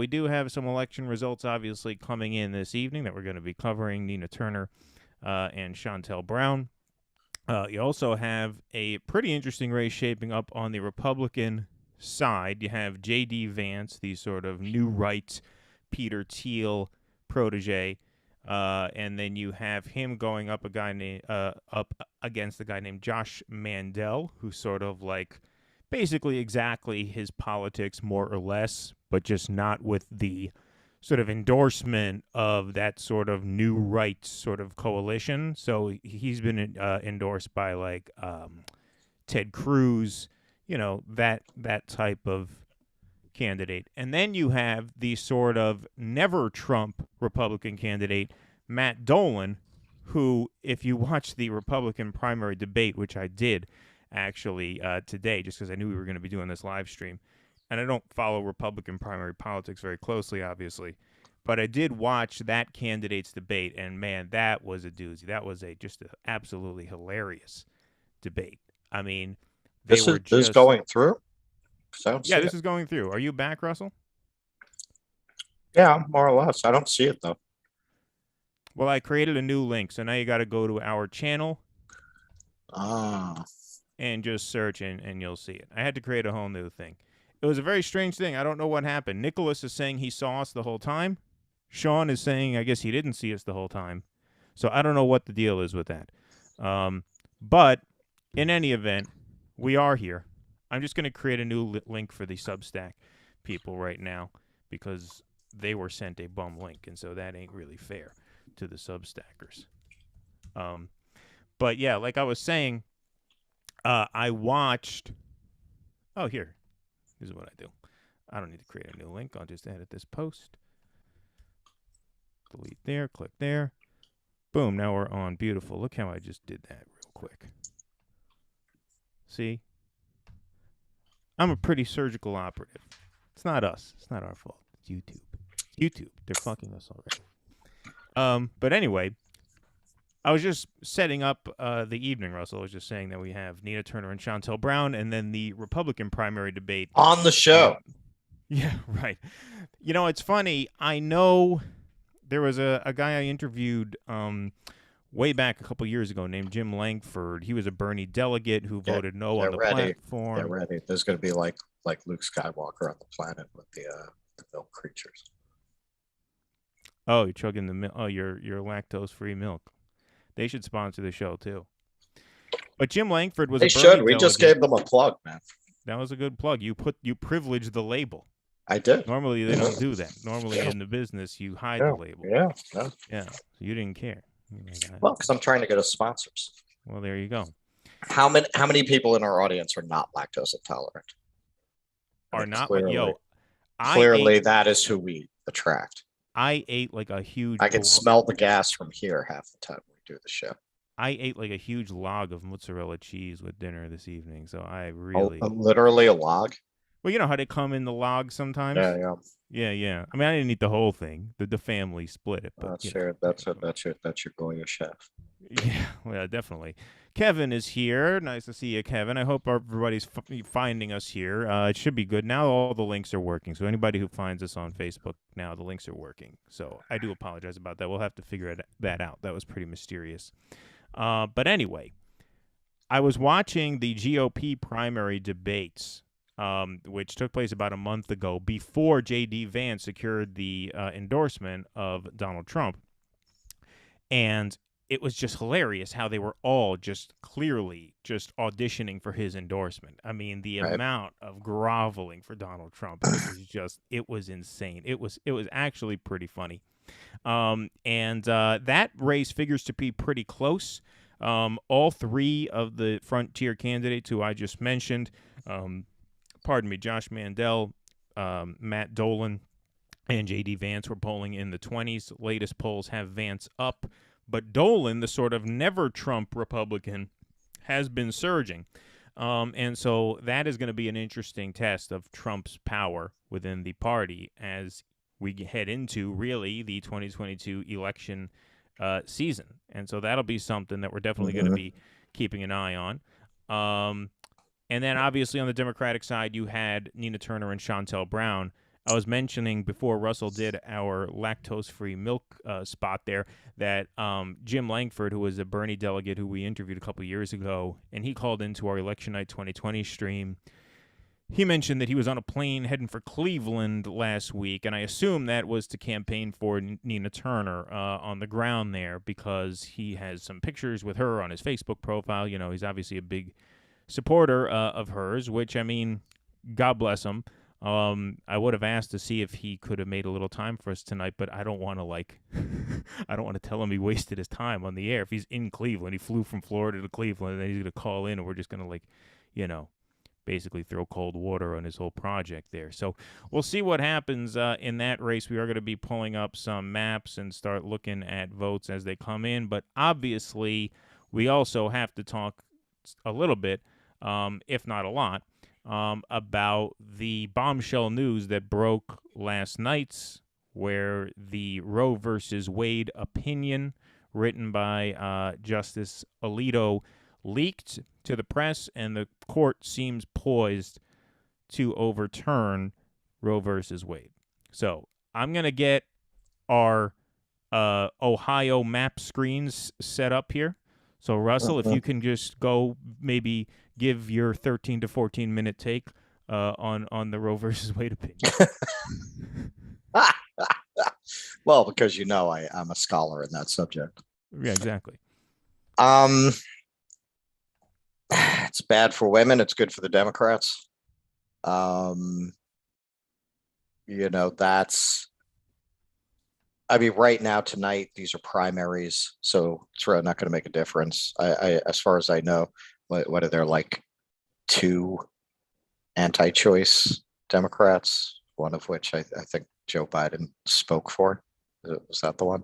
We do have some election results, obviously, coming in this evening that we're going to be covering. Nina Turner and Shontel Brown. You also have a pretty interesting race shaping up on the Republican side. You have J.D. Vance, the sort of new right Peter Thiel protege, and then you have him going up up against a guy named Josh Mandel, who's sort of like basically exactly his politics, more or less, but just not with the sort of endorsement of that sort of new right sort of coalition. So he's been endorsed by like Ted Cruz, that type of candidate. And then you have the sort of never Trump Republican candidate, Matt Dolan, who, if you watch the Republican primary debate, which I did actually today, just because I knew we were going to be doing this live stream, and I don't follow Republican primary politics very closely, obviously, but I did watch that candidate's debate, and man, that was a doozy. That was just an absolutely hilarious debate. I mean, this is going through? Yeah, this is going through. Are you back, Russell? Yeah, more or less. I don't see it, though. Well, I created a new link, so now you got to go to our channel. And just search, and you'll see it. I had to create a whole new thing. It was a very strange thing. I don't know what happened. Nicholas is saying he saw us the whole time. Sean is saying, I guess he didn't see us the whole time. So I don't know what the deal is with that. But in any event, we are here. I'm just going to create a new link for the Substack people right now because they were sent a bum link, and so that ain't really fair to the Substackers. But yeah, like I was saying, I watched. Oh, here. This is what I do. I don't need to create a new link. I'll just edit this post. Delete there. Click there. Boom. Now we're on. Beautiful. Look how I just did that real quick. See? I'm a pretty surgical operative. It's not us. It's not our fault. It's YouTube. YouTube. They're fucking us already. But anyway, I was just setting up the evening, Russell. I was just saying that we have Nina Turner and Shontel Brown, and then the Republican primary debate. On the show. Yeah, right. It's funny. I know there was a guy I interviewed way back a couple years ago named Jim Langford. He was a Bernie delegate who voted no on the platform. They're ready. There's going to be like Luke Skywalker on the planet with the milk creatures. Oh, you're chugging the milk. Oh, your lactose-free milk. They should sponsor the show, too. But Jim Langford was a Bernie delegate. We just gave them a plug, man. That was a good plug. You privileged the label. I did. Normally, they don't do that. Normally, in the business, you hide the label. Yeah. You didn't care. Well, because I'm trying to get us sponsors. Well, there you go. How many people in our audience are not lactose intolerant? Clearly, that is who we attract. I ate like a huge. I can smell the gas from here half the time we do the show. I ate like a huge log of mozzarella cheese with dinner this evening, so I really literally a log. Well, you know how they come in the log sometimes. Yeah. I mean, I didn't eat the whole thing. The family split it. But that's your Goya chef. Yeah, well, definitely. Kevin is here. Nice to see you, Kevin. I hope everybody's finding us here. It should be good. Now all the links are working. So anybody who finds us on Facebook now, the links are working. So I do apologize about that. We'll have to figure that out. That was pretty mysterious. But anyway, I was watching the GOP primary debates, which took place about a month ago before J.D. Vance secured the endorsement of Donald Trump. And it was just hilarious how they were all just clearly just auditioning for his endorsement. I mean, the amount of groveling for Donald Trump it was insane. It was actually pretty funny. And that race figures to be pretty close. All three of the frontier candidates who I just mentioned, Josh Mandel, Matt Dolan, and J.D. Vance were polling in the 20s. Latest polls have Vance up. But Dolan, the sort of never-Trump Republican, has been surging. And so that is going to be an interesting test of Trump's power within the party as we head into, really, the 2022 election season. And so that'll be something that we're definitely going to be keeping an eye on. And then, obviously, on the Democratic side, you had Nina Turner and Shontel Brown. I was mentioning before Russell did our lactose-free milk spot there that Jim Langford, who was a Bernie delegate who we interviewed a couple years ago, and he called into our Election Night 2020 stream. He mentioned that he was on a plane heading for Cleveland last week, and I assume that was to campaign for Nina Turner on the ground there because he has some pictures with her on his Facebook profile. You know, he's obviously a big supporter of hers, which, I mean, God bless him. I would have asked to see if he could have made a little time for us tonight, but I don't want to I don't want to tell him he wasted his time on the air. If he's in Cleveland, he flew from Florida to Cleveland, and then he's going to call in, and we're just going to basically throw cold water on his whole project there. So we'll see what happens in that race. We are going to be pulling up some maps and start looking at votes as they come in, but obviously we also have to talk a little bit, if not a lot, about the bombshell news that broke last night, where the Roe versus Wade opinion written by Justice Alito leaked to the press, and the court seems poised to overturn Roe versus Wade. So I'm going to get our Ohio map screens set up here. So, Russell, if you can just go maybe give your 13 to 14 minute take on the Roe versus Wade opinion. Well, because I'm a scholar in that subject. Yeah, exactly. It's bad for women. It's good for the Democrats. Right now, tonight, these are primaries, so it's really not going to make a difference. As far as I know, what are there, like 2 anti-choice Democrats, one of which I think Joe Biden spoke for. Was that the one?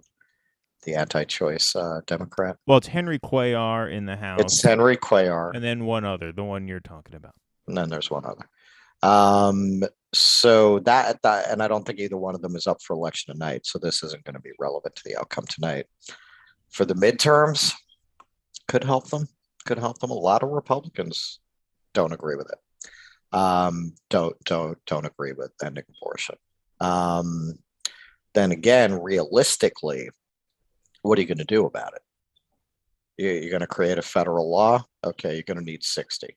The anti-choice Democrat? Well, it's Henry Cuellar in the House. It's Henry Cuellar. And then one other, the one you're talking about. And then there's one other. So that, and I don't think either one of them is up for election tonight. So this isn't going to be relevant to the outcome tonight. For the midterms, could help them. Could help them. A lot of Republicans don't agree with it. Don't agree with ending abortion. Then again, realistically, what are you going to do about it? You're going to create a federal law. Okay, you're going to need 60.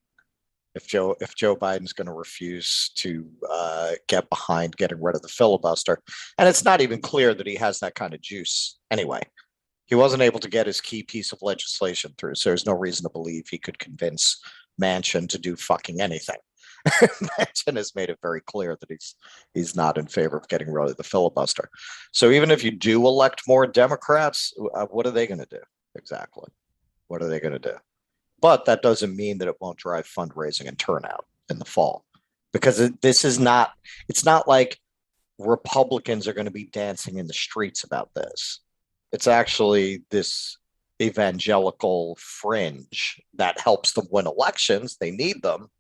If Joe Biden's going to refuse to get behind getting rid of the filibuster, and it's not even clear that he has that kind of juice anyway. He wasn't able to get his key piece of legislation through, so there's no reason to believe he could convince Manchin to do fucking anything. Manchin has made it very clear that he's not in favor of getting rid of the filibuster. So even if you do elect more Democrats, what are they going to do exactly? What are they going to do? But that doesn't mean that it won't drive fundraising and turnout in the fall, because it's not like Republicans are going to be dancing in the streets about this. It's actually this evangelical fringe that helps them win elections. They need them,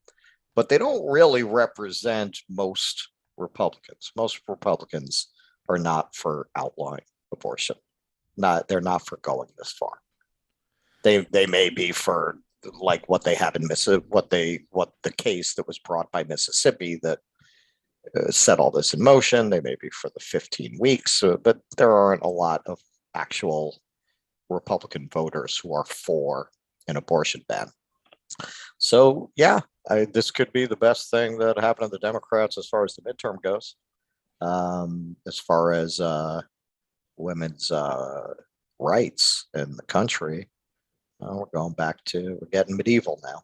but they don't really represent most Republicans. Most Republicans are not for outlawing abortion. They're not for going this far. They may be for like what they have in Mississippi, what the case that was brought by Mississippi that set all this in motion. They may be for the 15 weeks, but there aren't a lot of actual Republican voters who are for an abortion ban. So yeah, this could be the best thing that happened to the Democrats as far as the midterm goes. As far as women's rights in the country, we're getting medieval now.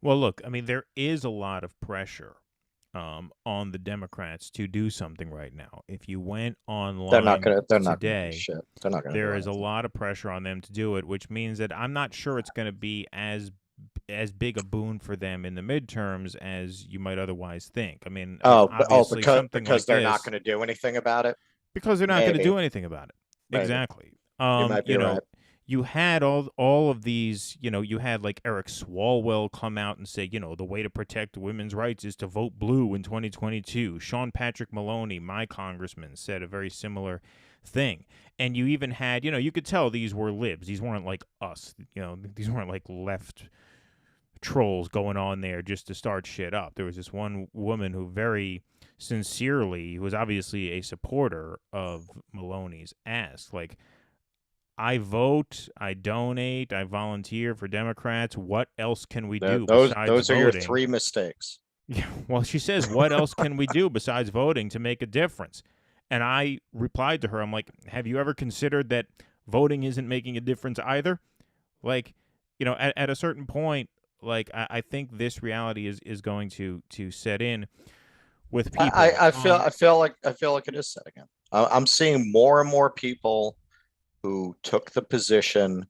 Well, look, I mean, there is a lot of pressure on the Democrats to do something right now. If you went online they're not gonna today, do shit. They're not going to. There is a lot of pressure on them to do it, which means that I'm not sure it's going to be as big a boon for them in the midterms as you might otherwise think. I mean, because they're not going to do anything about it. Because they're not going to do anything about it. Maybe. Exactly. You might be right. You had all of these, you had like Eric Swalwell come out and say, the way to protect women's rights is to vote blue in 2022. Sean Patrick Maloney, my congressman, said a very similar thing. And you even had, you could tell these were libs. These weren't like us. These weren't like left trolls going on there just to start shit up. There was this one woman who very sincerely, who was obviously a supporter of Maloney's, asked, like, I vote, I donate, I volunteer for Democrats. What else can we do besides Those are voting? your three mistakes. Yeah, well, she says, what else can we do besides voting to make a difference? And I replied to her, I'm like, have you ever considered that voting isn't making a difference either? Like, at a certain point, like, I think this reality is going to set in with people. I feel like it is setting in. I'm seeing more and more people who took the position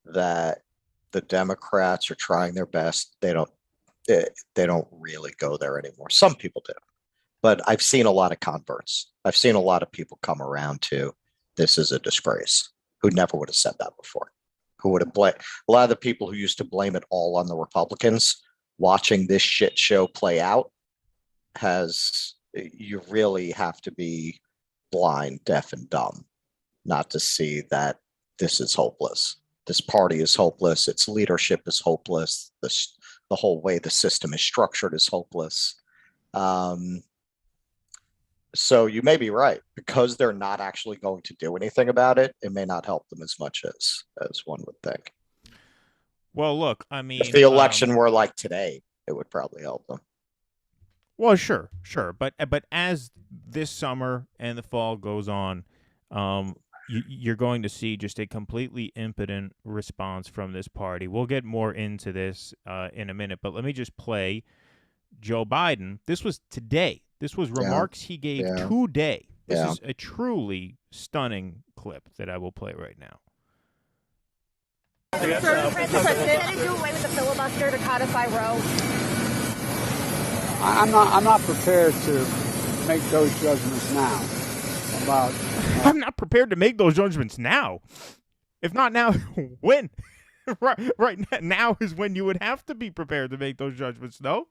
that the Democrats are trying their best. They don't really go there anymore. Some people do, but I've seen a lot of converts. I've seen a lot of people come around to this is a disgrace, who never would have said that before, who would have blamed a lot of the people who used to blame it all on the Republicans. Watching this shit show play out, you really have to be blind, deaf, and dumb not to see that this is hopeless. This party is hopeless. Its leadership is hopeless. The whole way the system is structured is hopeless. So you may be right. Because they're not actually going to do anything about it, it may not help them as much as one would think. Well, look, I mean, if the election were like today, it would probably help them. Well, sure, but as this summer and the fall goes on, you're going to see just a completely impotent response from this party. We'll get more into this in a minute, but let me just play Joe Biden. This was today. This was remarks he gave today. This is a truly stunning clip that I will play right now. Sir, the president do away with the filibuster to codify Roe. I'm not prepared to make those judgments now. I'm not prepared to make those judgments now. If not now, when? right now is when you would have to be prepared to make those judgments. No.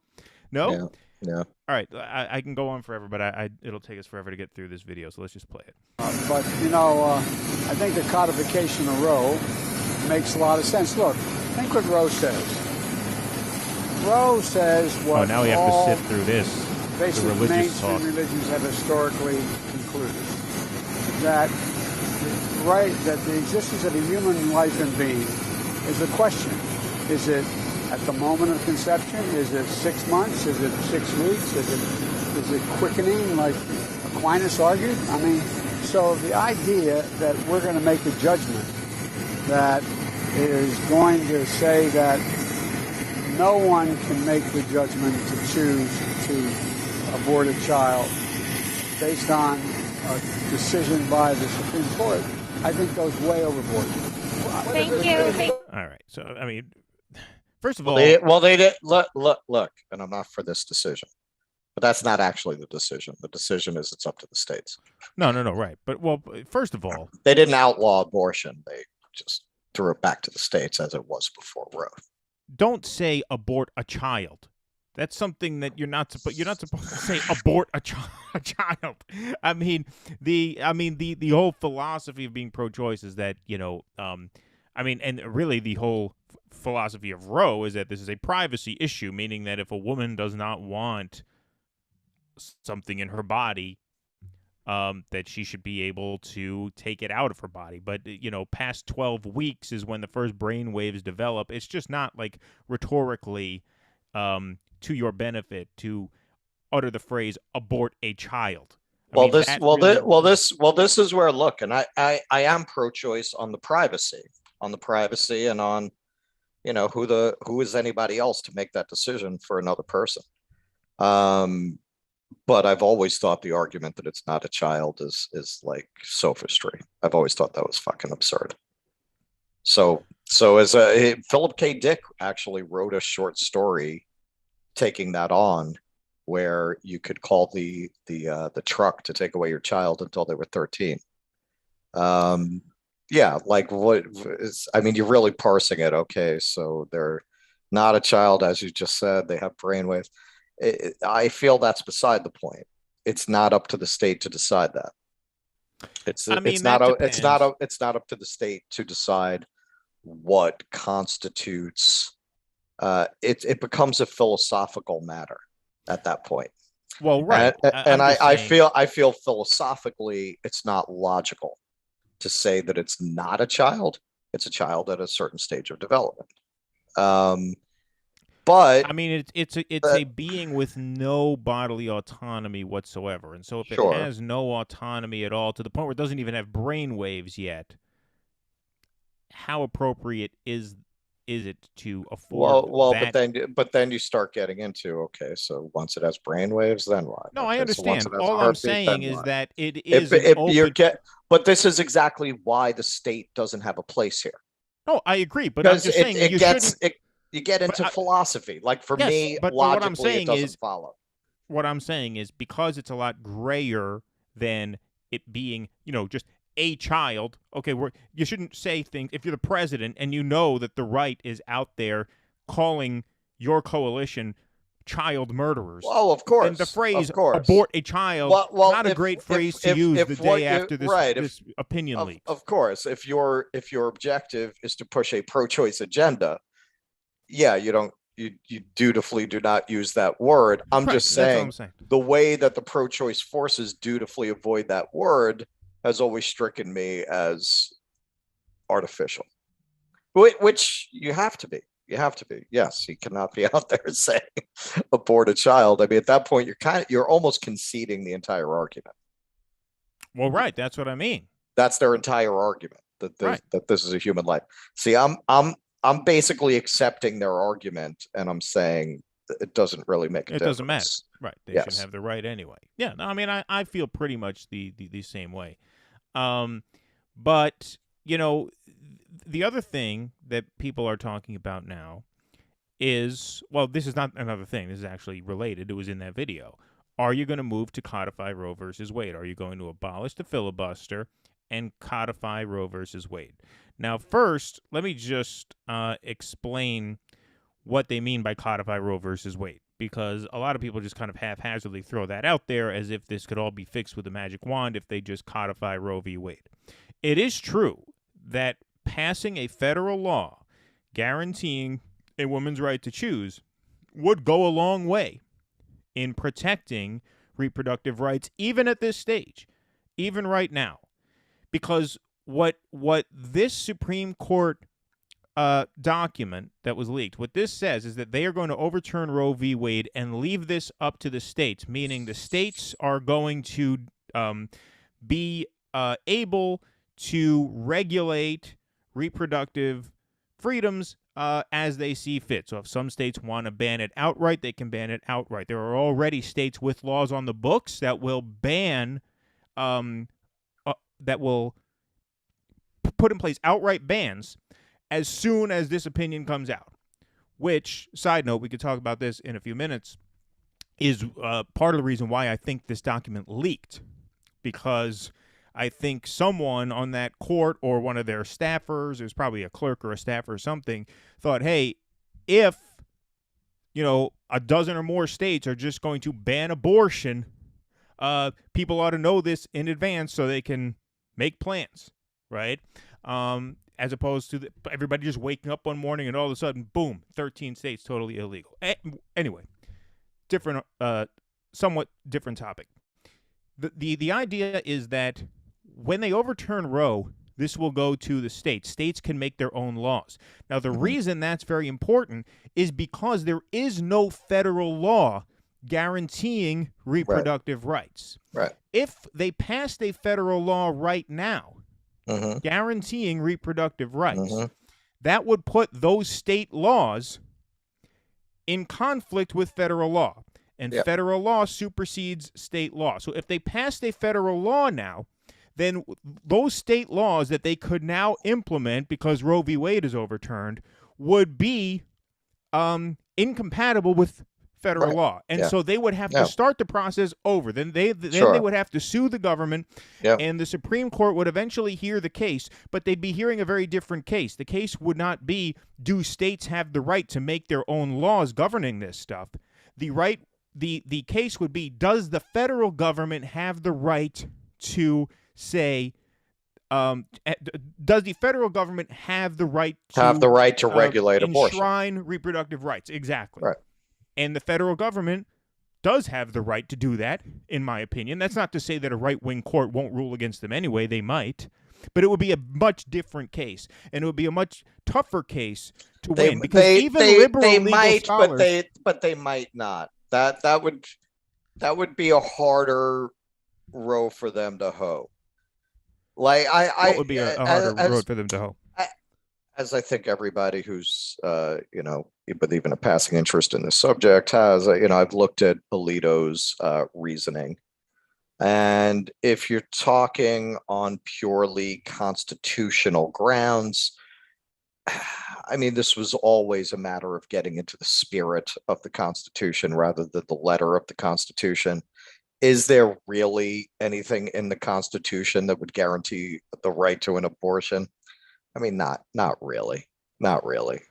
Yeah. All right, I can go on forever, but it'll take us forever to get through this video, so let's just play it. But I think the codification of Roe makes a lot of sense. Look, think what Roe says. Roe says what now we have to sit through this. Basically, the religious mainstream talk. religions have historically concluded that the existence of a human life and being is a question. Is it at the moment of conception? Is it 6 months? Is it 6 weeks? Is it quickening, like Aquinas argued? I mean, so the idea that we're going to make a judgment that is going to say that no one can make the judgment to choose to abort a child based on a decision by the Supreme Court, I think goes way overboard. Thank you. All right. So, I mean, first of all... they did. Look, and I'm not for this decision. But that's not actually the decision. The decision is it's up to the states. No, right. But, well, first of all... They didn't outlaw abortion. They just threw it back to the states as it was before Roe. Don't say abort a child. That's something that you're not supposed to say. Abort a child. I mean the whole philosophy of being pro-choice is that and really the whole philosophy of Roe is that this is a privacy issue, meaning that if a woman does not want something in her body, that she should be able to take it out of her body. But, past 12 weeks is when the first brain waves develop. It's just not like rhetorically to your benefit to utter the phrase abort a child. This is where, look, and I am pro-choice on the privacy and on, who is anybody else to make that decision for another person. But I've always thought the argument that it's not a child is like sophistry. I've always thought that was fucking absurd. So as Philip K. Dick actually wrote a short story taking that on, where you could call the truck to take away your child until they were 13. You're really parsing it. Okay, so they're not a child, as you just said. They have brainwaves. I feel that's beside the point. It's not up to the state to decide that. It's not up to the state to decide what constitutes it becomes a philosophical matter at that point. Well, right. And I'm just I saying- feel philosophically it's not logical to say that it's not a child. It's a child at a certain stage of development. But I mean, it's a being with no bodily autonomy whatsoever, and so if Sure. it has no autonomy at all, to the point where it doesn't even have brain waves yet, how appropriate is it to afford well, that? but then you start getting into, okay, so once it has brainwaves, then what? No, Okay, I so once understand. it has a All I'm heartbeat, saying then is what? that it is an open. But this is exactly why the state doesn't have a place here. No, I agree, but I'm Because just saying you shouldn't. you get into philosophy. Like for Yes, me, but what I'm logically, saying it doesn't is- follow. What I'm saying is, because it's a lot grayer than it being, just a child. Okay, you shouldn't say things if you're the president and you know that the right is out there calling your coalition child murderers. Well, of course. And the phrase of course. "abort a child" Well, not a great phrase to use the day after this opinion leak. Of course, if your objective is to push a pro-choice agenda, yeah, you dutifully do not use that word. I'm Right, just that's what saying, I'm saying. the way that the pro-choice forces dutifully avoid that word has always stricken me as artificial, which you have to be. You have to be. Yes, you cannot be out there saying abort a child. I mean, at that point, you're almost conceding the entire argument. Well, right, that's what I mean. That's their entire argument, that that this is a human life. See, I'm basically accepting their argument, and I'm saying that it doesn't really make a difference. It doesn't matter. Right. They Yes. should have the right anyway. Yeah, no, I mean, I feel pretty much the same way. But, the other thing that people are talking about now is, well, this is not another thing. This is actually related. It was in that video. Are you going to move to codify Roe versus Wade? Are you going to abolish the filibuster and codify Roe versus Wade? Now, first, let me just explain what they mean by codify Roe versus Wade, because a lot of people just kind of haphazardly throw that out there as if this could all be fixed with a magic wand if they just codify Roe v. Wade. It is true that passing a federal law guaranteeing a woman's right to choose would go a long way in protecting reproductive rights, even at this stage, even right now. Because what this Supreme Court document that was leaked, what this says is that they are going to overturn Roe v. Wade and leave this up to the states, meaning the states are going to be able to regulate reproductive freedoms as they see fit. So if some states want to ban it outright, they can ban it outright. There are already states with laws on the books that will ban, that will put in place outright bans as soon as this opinion comes out, which, side note, we could talk about this in a few minutes, is part of the reason why I think this document leaked, because I think someone on that court or one of their staffers, it was probably a clerk or a staffer or something, thought, hey, if, a dozen or more states are just going to ban abortion, people ought to know this in advance so they can make plans, right? As opposed to everybody just waking up one morning and all of a sudden, boom, 13 states totally illegal. Anyway, different, somewhat different topic. The idea is that when they overturn Roe, this will go to the states. States can make their own laws. Now, the reason that's very important is because there is no federal law guaranteeing reproductive rights. Right. If they passed a federal law right now guaranteeing reproductive rights, that would put those state laws in conflict with federal law. And federal law supersedes state law. So if they passed a federal law now, then those state laws that they could now implement because Roe v. Wade is overturned would be incompatible with federal law. And so they would have to start the process over. Then they would have to sue the government, and the Supreme Court would eventually hear the case, but they'd be hearing a very different case. The case would not be, do states have the right to make their own laws governing this stuff? The case would be, does the federal government have the right to say Does the federal government have the right to regulate abortion? Enshrine reproductive rights? Exactly. Right. And the federal government does have the right to do that, in my opinion. That's not to say that a right-wing court won't rule against them anyway. They might. But it would be a much different case, and it would be a much tougher case to win, because even liberal legal scholars, but they might not. That would be a harder row for them to hoe. Like what would be a harder road for them to hoe? As I think everybody who's with even a passing interest in this subject has, I've looked at Alito's reasoning. And if you're talking on purely constitutional grounds, I mean, this was always a matter of getting into the spirit of the Constitution rather than the letter of the Constitution. Is there really anything in the Constitution that would guarantee the right to an abortion? I mean, not really. You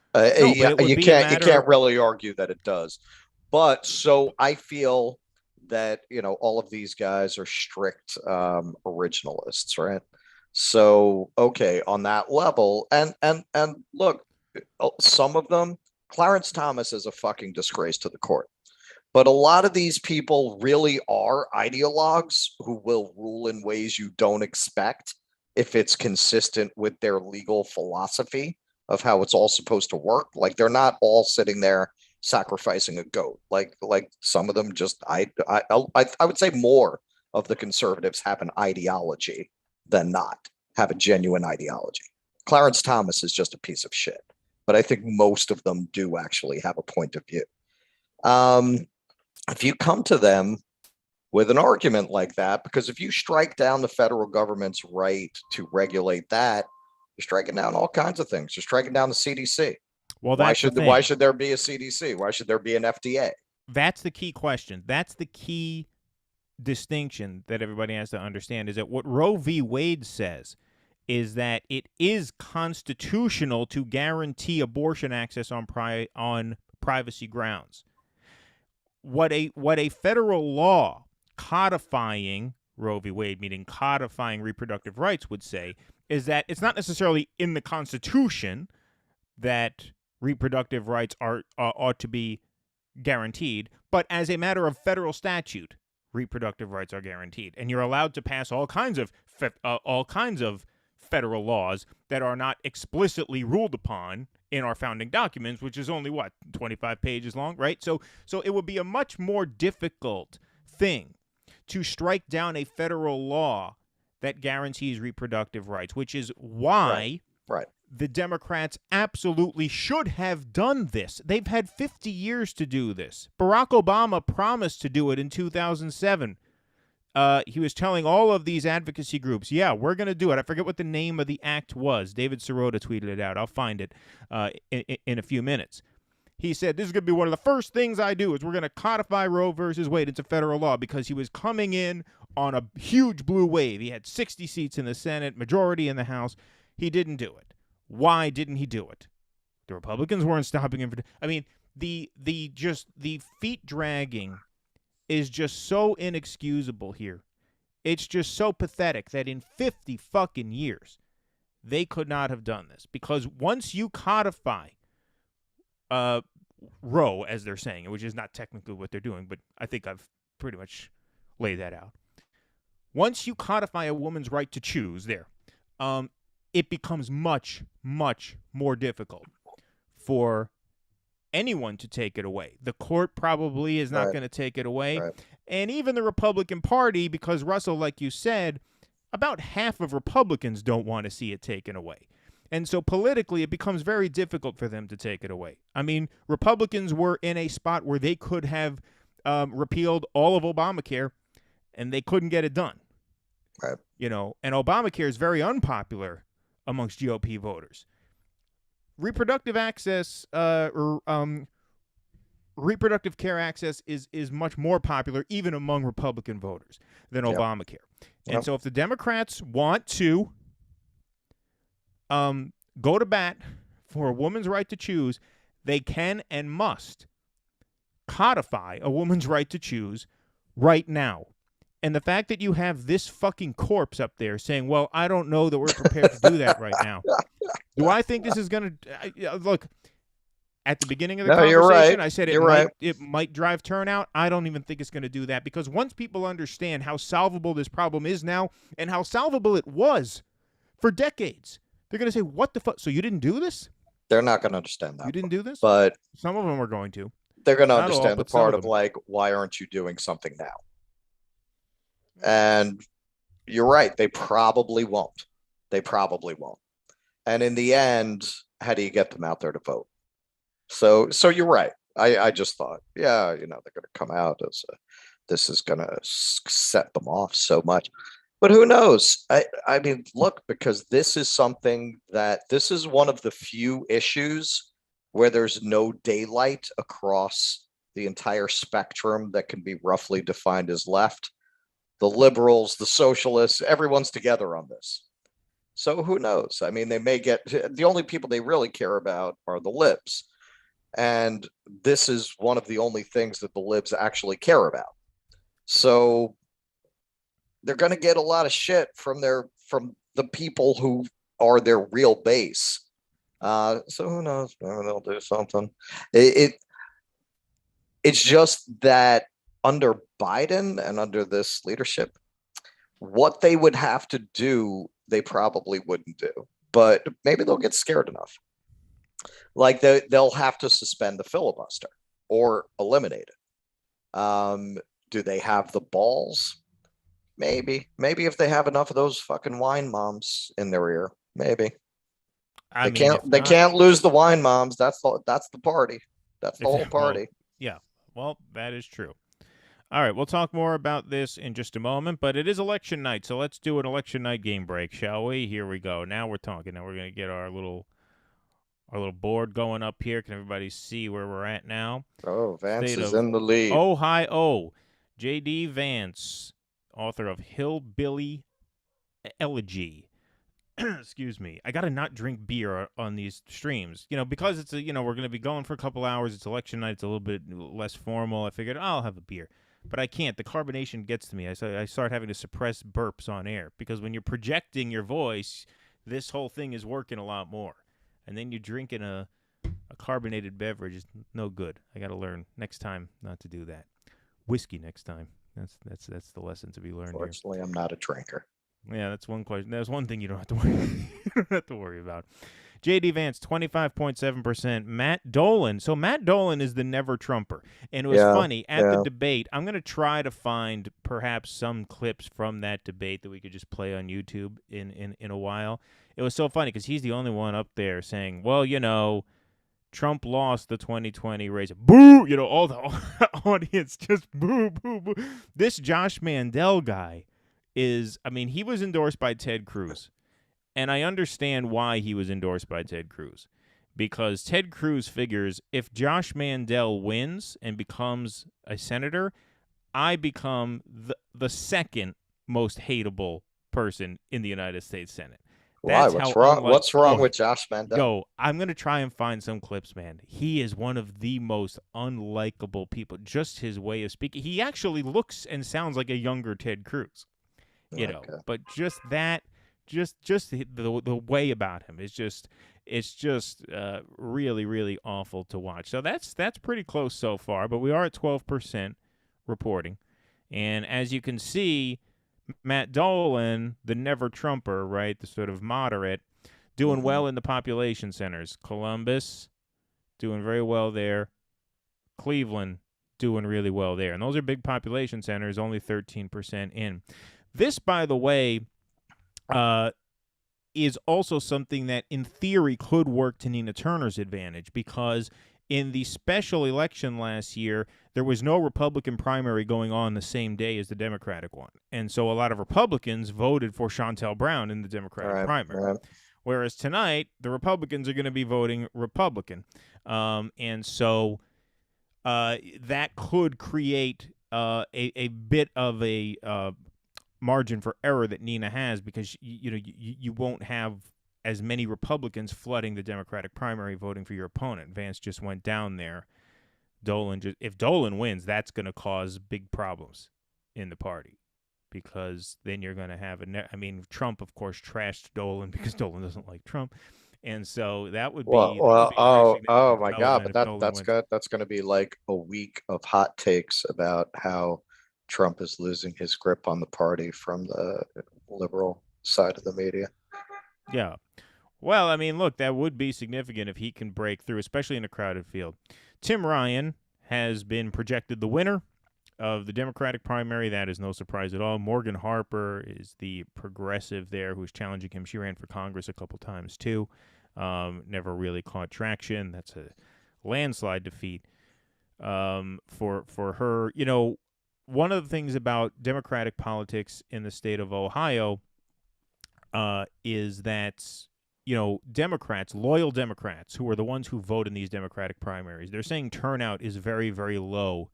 can't really argue that it does. But so I feel that all of these guys are strict originalists, right? So okay, on that level, and look, some of them, Clarence Thomas is a fucking disgrace to the court, but a lot of these people really are ideologues who will rule in ways you don't expect if it's consistent with their legal philosophy of how it's all supposed to work. Like, they're not all sitting there sacrificing a goat. Like some of them just, I would say more of the conservatives have an ideology than not have a genuine ideology. Clarence Thomas is just a piece of shit, but I think most of them do actually have a point of view. If you come to them with an argument like that, because if you strike down the federal government's right to regulate that, you're striking down all kinds of things. You're striking down the CDC. Well, why should there be a CDC? Why should there be an FDA? That's the key question. That's the key distinction that everybody has to understand, is that what Roe v. Wade says is that it is constitutional to guarantee abortion access on privacy grounds. What a federal law codifying Roe v. Wade, meaning codifying reproductive rights, would say is that it's not necessarily in the Constitution that reproductive rights ought to be guaranteed, but as a matter of federal statute, reproductive rights are guaranteed, and you're allowed to pass all kinds of federal laws that are not explicitly ruled upon in our founding documents, which is only 25 pages long, right? So it would be a much more difficult thing to strike down a federal law that guarantees reproductive rights, which is why right. The Democrats absolutely should have done this. They've had 50 years to do this. Barack Obama promised to do it in 2007. He was telling all of these advocacy groups, yeah, we're going to do it. I forget what the name of the act was. David Sirota tweeted it out. I'll find it in a few minutes. He said, this is going to be one of the first things I do is we're going to codify Roe versus Wade into federal law, because he was coming in on a huge blue wave. He had 60 seats in the Senate, majority in the House. He didn't do it. Why didn't he do it? The Republicans weren't stopping him. I mean, the feet dragging is just so inexcusable here. It's just so pathetic that in 50 fucking years, they could not have done this. Because once you codify Roe, as they're saying, which is not technically what they're doing, but I think I've pretty much laid that out. Once you codify a woman's right to choose it becomes much, much more difficult for anyone to take it away. The court probably is not going to take it away. Right. And even the Republican Party, because Russell, like you said, about half of Republicans don't want to see it taken away. And so politically, it becomes very difficult for them to take it away. I mean, Republicans were in a spot where they could have repealed all of Obamacare, and they couldn't get it done. Right. And Obamacare is very unpopular amongst GOP voters. Reproductive access, reproductive care access is much more popular even among Republican voters than Obamacare. And so if the Democrats want to go to bat for a woman's right to choose, they can and must codify a woman's right to choose right now. And the fact that you have this fucking corpse up there saying, well, I don't know that we're prepared to do that right now. Do I think this is going to look? At the beginning of the No, you're conversation, right. I said You're right. it might drive turnout. I don't even think it's going to do that, because once people understand how solvable this problem is now and how solvable it was for decades, they're going to say, what the fuck? So you didn't do this? They're not going to understand that. You didn't do this? But some of them are going to. they're going to Not all, understand the but some part of of them. like, why aren't you doing something now? And you're right. They probably won't. They probably won't. And in the end, how do you get them out there to vote? So you're right. I just thought, yeah, they're going to come out as this is going to set them off so much. But who knows? I mean, look, because this is one of the few issues where there's no daylight across the entire spectrum that can be roughly defined as left. The liberals, the socialists, everyone's together on this. So who knows? I mean, they may get, the only people they really care about are the libs. And this is one of the only things that the libs actually care about. So they're going to get a lot of shit from the people who are their real base. So who knows? Maybe they'll do something. It's just that under Biden and under this leadership, what they would have to do, they probably wouldn't do. But maybe they'll get scared enough. Like they'll have to suspend the filibuster or eliminate it. Do they have the balls? Maybe if they have enough of those fucking wine moms in their ear, maybe. They can't lose the wine moms. That's the party. That's the whole party. Well, that is true. All right, we'll talk more about this in just a moment, but it is election night, so let's do an election night game break, shall we? Here we go. Now we're talking. Now we're going to get our little board going up here. Can everybody see where we're at now? Oh, Vance is in the lead. Ohio. J.D. Vance, author of Hillbilly Elegy. Excuse me. I got to not drink beer on these streams. Because it's we're going to be going for a couple hours. It's election night. It's a little bit less formal. I figured I'll have a beer. But I can't. The carbonation gets to me. I start having to suppress burps on air, because when you're projecting your voice, this whole thing is working a lot more. And then you're drinking a carbonated beverage. It's no good. I got to learn next time not to do that. Whiskey next time. That's the lesson to be learned. Fortunately, I'm not a drinker. Yeah, that's one question. That's one thing you don't have to worry. You don't have to worry about. J.D. Vance, 25.7%. Matt Dolan. So Matt Dolan is the never Trumper. And it was funny. At the debate, I'm going to try to find perhaps some clips from that debate that we could just play on YouTube in a while. It was so funny because he's the only one up there saying, well, Trump lost the 2020 race. Boo! All the audience just boo, boo, boo. This Josh Mandel guy he was endorsed by Ted Cruz. And I understand why he was endorsed by Ted Cruz. Because Ted Cruz figures if Josh Mandel wins and becomes a senator, I become the second most hateable person in the United States Senate. Why? What's wrong? What's wrong with Josh Mandel? Yo, I'm going to try and find some clips, man. He is one of the most unlikable people. Just his way of speaking. He actually looks and sounds like a younger Ted Cruz. But just that, just the way about him is just, it's just really, really awful to watch. So that's pretty close so far, but we are at 12% reporting. And as you can see, Matt Dolan, the never Trumper, right, the sort of moderate, doing well in the population centers. Columbus, doing very well there. Cleveland, doing really well there. And those are big population centers, only 13% in. This, by the way, is also something that, in theory, could work to Nina Turner's advantage, because in the special election last year, there was no Republican primary going on the same day as the Democratic one. And so a lot of Republicans voted for Shontel Brown in the Democratic primary. Right. Whereas tonight, the Republicans are going to be voting Republican. And so that could create a bit of a margin for error that Nina has, because you won't have as many Republicans flooding the Democratic primary voting for your opponent. Vance just went down there. If Dolan wins, that's going to cause big problems in the party. because then you're going to have I mean, Trump, of course, trashed Dolan because Dolan doesn't like Trump. And so that would be, that would be a very oh significant my God! development But if Dolan that's wins. good. That's going to be like a week of hot takes about how Trump is losing his grip on the party from the liberal side of the media. Yeah. Well, I mean, look, that would be significant if he can break through, especially in a crowded field. Tim Ryan has been projected the winner of the Democratic primary. That is no surprise at all. Morgan Harper is the progressive there who's challenging him. She ran for Congress a couple times, too. Never really caught traction. That's a landslide defeat for her. You know, one of the things about Democratic politics in the state of Ohio is that, you know, Democrats, loyal Democrats, who are the ones who vote in these Democratic primaries, they're saying turnout is very, very low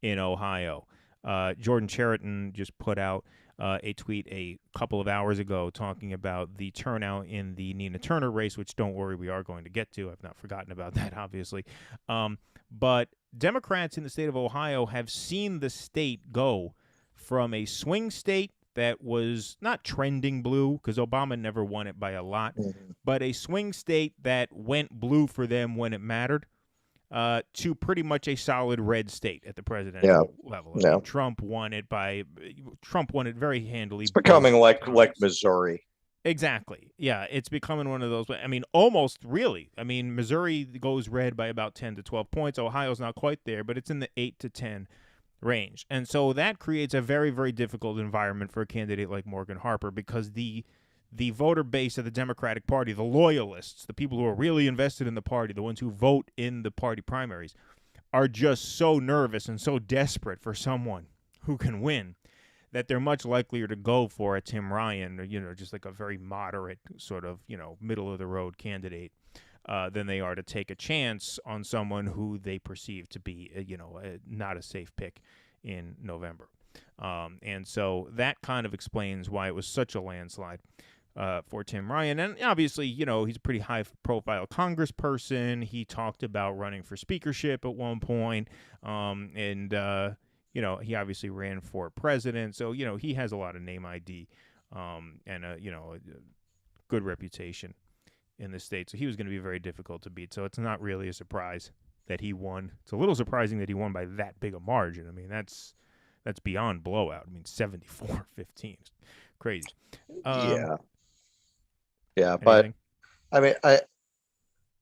in Ohio. Jordan Chariton just put out a tweet a couple of hours ago talking about the turnout in the Nina Turner race, which, don't worry, we are going to get to. I've not forgotten about that, obviously. But Democrats in the state of Ohio have seen the state go from a swing state that was not trending blue, because Obama never won it by a lot, but a swing state that went blue for them when it mattered, to pretty much a solid red state at the presidential level. I mean, Trump won it very handily. It's becoming like Missouri. Exactly. Yeah, it's becoming one of those. I mean, almost really. I mean, Missouri goes red by about 10 to 12 points. Ohio's not quite there, but it's in the 8 to 10 range. And so that creates a very, very difficult environment for a candidate like Morgan Harper, because the voter base of the Democratic Party, the loyalists, the people who are really invested in the party, the ones who vote in the party primaries, are just so nervous and so desperate for someone who can win that they're much likelier to go for a Tim Ryan, or, you know, just like a very moderate sort of, you know, middle-of-the-road candidate, than they are to take a chance on someone who they perceive to be, not a safe pick in November. And so that kind of explains why it was such a landslide for Tim Ryan. And obviously, you know, he's a pretty high-profile congressperson. He talked about running for speakership at one point, you know, he obviously ran for president. So, you know, he has a lot of name ID and, a good reputation in the state. So he was going to be very difficult to beat. So it's not really a surprise that he won. It's a little surprising that he won by that big a margin. I mean, that's beyond blowout. I mean, 74-15. Crazy. Yeah, anything? but I mean,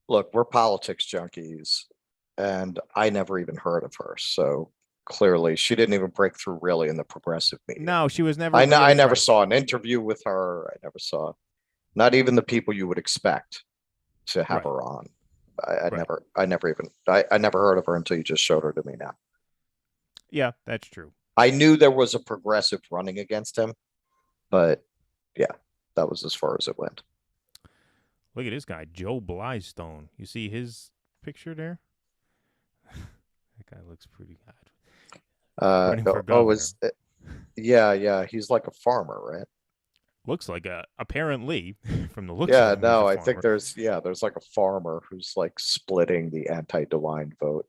look, we're politics junkies, and I never even heard of her. So clearly, she didn't even break through really in the progressive media. No, she was never. I never saw an interview with her. I never saw, not even the people you would expect to have her on. I never heard of her until you just showed her to me now. Yeah, that's true. I knew there was a progressive running against him, but yeah, that was as far as it went. Look at this guy, Joe Blystone. You see his picture there? That guy looks pretty good. Running for governor. Yeah, he's like a farmer, right? Looks like apparently from the looks. Yeah, of him, no, I think there's like a farmer who's like splitting the anti-DeWine vote.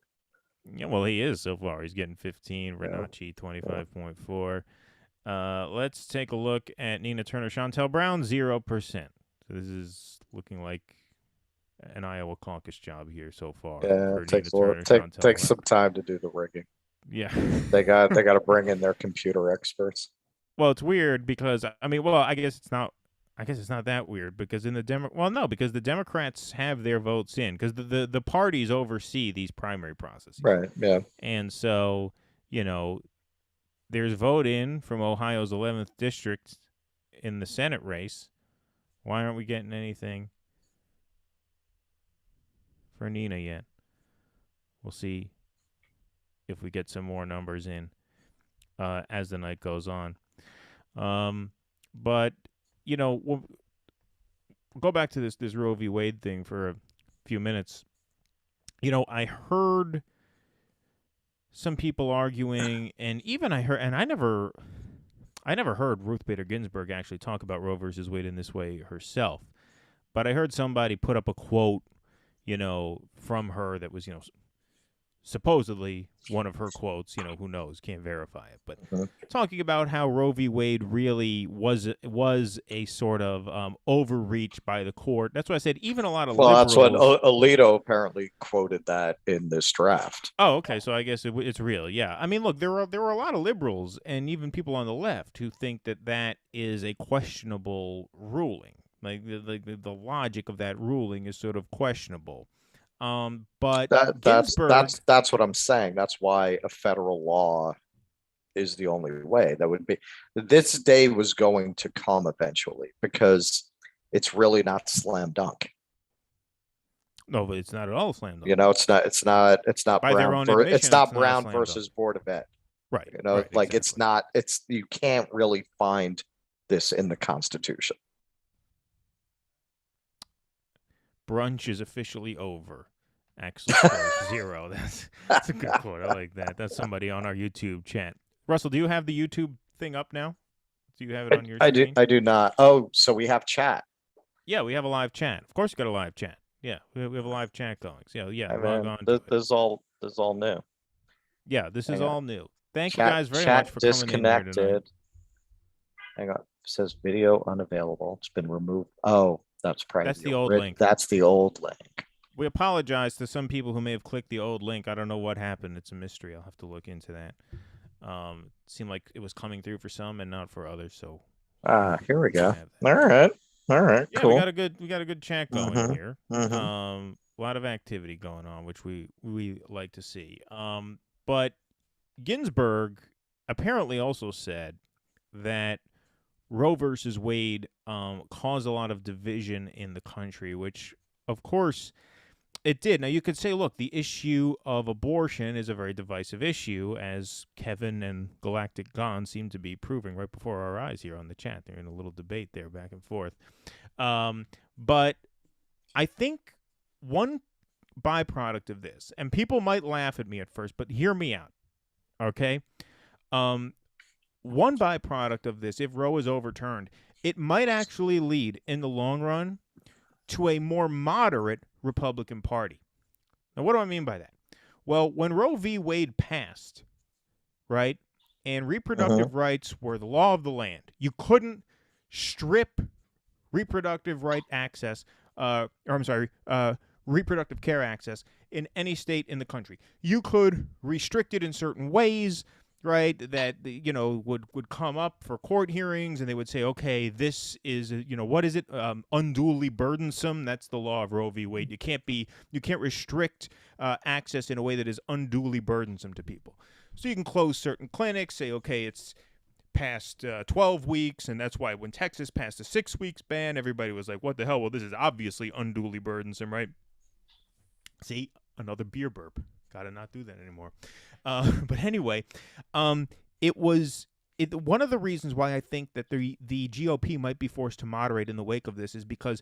Yeah, well, he is so far. He's getting 15. Renacci 25.4. Let's take a look at Nina Turner. Chantel Brown 0%. So this is looking like an Iowa caucus job here so far. Yeah, it takes some time to do the rigging. Yeah, they got to bring in their computer experts. Well, it's weird because I guess it's not that weird because because the Democrats have their votes in because the parties oversee these primary processes. Right. Yeah. And so, you know, there's vote in from Ohio's 11th district in the Senate race. Why aren't we getting anything for Nina yet? We'll see if we get some more numbers in as the night goes on. But, you know, we'll go back to this Roe v. Wade thing for a few minutes. You know, I heard some people arguing, and even I never heard Ruth Bader Ginsburg actually talk about Roe versus Wade in this way herself. But I heard somebody put up a quote, you know, from her that was, you know, supposedly one of her quotes. Who knows? Can't verify it, but Mhm. talking about how Roe v. Wade really was a sort of overreach by the court. That's why I said even a lot of Well, that's what liberals. Alito apparently quoted that in this draft. Oh, okay. So I guess it's real. Yeah. I mean, look, there are a lot of liberals and even people on the left who think that is a questionable ruling. Like the logic of that ruling is sort of questionable. But Ginsburg, That's what I'm saying. That's why a federal law is the only way. That would be, this day was going to come eventually, because it's really not slam dunk. no, but it's not at all slam dunk. It's not By their Brown own admission, it's not a Brown slam versus dunk. Board of Ed. Right. Like exactly. it's not, you can't really find this in the Constitution. Brunch is officially over. Axel scores 0. That's a good quote. I like that. That's somebody on our YouTube chat. Russell, do you have the YouTube thing up now? Do you have it on your screen? I do not. Oh, so we have chat. Yeah, we have a live chat. Of course, you got a live chat. Yeah, we have a live chat going. So yeah, log on. This is all new. Yeah, this is all new. Thank Chat, you guys very much for coming in here tonight. Hang on. It says video unavailable. It's been removed. Oh, that's probably the old link. That's the old link. We apologize to some people who may have clicked the old link. I don't know what happened. It's a mystery. I'll have to look into that. It seemed like it was coming through for some and not for others. So here we go. All right. Yeah, cool. we got a good chat going here. A lot of activity going on, which we like to see. But Ginsburg apparently also said that Roe versus Wade caused a lot of division in the country, which, of course, it did. Now, you could say, look, the issue of abortion is a very divisive issue, as Kevin and Galactic Gone seem to be proving right before our eyes here on the chat. They're in a little debate there back and forth. But I think one byproduct of this, and people might laugh at me at first, but hear me out, okay? One byproduct of this, if Roe is overturned, it might actually lead in the long run to a more moderate Republican Party. Now, what do I mean by that? Well, when Roe v. Wade passed, right, and reproductive rights were the law of the land, you couldn't strip reproductive right access, reproductive care access in any state in the country. You could restrict it in certain ways, right, that would come up for court hearings, and they would say, okay, this is what is it, unduly burdensome. That's the law of Roe v. Wade. You can't restrict access in a way that is unduly burdensome to people. So you can close certain clinics, say, okay, it's past 12 weeks, and that's why when Texas passed a 6 weeks ban, everybody was like, what the hell? Well, this is obviously unduly burdensome, right? See, another beer burp. Gotta not do that anymore. But anyway, it was one of the reasons why I think that the GOP might be forced to moderate in the wake of this is because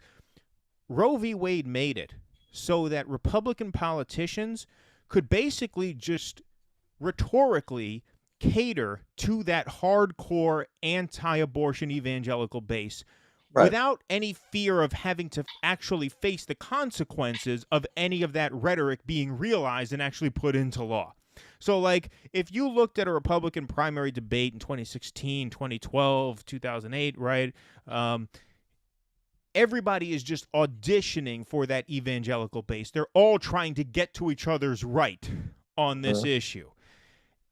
Roe v. Wade made it so that Republican politicians could basically just rhetorically cater to that hardcore anti-abortion evangelical base, right, without any fear of having to actually face the consequences of any of that rhetoric being realized and actually put into law. So, like, if you looked at a Republican primary debate in 2016, 2012, 2008, right, everybody is just auditioning for that evangelical base. They're all trying to get to each other's right on this issue.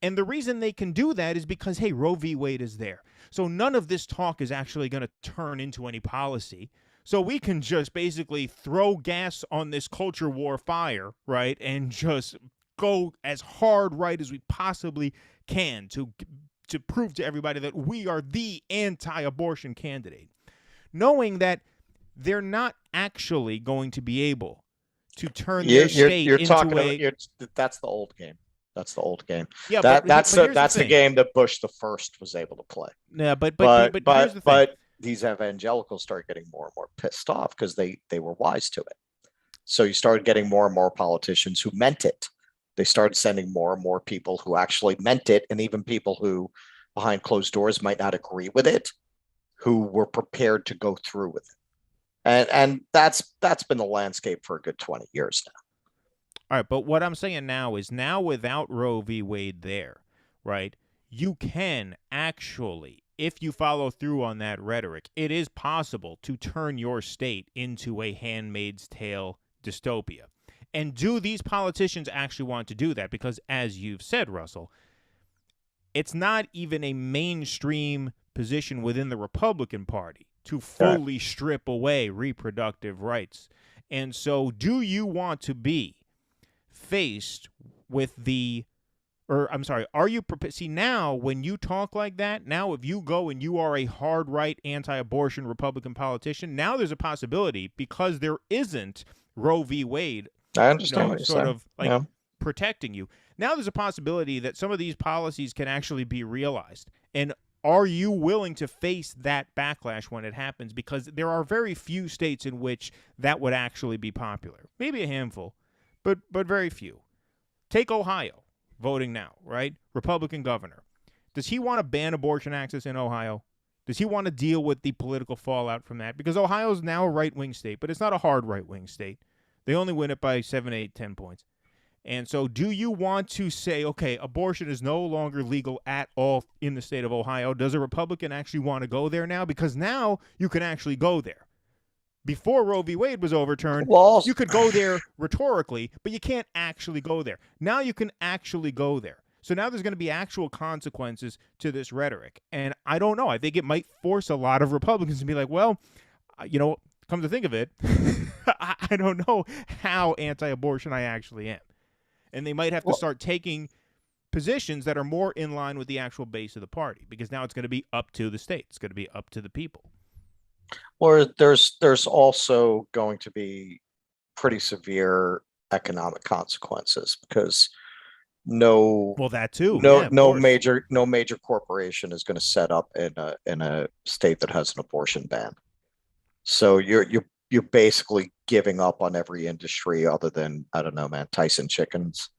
And the reason they can do that is because, hey, Roe v. Wade is there. So none of this talk is actually going to turn into any policy. So we can just basically throw gas on this culture war fire, right, and just go as hard right as we possibly can to prove to everybody that we are the anti-abortion candidate, knowing that they're not actually going to be able to turn their state into that's the old game. That's the old game. Yeah, that's the game that Bush the First was able to play. Yeah, but these evangelicals started getting more and more pissed off because they were wise to it. So you started getting more and more politicians who meant it. They started sending more and more people who actually meant it, and even people who behind closed doors might not agree with it, who were prepared to go through with it. And that's been the landscape for a good 20 years now. All right, but what I'm saying now is now without Roe v. Wade there, right, you can actually, if you follow through on that rhetoric, it is possible to turn your state into a Handmaid's Tale dystopia. And do these politicians actually want to do that? Because as you've said, Russell, it's not even a mainstream position within the Republican Party to fully strip away reproductive rights. And so do you want to be faced with are you prepared? See, now when you talk like that, now if you go and you are a hard right anti-abortion Republican politician, now there's a possibility, because there isn't Roe v. Wade, I understand what you're sort saying. of like protecting you. Now there's a possibility that some of these policies can actually be realized. And are you willing to face that backlash when it happens? Because there are very few states in which that would actually be popular. Maybe a handful, but very few. Take Ohio, voting now, right? Republican governor. Does he want to ban abortion access in Ohio? Does he want to deal with the political fallout from that? Because Ohio is now a right-wing state, but it's not a hard right-wing state. They only win it by 7, 8, 10 points. And so do you want to say, okay, abortion is no longer legal at all in the state of Ohio? Does a Republican actually want to go there now? Because now you can actually go there. Before Roe v. Wade was overturned, you could go there rhetorically, but you can't actually go there. Now you can actually go there. So now there's going to be actual consequences to this rhetoric. And I don't know. I think it might force a lot of Republicans to be like, well, come to think of it, I don't know how anti-abortion I actually am. And they might have to start taking positions that are more in line with the actual base of the party, because now it's going to be up to the state. It's going to be up to the people. Or there's also going to be pretty severe economic consequences, because that too. No major corporation is going to set up in a state that has an abortion ban. So you're basically giving up on every industry other than, I don't know, man, Tyson chickens.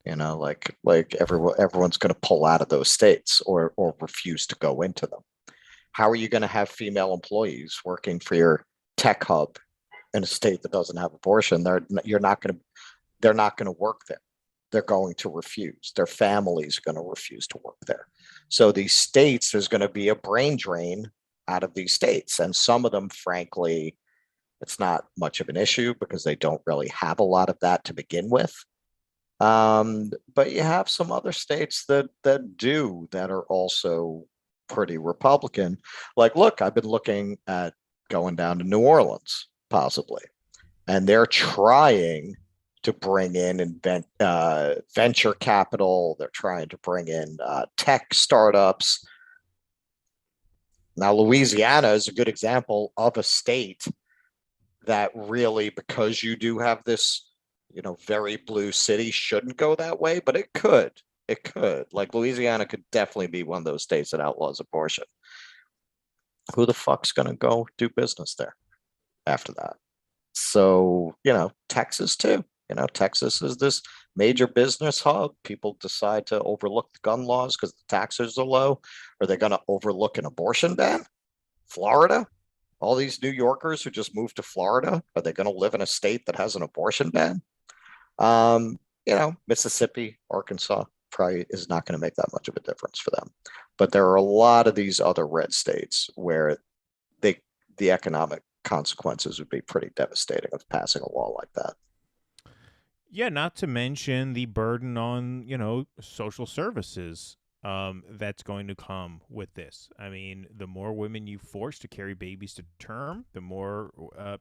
Like everyone's going to pull out of those states or refuse to go into them. How are you going to have female employees working for your tech hub in a state that doesn't have abortion? They're not going to work there. They're going to refuse. Their families are going to refuse to work there. So these states, there's going to be a brain drain out of these states. And some of them, frankly, it's not much of an issue because they don't really have a lot of that to begin with. But you have some other states that are also pretty Republican. Like, look, I've been looking at going down to New Orleans, possibly. And they're trying to bring in venture capital. They're trying to bring in tech startups. Now, Louisiana is a good example of a state that really, because you do have this, very blue city, shouldn't go that way, but it could. It could. Like, Louisiana could definitely be one of those states that outlaws abortion. Who the fuck's going to go do business there after that? So, Texas too. Texas is this major business hub. People decide to overlook the gun laws because the taxes are low. Are they going to overlook an abortion ban? Florida? All these New Yorkers who just moved to Florida, are they going to live in a state that has an abortion ban? Mississippi, Arkansas probably is not going to make that much of a difference for them. But there are a lot of these other red states where the economic consequences would be pretty devastating of passing a law like that. Yeah, not to mention the burden on, social services that's going to come with this. I mean, the more women you force to carry babies to term, the more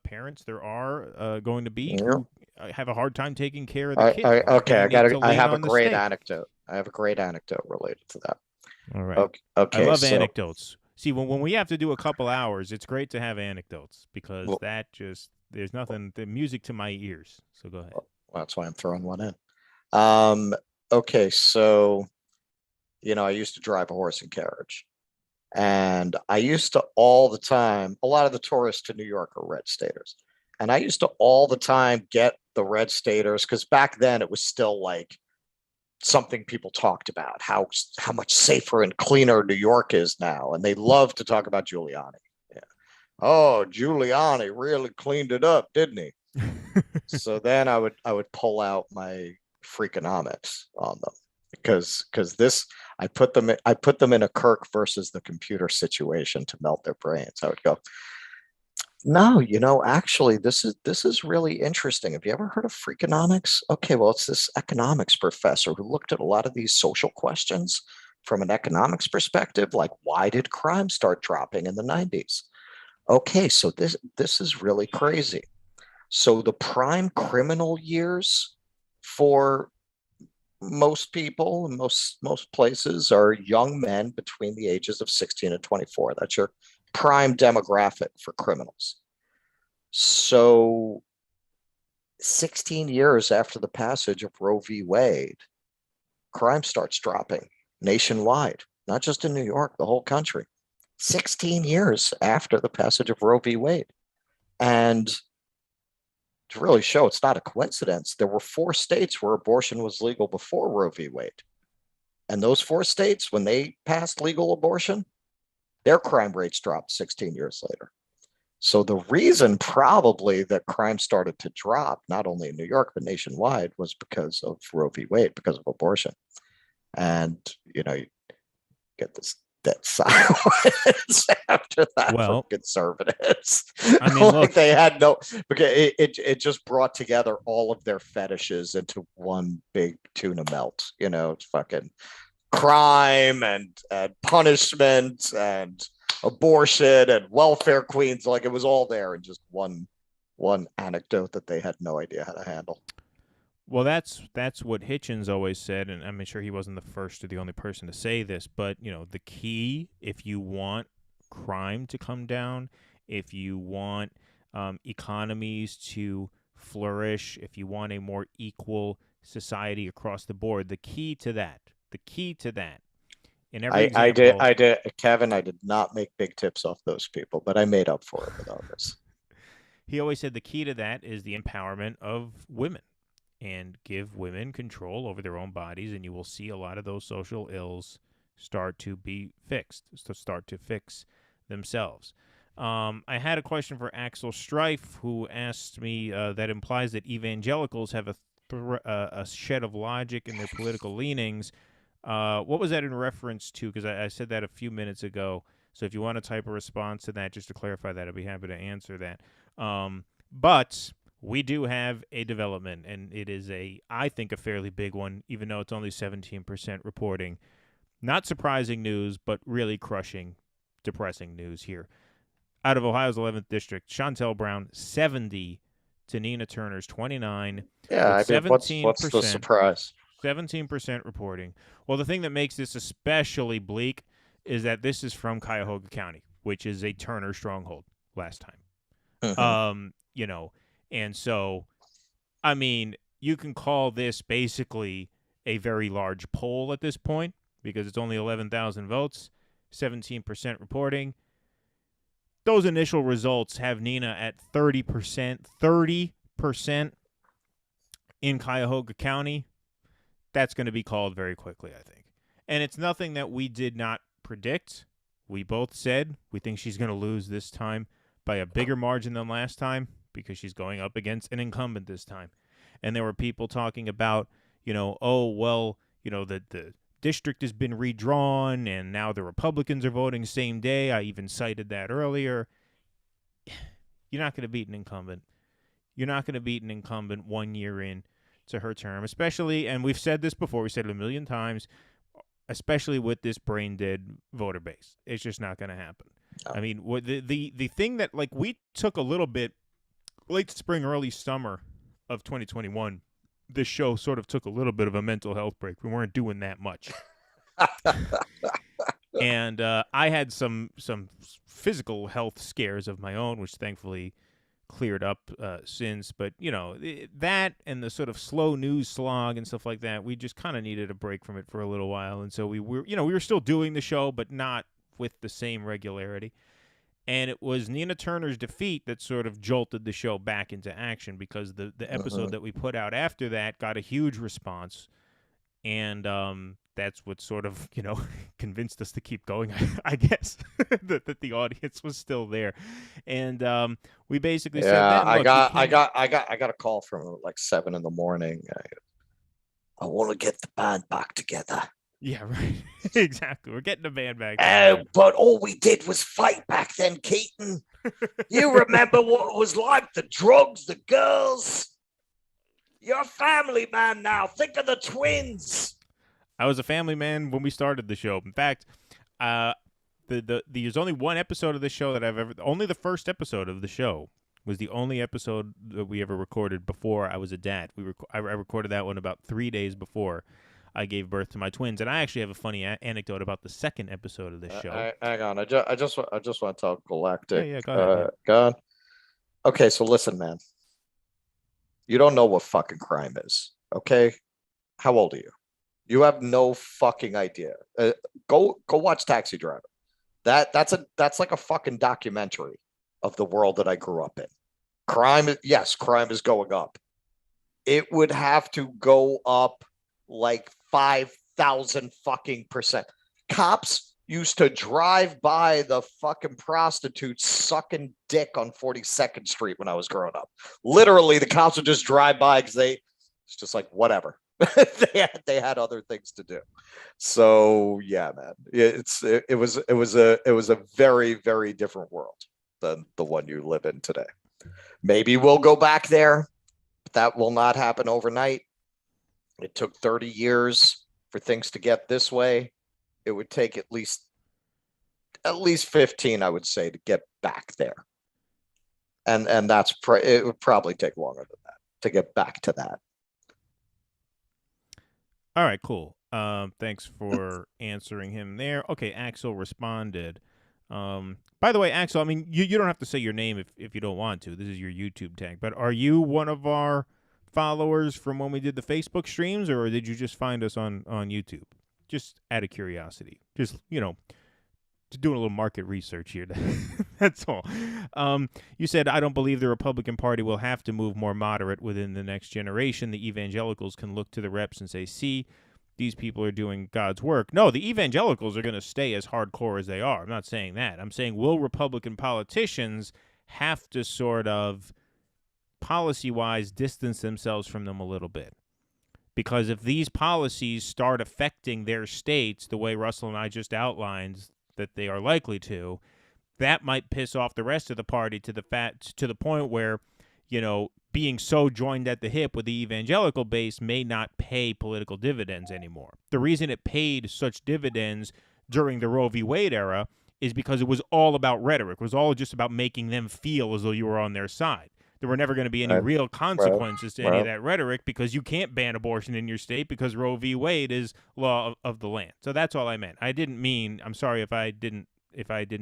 parents there are going to be who have a hard time taking care of the kids. I have a great anecdote. I have a great anecdote related to that. All right. Okay. I love anecdotes. See, when we have to do a couple hours, it's great to have anecdotes because there's nothing, the music to my ears. So go ahead. Well, that's why I'm throwing one in. Okay, so, I used to drive a horse and carriage. And I used to all the time, a lot of the tourists to New York are red staters. And I used to all the time get the red staters, because back then it was still like something people talked about, how much safer and cleaner New York is now. And they love to talk about Giuliani. Yeah. Oh, Giuliani really cleaned it up, didn't he? So then I would pull out my Freakonomics on them because this I put them in a Kirk versus the computer situation to melt their brains. I would go, no, actually, this is really interesting. Have you ever heard of Freakonomics? Okay, well, it's this economics professor who looked at a lot of these social questions from an economics perspective, like why did crime start dropping in the 90s? Okay, so this is really crazy. So the prime criminal years for most people, most places, are young men between the ages of 16 and 24. That's your prime demographic for criminals. So 16 years after the passage of Roe v. Wade, crime starts dropping nationwide, not just in New York, the whole country. 16 years after the passage of Roe v. Wade. And to really show it's not a coincidence, there were 4 states where abortion was legal before Roe v. Wade. And those 4 states, when they passed legal abortion, their crime rates dropped 16 years later. So the reason probably that crime started to drop, not only in New York, but nationwide, was because of Roe v. Wade, because of abortion. And, you get this dead silence after that Well, from conservatives. I mean, look, they had no, because it just brought together all of their fetishes into one big tuna melt. It's fucking crime and punishment and abortion and welfare queens. Like it was all there in just one anecdote that they had no idea how to handle. well, that's what Hitchens always said, and I'm sure he wasn't the first or the only person to say this, but, the key, if you want crime to come down, if you want economies to flourish, if you want a more equal society across the board, the key to that, in every example. I did, Kevin, I did not make big tips off those people, but I made up for it with all this. He always said the key to that is the empowerment of women. And give women control over their own bodies, and you will see a lot of those social ills start to be fixed, start to fix themselves. I had a question for Axel Strife, who asked me that implies that evangelicals have a shed of logic in their political leanings. What was that in reference to? Because I said that a few minutes ago. So if you want to type a response to that, just to clarify that, I'd be happy to answer that. But we do have a development, and it is I think, a fairly big one, even though it's only 17% reporting. Not surprising news, but really crushing, depressing news here. Out of Ohio's 11th district, Shontel Brown, 70 to Nina Turner's 29. Yeah, I mean, what's the surprise? 17% reporting. Well, the thing that makes this especially bleak is that this is from Cuyahoga County, which is a Turner stronghold last time. Mm-hmm. And so, I mean, you can call this basically a very large poll at this point because it's only 11,000 votes, 17% reporting. Those initial results have Nina at 30%. 30% in Cuyahoga County. That's going to be called very quickly, I think. And it's nothing that we did not predict. We both said we think she's going to lose this time by a bigger margin than last time, because she's going up against an incumbent this time. And there were people talking about, the district has been redrawn and now the Republicans are voting same day. I even cited that earlier. You're not going to beat an incumbent. You're not going to beat an incumbent 1 year in to her term, especially, and we've said this before, we said it a million times, especially with this brain-dead voter base. It's just not going to happen. No. I mean, the thing that, we took a little bit late spring, early summer of 2021, this show sort of took a little bit of a mental health break. We weren't doing that much. And I had some physical health scares of my own, which thankfully cleared up since. But, that and the sort of slow news slog and stuff like that, we just kind of needed a break from it for a little while. And so we were still doing the show, but not with the same regularity. And it was Nina Turner's defeat that sort of jolted the show back into action, because the episode that we put out after that got a huge response. And that's what sort of, convinced us to keep going, I guess, that the audience was still there. And we basically said, Yeah, then, look, I got a call from like 7 in the morning. I want to get the band back together. Yeah, right. Exactly. We're getting the band back together. But all we did was fight back then, Keaton. You remember what it was like? The drugs, the girls. You're a family man now. Think of the twins. I was a family man when we started the show. In fact, there's only one episode of the show that I've ever. Only the first episode of the show was the only episode that we ever recorded before I was a dad. I recorded that one about 3 days before I gave birth to my twins, and I actually have a funny anecdote about the second episode of the show. Hang on, I just want to talk galactic. Yeah, go ahead. Go on. Okay, so listen, man. You don't know what fucking crime is, okay? How old are you? You have no fucking idea. Go watch Taxi Driver. That's like a fucking documentary of the world that I grew up in. Crime is going up. It would have to go up like 5,000 fucking %. Cops used to drive by the fucking prostitutes sucking dick on 42nd Street when I was growing up. Literally, the cops would just drive by because it's just like whatever. they had other things to do. So yeah, man, it was a very, very different world than the one you live in today. Maybe we'll go back there, but that will not happen overnight. It took 30 years for things to get this way. It would take at least 15, I would say, to get back there. And it would probably take longer than that to get back to that. All right, cool. Thanks for answering him there. Okay, Axel responded. By the way, Axel, I mean, you don't have to say your name if you don't want to. This is your YouTube tag. But are you one of our followers from when we did the Facebook streams, or did you just find us on YouTube? Just out of curiosity. Just, just doing a little market research here. That's all. You said, I don't believe the Republican Party will have to move more moderate within the next generation. The evangelicals can look to the reps and say, see, these people are doing God's work. No, the evangelicals are going to stay as hardcore as they are. I'm not saying that. I'm saying, will Republican politicians have to sort of policy-wise distance themselves from them a little bit? Because if these policies start affecting their states the way Russell and I just outlined that they are likely to, that might piss off the rest of the party to the point where, being so joined at the hip with the evangelical base may not pay political dividends anymore. The reason it paid such dividends during the Roe v. Wade era is because it was all about rhetoric. It was all just about making them feel as though you were on their side. There were never going to be any real consequences to any of that rhetoric because you can't ban abortion in your state because Roe v. Wade is law of the land. So that's all I meant. I didn't mean, I'm sorry if I didn't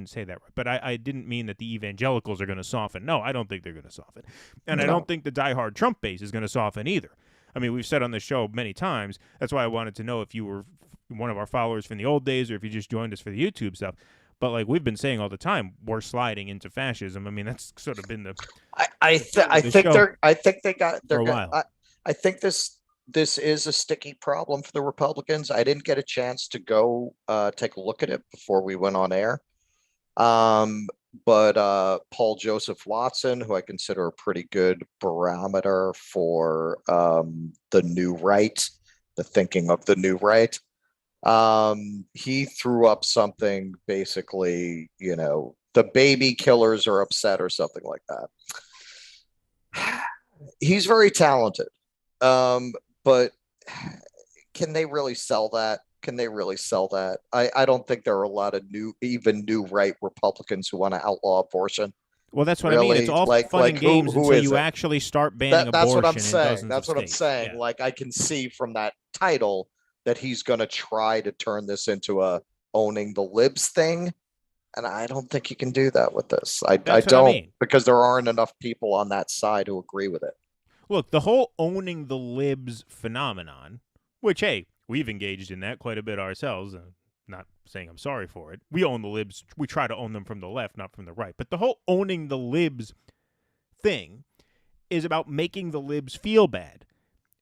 say that right, but I didn't mean that the evangelicals are going to soften. No, I don't think they're going to soften. And I don't think the diehard Trump base is going to soften either. I mean, we've said on the show many times, that's why I wanted to know if you were one of our followers from the old days or if you just joined us for the YouTube stuff. But like we've been saying all the time, we're sliding into fascism. I mean, that's sort of been the. I think this is a sticky problem for the Republicans. I didn't get a chance to go take a look at it before we went on air. But Paul Joseph Watson, who I consider a pretty good barometer for the new right, the thinking of the new right. He threw up something basically, the baby killers are upset or something like that. He's very talented. But can they really sell that? I don't think there are a lot of new right Republicans who want to outlaw abortion. Well, that's what I mean. It's all fun and games until you actually start banning abortion. That's what I'm saying. That's what I'm saying. Yeah. Like I can see from that title that he's going to try to turn this into a owning the libs thing. And I don't think he can do that with this. I don't, because there aren't enough people on that side who agree with it. Look, the whole owning the libs phenomenon, which, hey, we've engaged in that quite a bit ourselves. Not saying I'm sorry for it. We own the libs. We try to own them from the left, not from the right. But the whole owning the libs thing is about making the libs feel bad.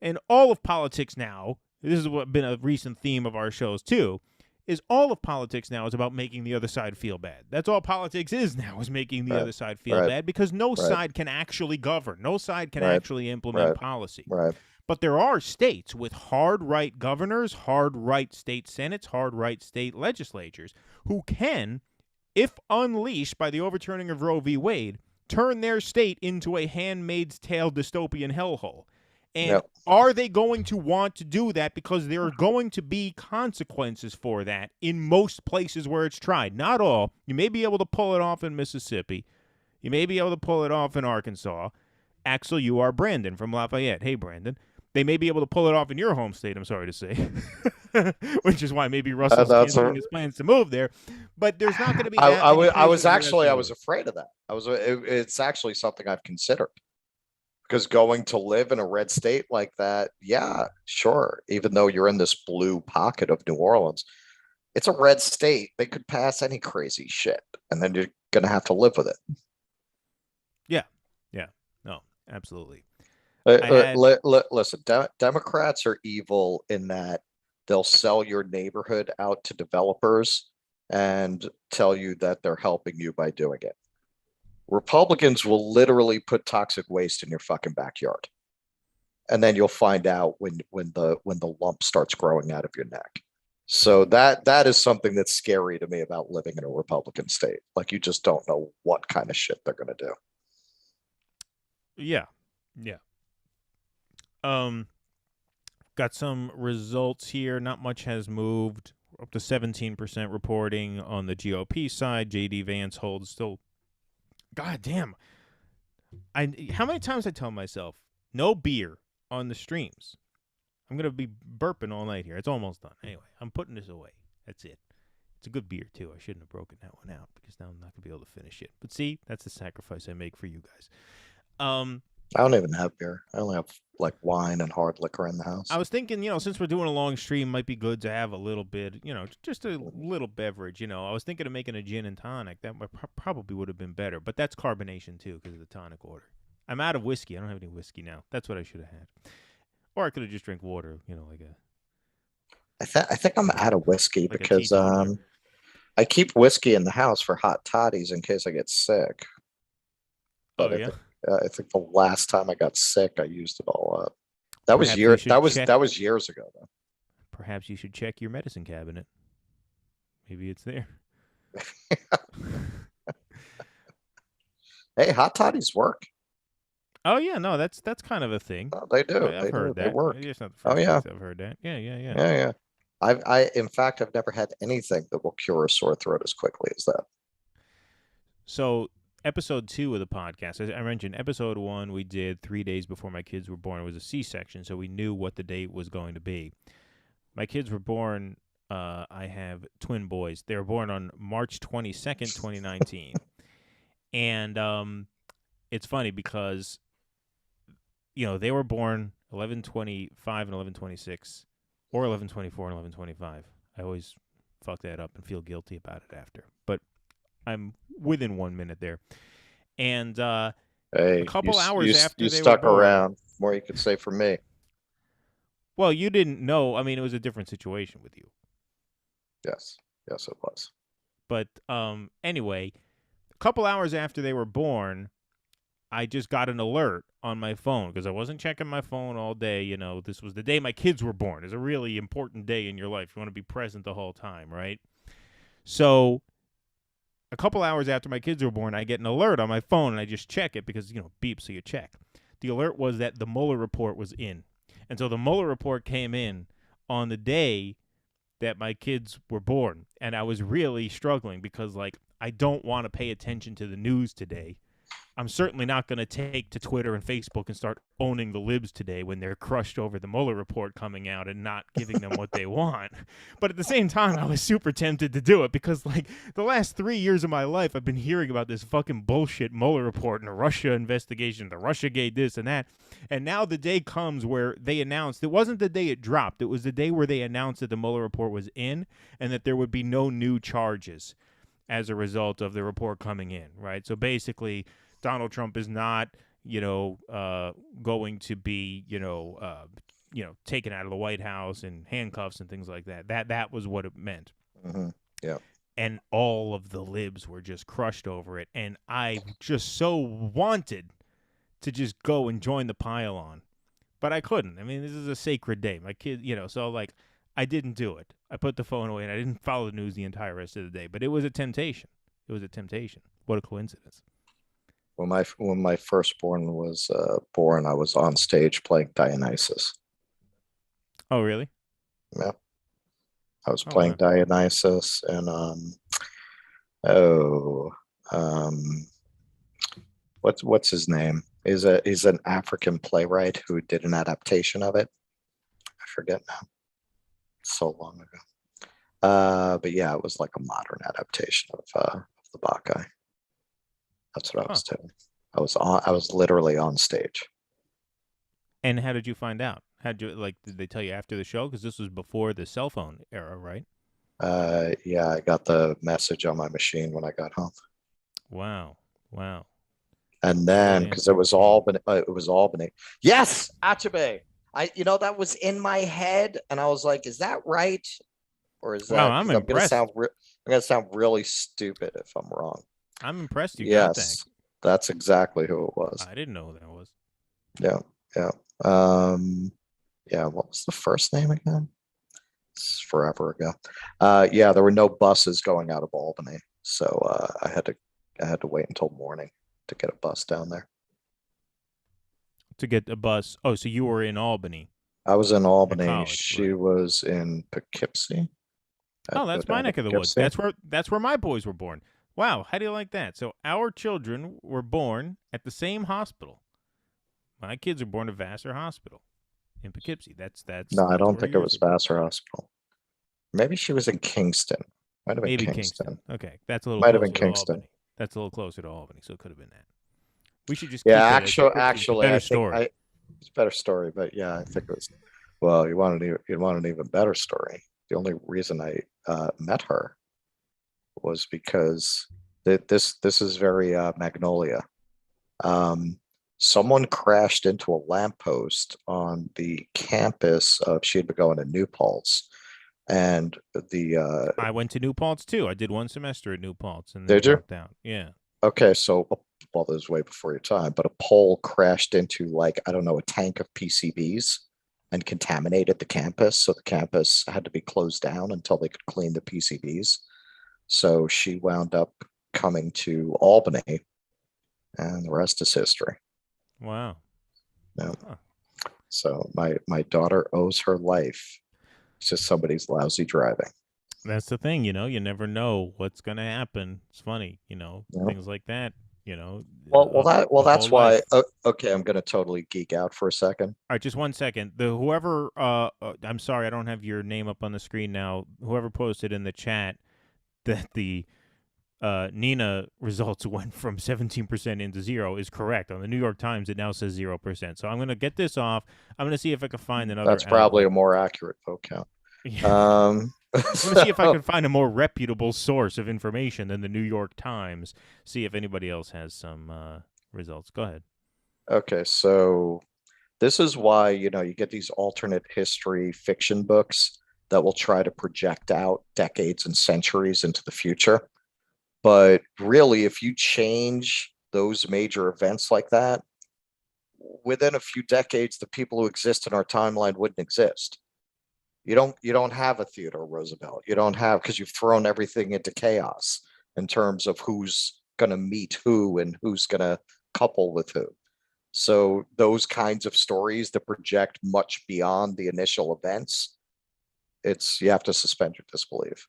And all of politics now, this is what been a recent theme of our shows too, is all of politics now is about making the other side feel bad. That's all politics is now, is making the Right. other side feel Right. bad, because no Right. side can actually govern. No side can Right. actually implement Right. policy. Right. But there are states with hard right governors, hard right state senates, hard right state legislatures who can, if unleashed by the overturning of Roe v. Wade, turn their state into a Handmaid's Tale dystopian hellhole. And Yep. are they going to want to do that? Because there are going to be consequences for that in most places where it's tried. Not all. You may be able to pull it off in Mississippi. You may be able to pull it off in Arkansas. Axel, you are Brandon from Lafayette. Hey, Brandon. They may be able to pull it off in your home state, I'm sorry to say, which is why maybe Russell's canceling his plans to move there. But there's not going to be that many I was places where actually, I that's was afraid of that. It's actually something I've considered, because going to live in a red state like that, yeah, sure. Even though you're in this blue pocket of New Orleans, it's a red state. They could pass any crazy shit, and then you're going to have to live with it. Yeah. No, absolutely. Listen, Democrats are evil in that they'll sell your neighborhood out to developers and tell you that they're helping you by doing it. Republicans will literally put toxic waste in your fucking backyard, and then you'll find out when the lump starts growing out of your neck. So that is something that's scary to me about living in a Republican state. Like, you just don't know what kind of shit they're going to do. Yeah. Got some results here. Not much has moved. Up to 17% reporting on the GOP side. JD Vance holds still. God damn. How many times I tell myself, no beer on the streams. I'm going to be burping all night here. It's almost done. Anyway, I'm putting this away. That's it. It's a good beer, too. I shouldn't have broken that one out, because now I'm not going to be able to finish it. But see, that's the sacrifice I make for you guys. I don't even have beer. I only have like wine and hard liquor in the house. I was thinking, since we're doing a long stream, might be good to have a little bit, just a little beverage. I was thinking of making a gin and tonic. That probably would have been better, but that's carbonation too, because of the tonic order. I'm out of whiskey. I don't have any whiskey now. That's what I should have had, or I could have just drank water. Like a. I think I'm out of whiskey, like because I keep whiskey in the house for hot toddies in case I get sick. Oh, But yeah. I think the last time I got sick, I used it all up. That was Perhaps you should that was years ago, though. Perhaps you should check your medicine cabinet. Maybe it's there. Hey, hot toddies work. Oh yeah, no, that's kind of a thing. Oh, they do. I've heard that. They work. It's not the Oh, first yeah. place I've heard that. Yeah. Yeah. In fact, I've never had anything that will cure a sore throat as quickly as that. So, episode 2 of the podcast, as I mentioned, episode 1 we did 3 days before my kids were born. It was a C-section, so we knew what the date was going to be. My kids were born. I have twin boys. They were born on March 22nd, 2019, and it's funny because they were born 11/25 and 11/26, or 11/24 and 11/25. I always fuck that up and feel guilty about it after, but I'm within 1 minute there. And Hey, a couple hours after you they stuck were born, around. More you could say for me. well, you didn't know. I mean, it was a different situation with you. Yes, it was. But anyway, a couple hours after they were born, I just got an alert on my phone because I wasn't checking my phone all day. This was the day my kids were born. It's a really important day in your life. You want to be present the whole time, right? So a couple hours after my kids were born, I get an alert on my phone, and I just check it because, beep, so you check. The alert was that the Mueller report was in. And so the Mueller report came in on the day that my kids were born. And I was really struggling because, I don't want to pay attention to the news today. I'm certainly not going to take to Twitter and Facebook and start owning the libs today when they're crushed over the Mueller report coming out and not giving them what they want. But at the same time, I was super tempted to do it because, the last 3 years of my life, I've been hearing about this fucking bullshit Mueller report and the Russia investigation, the Russiagate this and that. And now the day comes where they announced, it wasn't the day it dropped, it was the day where they announced that the Mueller report was in and that there would be no new charges as a result of the report coming in, right? So basically, Donald Trump is not, going to be, taken out of the White House in handcuffs and things like that. That was what it meant. Mm-hmm. Yeah. And all of the libs were just crushed over it. And I just so wanted to just go and join the pile-on. But I couldn't. I mean, this is a sacred day. My kid, so like I didn't do it. I put the phone away and I didn't follow the news the entire rest of the day. But it was a temptation. What a coincidence. When my firstborn was born, I was on stage playing Dionysus. Oh, really? Yeah. I was playing wow. Dionysus and what's his name? He's an African playwright who did an adaptation of it. I forget now. So long ago. But yeah, it was like a modern adaptation of the Bacchae. That's what I was doing. I was literally on stage. And how did you find out? Did they tell you after the show? Because this was before the cell phone era, right? Yeah, I got the message on my machine when I got home. Wow. And then, because it was Albany. Yes, Achabe. That was in my head, and I was like, "Is that right, or is that?" Wow, I'm impressed. I'm gonna sound really stupid if I'm wrong. I'm impressed you got that. Yes, that's exactly who it was. I didn't know who that was. Yeah. Yeah. What was the first name again? It's forever ago. Yeah, there were no buses going out of Albany, so I had to wait until morning to get a bus down there. To get a bus. Oh, so you were in Albany. I was in Albany. College, she right. was in Poughkeepsie. Oh, that's my neck of the woods. That's where my boys were born. Wow, how do you like that? So our children were born at the same hospital. My kids were born at Vassar Hospital in Poughkeepsie. That's No, I don't where think it yours was were born. Vassar Hospital. Maybe she was in Kingston. Might have been Maybe Kingston. Okay, that's a little Might have closer been to Kingston. Albany. That's a little closer to Albany, so it could have been that. We should just Yeah, keep actually, better I think story. it's a better story, but yeah, I think it was. Well, you want an even better story. The only reason I met her was because this is very Magnolia. Someone crashed into a lamppost on the campus of. She had been going to New Paltz, and I went to New Paltz too. I did one semester at New Paltz and then Did you? dropped out. Yeah. Okay, so well, this was way before your time, but a pole crashed into a tank of PCBs and contaminated the campus. So the campus had to be closed down until they could clean the PCBs. So she wound up coming to Albany, and the rest is history. Wow. Yeah. Huh. So my daughter owes her life to somebody's lousy driving. That's the thing, you never know what's going to happen. It's funny, things like that, That's why. Okay, I'm going to totally geek out for a second. All right, just 1 second. Whoever, I'm sorry, I don't have your name up on the screen now. Whoever posted in the chat that the Nina results went from 17% into 0 is correct. On the New York Times, it now says 0%. So I'm going to get this off. I'm going to see if I can find another. That's probably a more accurate vote count. Yeah. I'm going to see if I can find a more reputable source of information than the New York Times. See if anybody else has some results. Go ahead. Okay, so this is why, you get these alternate history fiction books that will try to project out decades and centuries into the future. But really, if you change those major events like that, within a few decades, the people who exist in our timeline wouldn't exist. You don't have a Theodore Roosevelt. You don't have, because you've thrown everything into chaos in terms of who's going to meet who and who's going to couple with who. So those kinds of stories that project much beyond the initial events, you have to suspend your disbelief.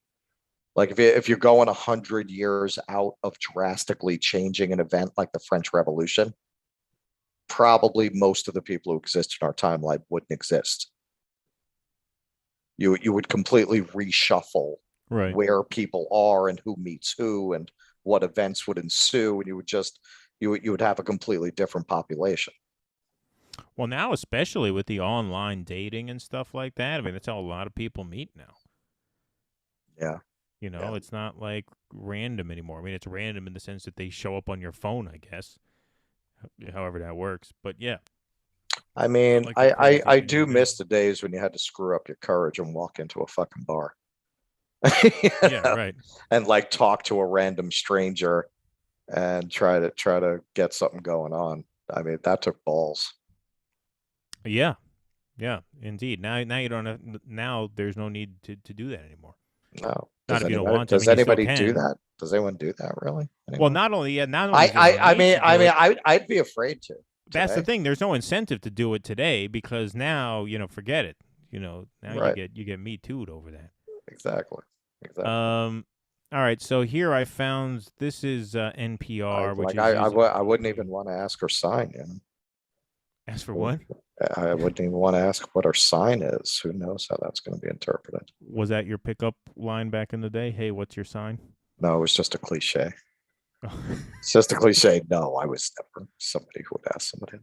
Like if you're going 100 years out of drastically changing an event like the French Revolution, probably most of the people who exist in our timeline wouldn't exist. You would completely reshuffle where people are and who meets who and what events would ensue, and you would have a completely different population. Well, now especially with the online dating and stuff like that, I mean, that's how a lot of people meet now. Yeah. It's not like random anymore. I mean, it's random in the sense that they show up on your phone, I guess, however that works. But yeah. I mean, Like the crazy I shit do you miss the days when you had to screw up your courage and walk into a fucking bar. Yeah, right. And like talk to a random stranger and try to get something going on. I mean, that took balls. Yeah, yeah, indeed. Now you don't have. Now there's no need to do that anymore. No. Not if you don't want to. I Does mean, you still anybody do can. that? Does anyone do that really? Well, Anymore? not only not only does no I need mean to do it, I'd be afraid to. that's the Today. thing. There's no incentive to do it today because now forget it. Now Right. you get me too'd over that. Exactly. All right. So here I found this is NPR, which is I wouldn't even want to ask her sign. ask for what? I wouldn't even want to ask what her sign is. Who knows how that's going to be interpreted? Was that your pickup line back in the day? Hey, what's your sign? No, it was just a cliche. It's just a cliche. No, I was never somebody who would ask somebody.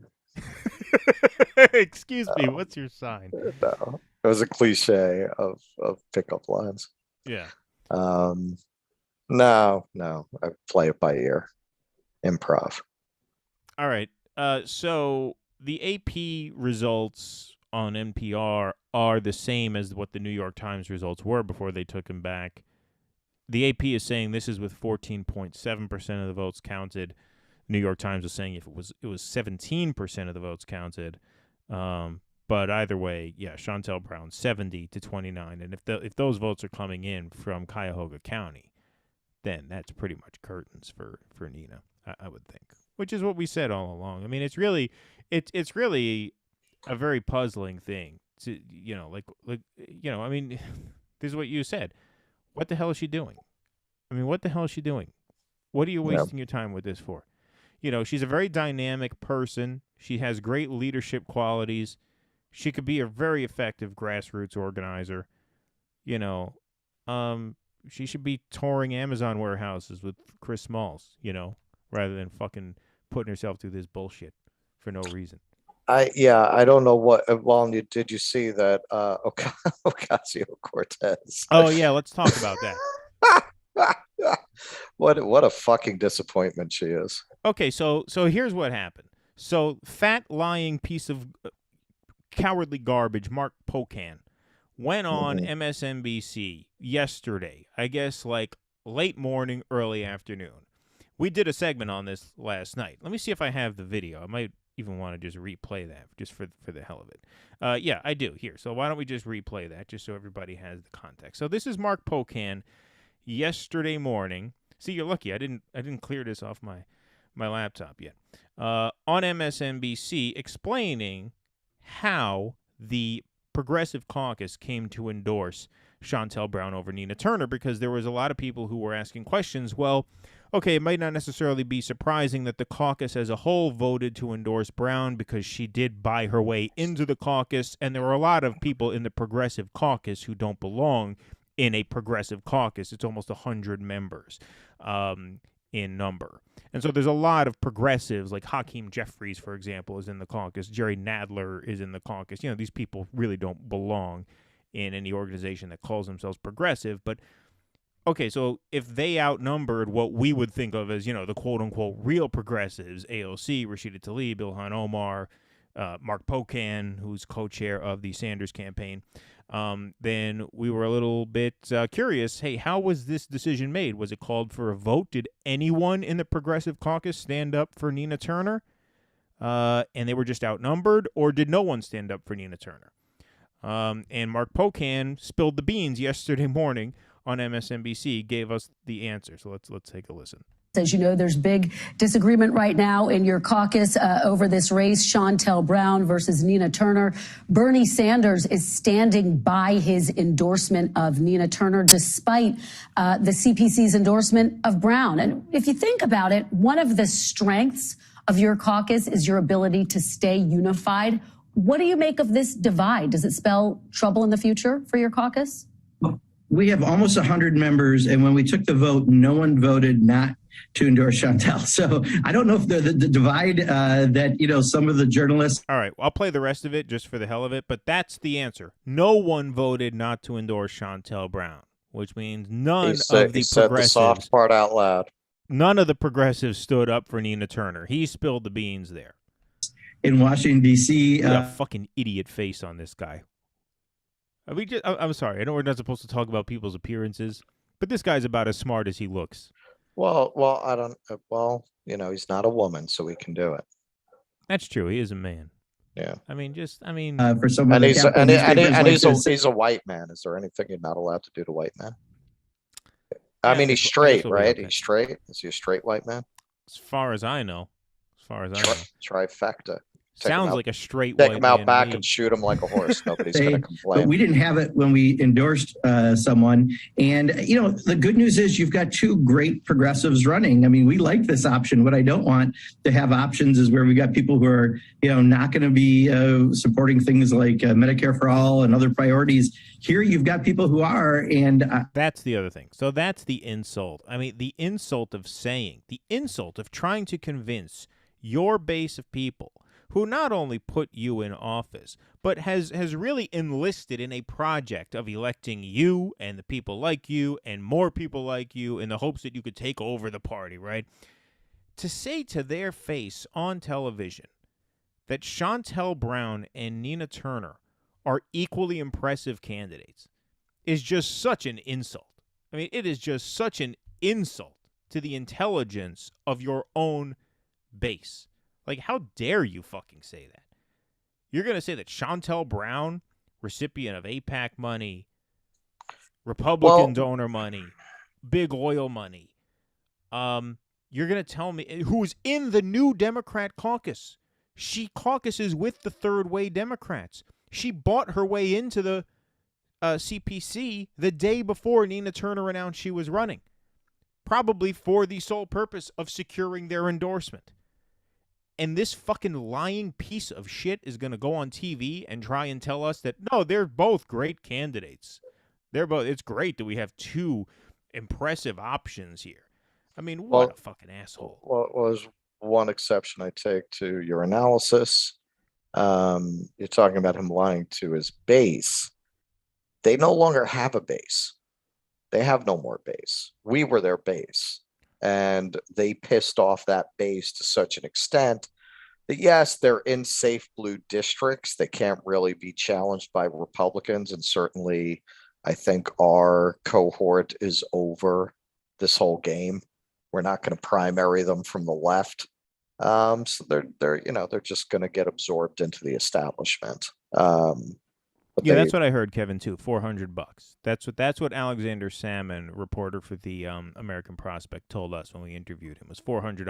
Excuse me, what's your sign? No, it was a cliche of pickup lines. Yeah. No, I play it by ear, improv. All right. So the AP results on NPR are the same as what the New York Times results were before they took him back. The AP is saying this is with 14.7% of the votes counted. New York Times was saying if it was 17% of the votes counted. But either way, yeah, Chantel Brown 70-29, and if those votes are coming in from Cuyahoga County, then that's pretty much curtains for Nina, I would think. Which is what we said all along. I mean, it's really a very puzzling thing to I mean, this is what you said. What the hell is she doing? I mean, what the hell is she doing? What are you wasting your time with this for? She's a very dynamic person. She has great leadership qualities. She could be a very effective grassroots organizer. She should be touring Amazon warehouses with Chris Smalls, rather than fucking putting herself through this bullshit for no reason. I don't know what. Well, did you see that Ocasio-Cortez? Oh yeah, let's talk about that. What a fucking disappointment she is. Okay, so here's what happened. So fat lying piece of cowardly garbage, Mark Pocan, went on MSNBC yesterday. I guess like late morning, early afternoon. We did a segment on this last night. Let me see if I have the video. I might even want to just replay that just for the hell of it. Yeah, I do. Here. So why don't we just replay that just so everybody has the context. So this is Mark Pocan yesterday morning. See, you're lucky. I didn't clear this off my laptop yet. On MSNBC explaining how the Progressive Caucus came to endorse Chantel Brown over Nina Turner, because there was a lot of people who were asking questions. Well, okay, it might not necessarily be surprising that the caucus as a whole voted to endorse Brown because she did buy her way into the caucus, and there were a lot of people in the Progressive Caucus who don't belong in a Progressive Caucus. It's almost 100 members in number. And so there's a lot of progressives, like Hakeem Jeffries, for example, is in the caucus. Jerry Nadler is in the caucus. These people really don't belong in any organization that calls themselves progressive. But, okay, so if they outnumbered what we would think of as, the quote-unquote real progressives, AOC, Rashida Tlaib, Ilhan Omar, Mark Pocan, who's co-chair of the Sanders campaign, then we were a little bit curious. Hey, how was this decision made? Was it called for a vote? Did anyone in the Progressive Caucus stand up for Nina Turner? And they were just outnumbered? Or did no one stand up for Nina Turner? And Mark Pocan spilled the beans yesterday morning on MSNBC, gave us the answer. So let's take a listen. As you know, there's big disagreement right now in your caucus over this race, Chantel Brown versus Nina Turner. Bernie Sanders is standing by his endorsement of Nina Turner, despite the CPC's endorsement of Brown. And if you think about it, one of the strengths of your caucus is your ability to stay unified. What do you make of this divide? Does it spell trouble in the future for your caucus? We have almost 100 members, and when we took the vote, no one voted not to endorse Chantel. So I don't know if the divide that, some of the journalists. All right, I'll play the rest of it just for the hell of it, but that's the answer. No one voted not to endorse Chantel Brown, which means none of the progressives. Said the soft part out loud. None of the progressives stood up for Nina Turner. He spilled the beans there. in Washington, D.C. Look at a fucking idiot face on this guy. I'm sorry. I know we're not supposed to talk about people's appearances, but this guy's about as smart as he looks. Well, I don't. Well, he's not a woman, so we can do it. That's true. He is a man. Yeah. For some of And the he's capital newspapers like this. he's a white man. Is there anything you're not allowed to do to white men? Yeah, I mean, he's I guess straight, we'll be right? okay. He's straight. Is he a straight white man? As far as I know. Trifecta. Sounds like a straight Take white him out man back to me. and shoot him like a horse. Nobody's going to But complain. we didn't have it when we endorsed someone. And, the good news is you've got two great progressives running. I mean, we like this option. What I don't want to have options is where we got people who are, not going to be supporting things like Medicare for all and other priorities. Here you've got people who are. And that's the other thing. So that's the insult. I mean, the insult of trying to convince your base of people who not only put you in office, but has really enlisted in a project of electing you and the people like you and more people like you in the hopes that you could take over the party, right? To say to their face on television that Shontel Brown and Nina Turner are equally impressive candidates is just such an insult. I mean, it is just such an insult to the intelligence of your own base. Like, how dare you fucking say that? You're going to say that Shontel Brown, recipient of AIPAC money, Republican donor money, big oil money, you're going to tell me, who's in the new Democrat caucus. She caucuses with the third way Democrats. She bought her way into the CPC the day before Nina Turner announced she was running, probably for the sole purpose of securing their endorsement. And this fucking lying piece of shit is going to go on TV and try and tell us that, no, they're both great candidates. It's great that we have two impressive options here. I mean, what a fucking asshole. Well, there's one exception I take to your analysis. You're talking about him lying to his base. They no longer have a base. They have no more base. We were their base. And they pissed off that base to such an extent that, yes, they're in safe blue districts. They can't really be challenged by Republicans. And certainly, I think our cohort is over this whole game. We're not going to primary them from the left. So they're just going to get absorbed into the establishment. That's what I heard, Kevin, too. $400. That's what Alexander Salmon, reporter for the American Prospect, told us when we interviewed him. It was $400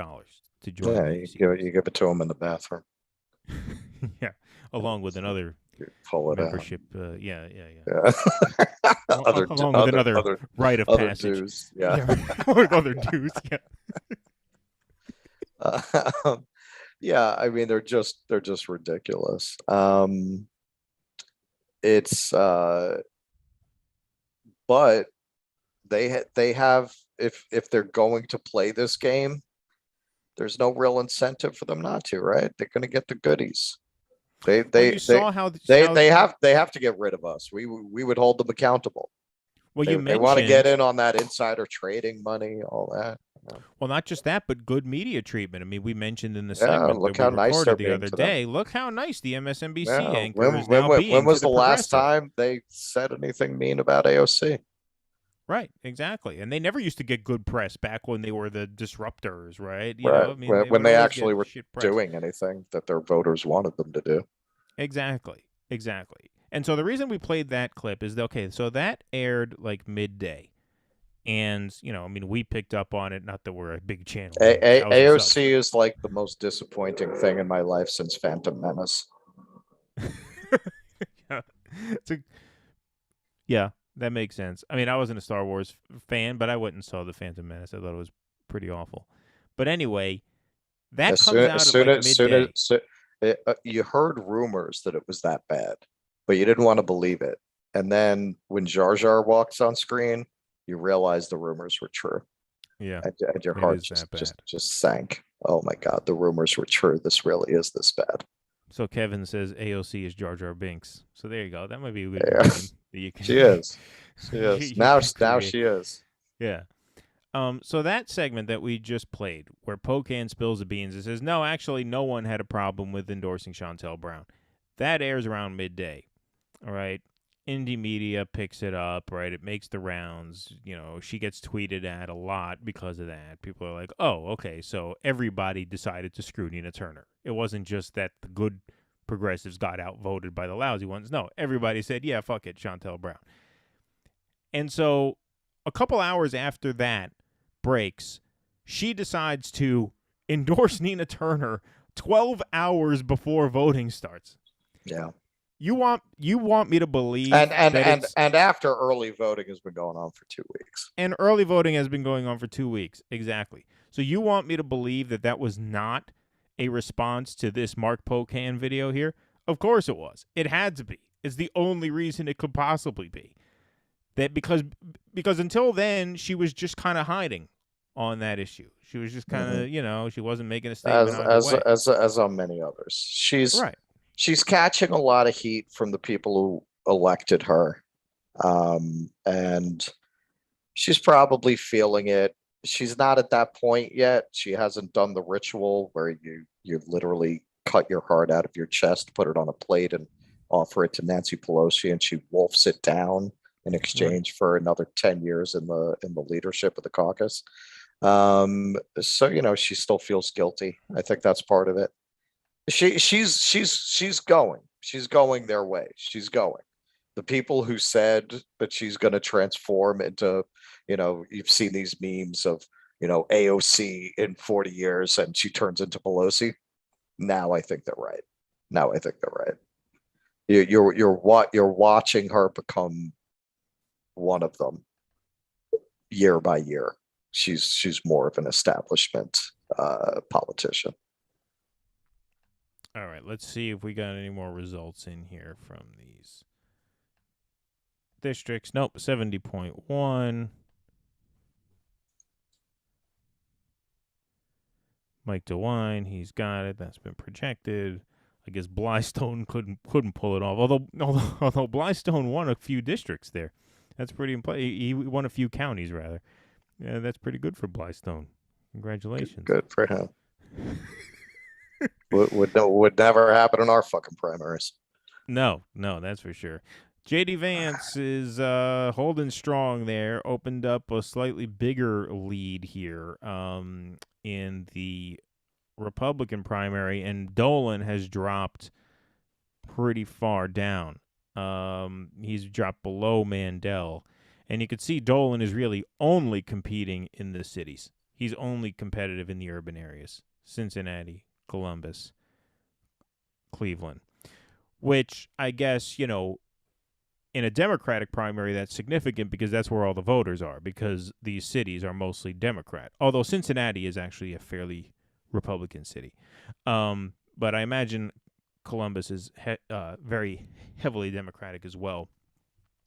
to join. Yeah, you give it to him in the bathroom. Yeah, along with another membership. Yeah. Along with another rite of passage. Dues, yeah. With other dues. Yeah. Yeah, I mean they're just ridiculous. It's but they have, if they're going to play this game, there's no real incentive for them not to, right? They're going to get the goodies. They have to get rid of us. We would hold them accountable. Well, they want to get in on that insider trading money, all that. Well, not just that, but good media treatment. I mean, we mentioned in the segment look that how we nice recorded they're the other being to day. them. Look how nice the MSNBC Yeah. anchor is now being. When was to the last progressive. time they said anything mean about AOC? Right, exactly. And they never used to get good press back when they were the disruptors, right? When they actually were doing anything that their voters wanted them to do. Exactly. And so the reason we played that clip is, so that aired like midday. And, we picked up on it. Not that we're a big channel. AOC is like the most disappointing thing in my life since Phantom Menace. Yeah, that makes sense. I mean, I wasn't a Star Wars fan, but I went and saw the Phantom Menace. I thought it was pretty awful. But anyway, that comes out at midday. You heard rumors that it was that bad, but you didn't want to believe it. And then when Jar Jar walks on screen, you realize the rumors were true. Yeah. And your heart just sank. Oh my God, the rumors were true. This really is this bad. So Kevin says AOC is Jar Jar Binks. So there you go. That might be a good name that you can. She is. Now she is. Yeah. So that segment that we just played, where Pocan spills the beans and says, no, actually, no one had a problem with endorsing Chantel Brown. That airs around midday. All right. Indie media picks it up, right? It makes the rounds. You know, she gets tweeted at a lot because of that. People are like, oh, okay, so everybody decided to screw Nina Turner. It wasn't just that the good progressives got outvoted by the lousy ones. No, everybody said, yeah, fuck it, Chantel Brown. And so a couple hours after that breaks, she decides to endorse Nina Turner 12 hours before voting starts. Yeah. You want me to believe and after early voting has been going on for 2 weeks. And early voting has been going on for 2 weeks. Exactly. So you want me to believe that that was not a response to this Mark Pocan video here? Of course it was. It had to be. It's the only reason it could possibly be. That because until then she was just kind of hiding on that issue. She was just kind of, you know, she wasn't making a statement as on many others. She's catching a lot of heat from the people who elected her. And she's probably feeling it. She's not at that point yet. She hasn't done the ritual where you literally cut your heart out of your chest, put it on a plate, and offer it to Nancy Pelosi, and she wolfs it down in exchange for another 10 years in the leadership of the caucus. So, you know, she still feels guilty. I think that's part of it. She's going their way. She's going. The people who said that she's going to transform into, you know, you've seen these memes of, you know, AOC in 40 years and she turns into Pelosi. Now I think they're right. You're watching her become one of them year by year. She's more of an establishment politician. All right, let's see if we got any more results in here from these districts. Nope, 70.1. Mike DeWine, he's got it. That's been projected. I guess Blystone couldn't pull it off. Although Blystone won a few districts there. That's pretty impressive. He won a few counties, rather. Yeah, that's pretty good for Blystone. Congratulations. Good for him. would never happen in our fucking primaries. No, that's for sure. J.D. Vance is holding strong there. Opened up a slightly bigger lead here in the Republican primary, and Dolan has dropped pretty far down. He's dropped below Mandel, and you can see Dolan is really only competing in the cities. He's only competitive in the urban areas: Cincinnati, Columbus, Cleveland, which I guess, you know, in a Democratic primary, that's significant because that's where all the voters are, because these cities are mostly Democrat, although Cincinnati is actually a fairly Republican city. But I imagine Columbus is very heavily Democratic as well.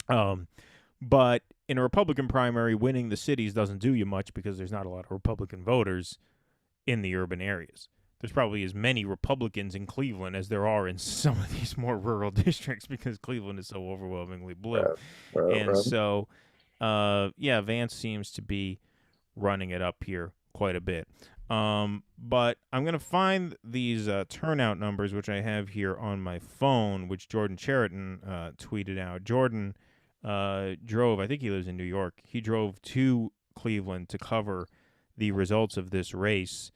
But in a Republican primary, winning the cities doesn't do you much because there's not a lot of Republican voters in the urban areas. There's probably as many Republicans in Cleveland as there are in some of these more rural districts because Cleveland is so overwhelmingly blue. So, Vance seems to be running it up here quite a bit. But I'm going to find these turnout numbers, which I have here on my phone, which Jordan Cheriton tweeted out. Jordan drove, I think he lives in New York, he drove to Cleveland to cover the results of this race.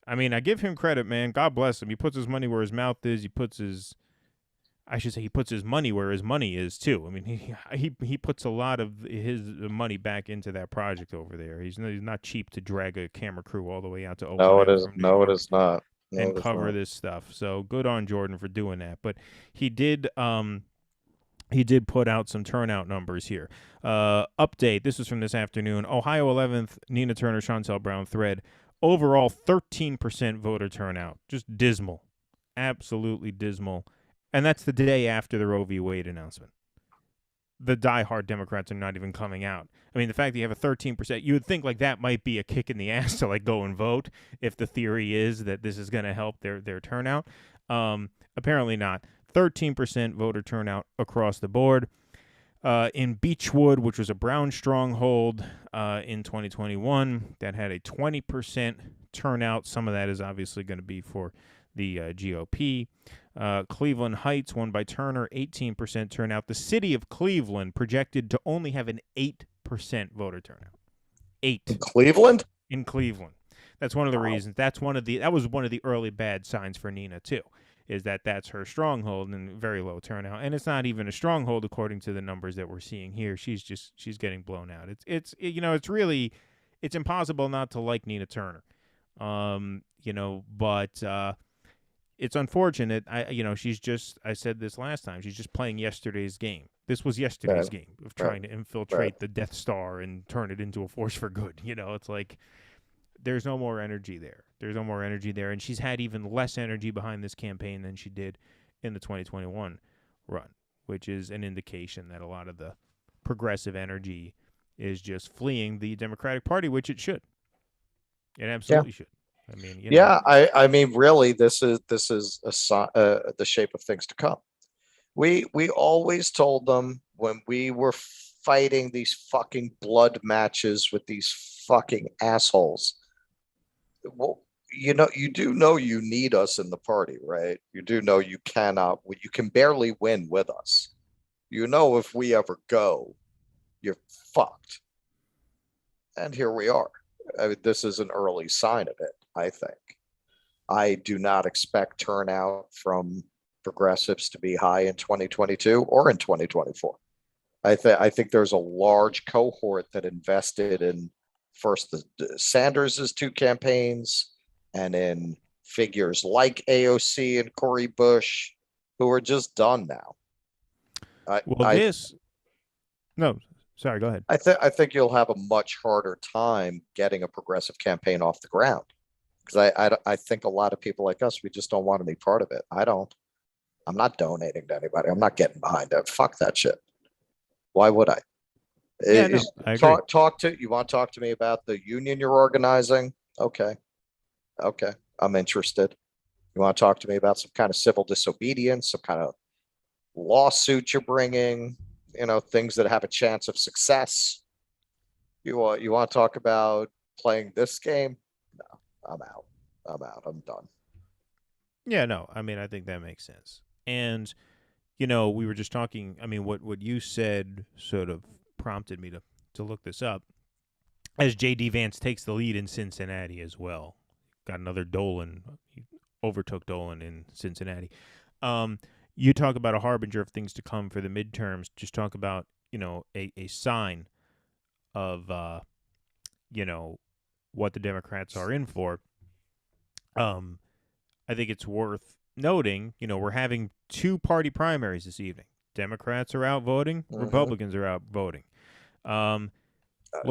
I mean, I give him credit, man. God bless him. He puts his money where his mouth is. He puts his money where his money is too. I mean, he puts a lot of his money back into that project over there. He's not cheap to drag a camera crew all the way out to Ohio. It is not. And cover this stuff. So good on Jordan for doing that. But he did put out some turnout numbers here. Update. This was from this afternoon. Ohio 11th, Nina Turner, Chantel Brown thread. Overall, 13% voter turnout. Just dismal. Absolutely dismal. And that's the day after the Roe v. Wade announcement. The diehard Democrats are not even coming out. I mean, the fact that you have a 13%, you would think like that might be a kick in the ass to like go and vote if the theory is that this is going to help their turnout. Apparently not. 13% voter turnout across the board. in Beechwood, which was a Brown stronghold in 2021, that had a 20% turnout. Some of that is obviously going to be for the GOP. Cleveland Heights, won by Turner, 18% turnout. The city of Cleveland projected to only have an 8% voter turnout. 8 In Cleveland? in Cleveland. That's one of the reasons. That was one of the early bad signs for Nina too, is that that's her stronghold and very low turnout. And it's not even a stronghold according to the numbers that we're seeing here. She's getting blown out. It's impossible not to like Nina Turner. But it's unfortunate. I said this last time. She's just playing yesterday's game. This was yesterday's game of trying to infiltrate the Death Star and turn it into a force for good. It's like there's no more energy there. And she's had even less energy behind this campaign than she did in the 2021 run, which is an indication that a lot of the progressive energy is just fleeing the Democratic Party, which it should. It absolutely should. I mean, I mean, really, this is the shape of things to come. We always told them when we were fighting these fucking blood matches with these fucking assholes. Well, you do know you need us in the party, right? You do know you can barely win with us. If we ever go, you're fucked. And here we are. I mean, this is an early sign of it, I think. I do not expect turnout from progressives to be high in 2022 or in 2024. I think there's a large cohort that invested in first the Sanders' 2 campaigns and in figures like AOC and Cori Bush, who are just done now. Sorry, go ahead. I think you'll have a much harder time getting a progressive campaign off the ground, because I think a lot of people like us, we just don't want any part of it. I'm not donating to anybody. I'm not getting behind that. Fuck that shit. Why would I? I agree. You want to talk to me about the union you're organizing? Okay, I'm interested. You want to talk to me about some kind of civil disobedience, some kind of lawsuit you're bringing? Things that have a chance of success. You want to talk about playing this game? No, I'm out. I'm done. Yeah, no, I mean, I think that makes sense. And, we were just talking, I mean, what you said sort of prompted me to look this up, as J.D. Vance takes the lead in Cincinnati as well. Got another Dolan. He overtook Dolan in Cincinnati. You talk about a harbinger of things to come for the midterms. Just talk about, a sign of, what the Democrats are in for. I think it's worth noting, we're having 2 party primaries this evening. Democrats are out voting. Mm-hmm. Republicans are out voting. Look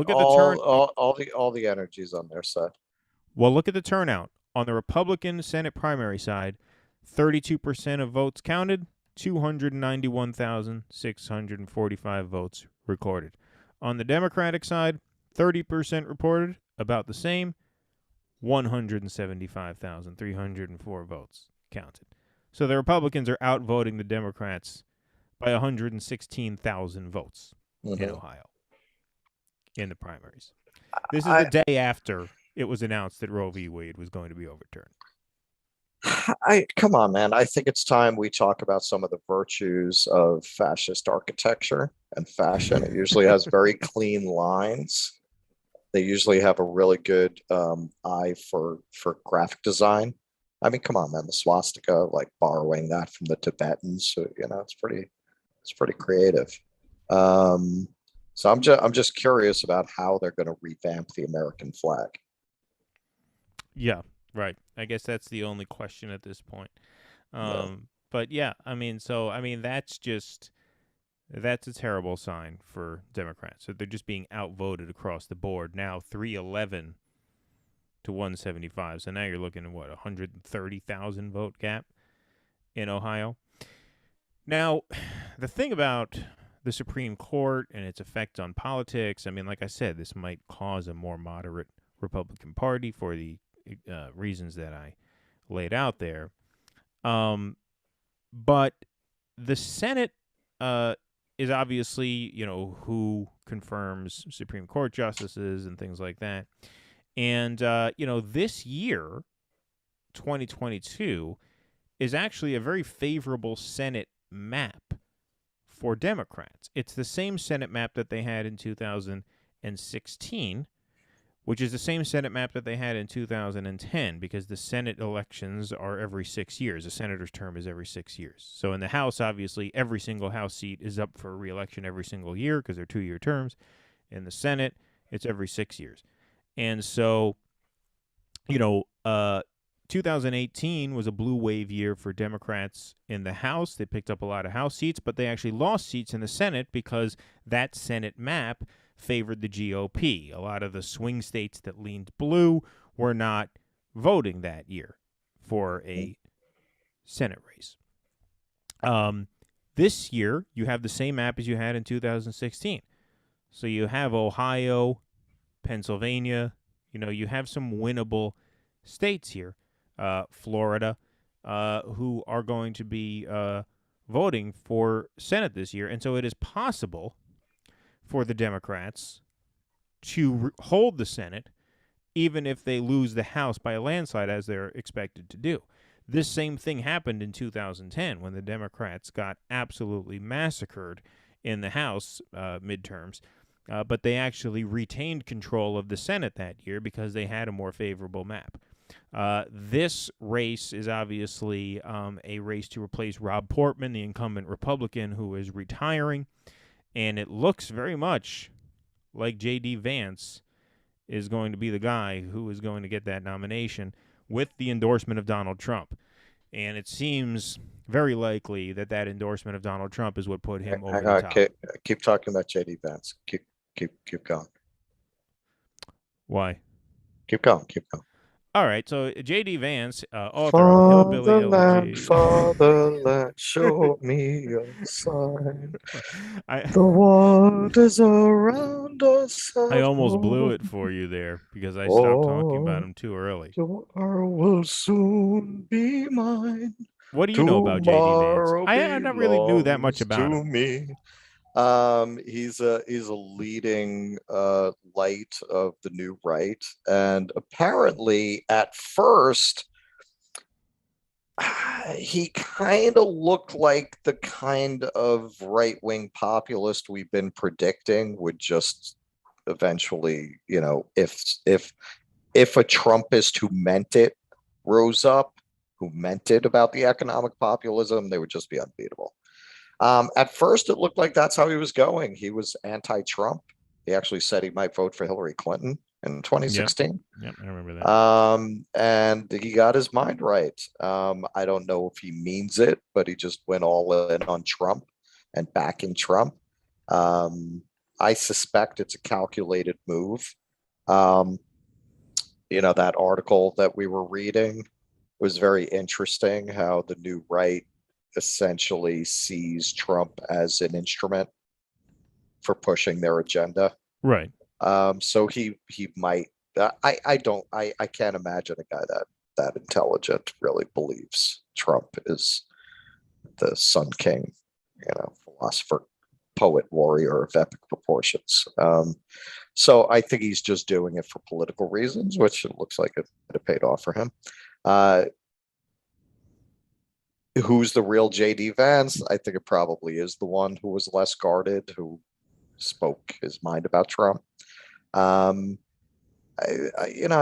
at the turn. All the energies on their side. Well, look at the turnout on the Republican Senate primary side. 32% of votes counted, 291,645 votes recorded. On the Democratic side, 30% reported, about the same, 175,304 votes counted. So the Republicans are outvoting the Democrats by 116,000 votes in Ohio in the primaries. This is the day after it was announced that Roe v. Wade was going to be overturned. Come on, man. I think it's time we talk about some of the virtues of fascist architecture and fashion. It usually has very clean lines. They usually have a really good eye for graphic design. I mean, come on, man. The swastika, like borrowing that from the Tibetans, so, it's pretty creative. So I'm just curious about how they're going to revamp the American flag. Yeah. Right. I guess that's the only question at this point. But yeah, that's a terrible sign for Democrats. So they're just being outvoted across the board. Now 311 to 175. So now you're looking at 130,000 vote gap in Ohio. Now, the thing about the Supreme Court and its effect on politics, I mean, like I said, this might cause a more moderate Republican Party for the reasons that I laid out there. But the Senate is obviously, who confirms Supreme Court justices and things like that. And, this year, 2022, is actually a very favorable Senate map for Democrats. It's the same Senate map that they had in 2016, which is the same Senate map that they had in 2010, because the Senate elections are every 6 years. A senator's term is every 6 years. So in the House, obviously, every single House seat is up for re-election every single year because they're 2-year terms. In the Senate, it's every 6 years. And so, 2018 was a blue wave year for Democrats in the House. They picked up a lot of House seats, but they actually lost seats in the Senate because that Senate map favored the GOP. A lot of the swing states that leaned blue were not voting that year for a Senate race. This year, you have the same map as you had in 2016. So you have Ohio, Pennsylvania, you have some winnable states here, Florida, who are going to be voting for Senate this year. And so it is possible for the Democrats to hold the Senate, even if they lose the House by a landslide, as they're expected to do. This same thing happened in 2010 when the Democrats got absolutely massacred in the House midterms, but they actually retained control of the Senate that year because they had a more favorable map. This race is obviously a race to replace Rob Portman, the incumbent Republican who is retiring. And it looks very much like J.D. Vance is going to be the guy who is going to get that nomination with the endorsement of Donald Trump. And it seems very likely that endorsement of Donald Trump is what put him over the top. Keep talking about J.D. Vance. Keep going. Why? Keep going. All right, so J.D. Vance, author of Hillbilly Elegy. Fatherland, show me your sign. The world is around us. I almost blew it for you there because I stopped talking about him too early. Tomorrow will soon be mine. What do you know about J.D. Vance? I not really knew that much about him. Me. He's a leading light of the new right, and apparently at first he kind of looked like the kind of right-wing populist we've been predicting would just eventually, if a Trumpist who meant it rose up, who meant it about the economic populism, they would just be unbeatable. At first, it looked like that's how he was going. He was anti-Trump. He actually said he might vote for Hillary Clinton in 2016. Yep, I remember that. And he got his mind right. I don't know if he means it, but he just went all in on Trump and backing Trump. I suspect it's a calculated move. That article that we were reading was very interesting, how the new right essentially sees Trump as an instrument for pushing their agenda. Right. So he might. I can't imagine a guy that intelligent really believes Trump is the Sun King, philosopher, poet, warrior of epic proportions. So I think he's just doing it for political reasons, which it looks like it paid off for him. Who's the real J.D. Vance? I think it probably is the one who was less guarded, who spoke his mind about Trump. I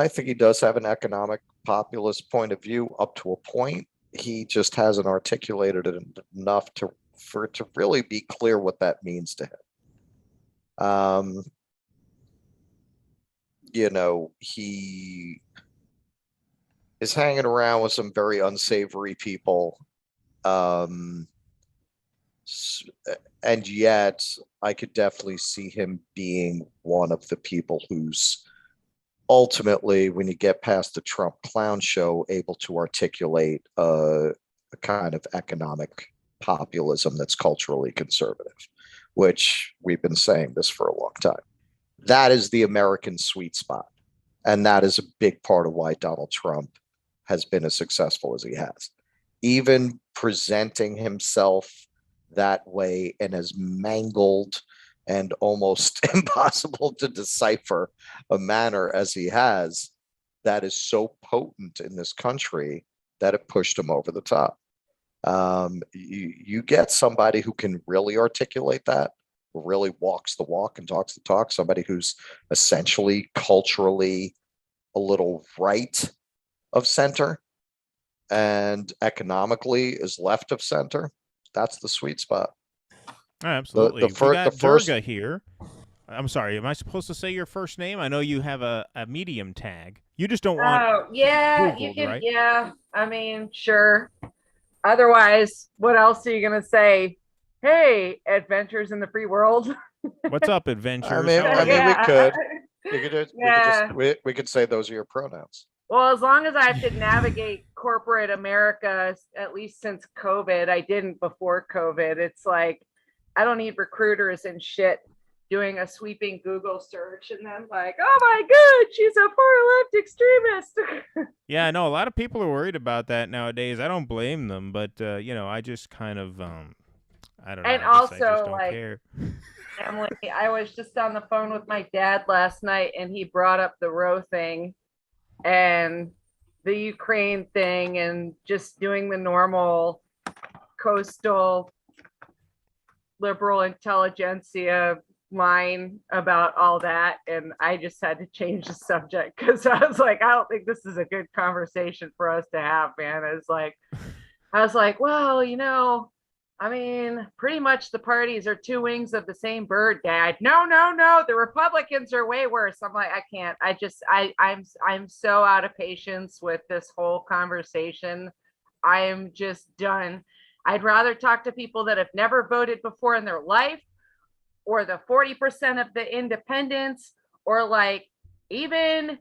think he does have an economic populist point of view up to a point. He just hasn't articulated it enough for it to really be clear what that means to him. He is hanging around with some very unsavory people. And yet I could definitely see him being one of the people who's ultimately, when you get past the Trump clown show, able to articulate a kind of economic populism that's culturally conservative, which we've been saying this for a long time. That is the American sweet spot. And that is a big part of why Donald Trump has been as successful as he has. Even presenting himself that way and as mangled and almost impossible to decipher a manner as he has, that is so potent in this country that it pushed him over the top. You get somebody who can really articulate that, who really walks the walk and talks the talk, somebody who's essentially culturally a little right of center and economically is left of center. That's the sweet spot. Absolutely. The first Durga here. I'm sorry. Am I supposed to say your first name? I know you have a Medium tag. You just don't want. Oh, yeah, Googled, you can. right? Yeah, I mean, sure. Otherwise, what else are you gonna say? Hey, adventures in the free world. What's up, adventures? I mean, How are you? we could say those are your pronouns. Well, as long as I have to navigate corporate America, at least since COVID, I didn't before COVID. It's like I don't need recruiters and shit doing a sweeping Google search and then like, oh my God, she's a far left extremist. Yeah, no, a lot of people are worried about that nowadays. I don't blame them, but I just kind of I don't know. And I just also, don't like, care. Emily, I was just on the phone with my dad last night and he brought up the Roe thing and the Ukraine thing and just doing the normal coastal liberal intelligentsia line about all that. And I just had to change the subject because I was like, I don't think this is a good conversation for us to have, man. I was like, well, I mean, pretty much the parties are two wings of the same bird, Dad. No. The Republicans are way worse. I'm like, I can't. I'm so out of patience with this whole conversation. I am just done. I'd rather talk to people that have never voted before in their life, or the 40% of the independents, or like even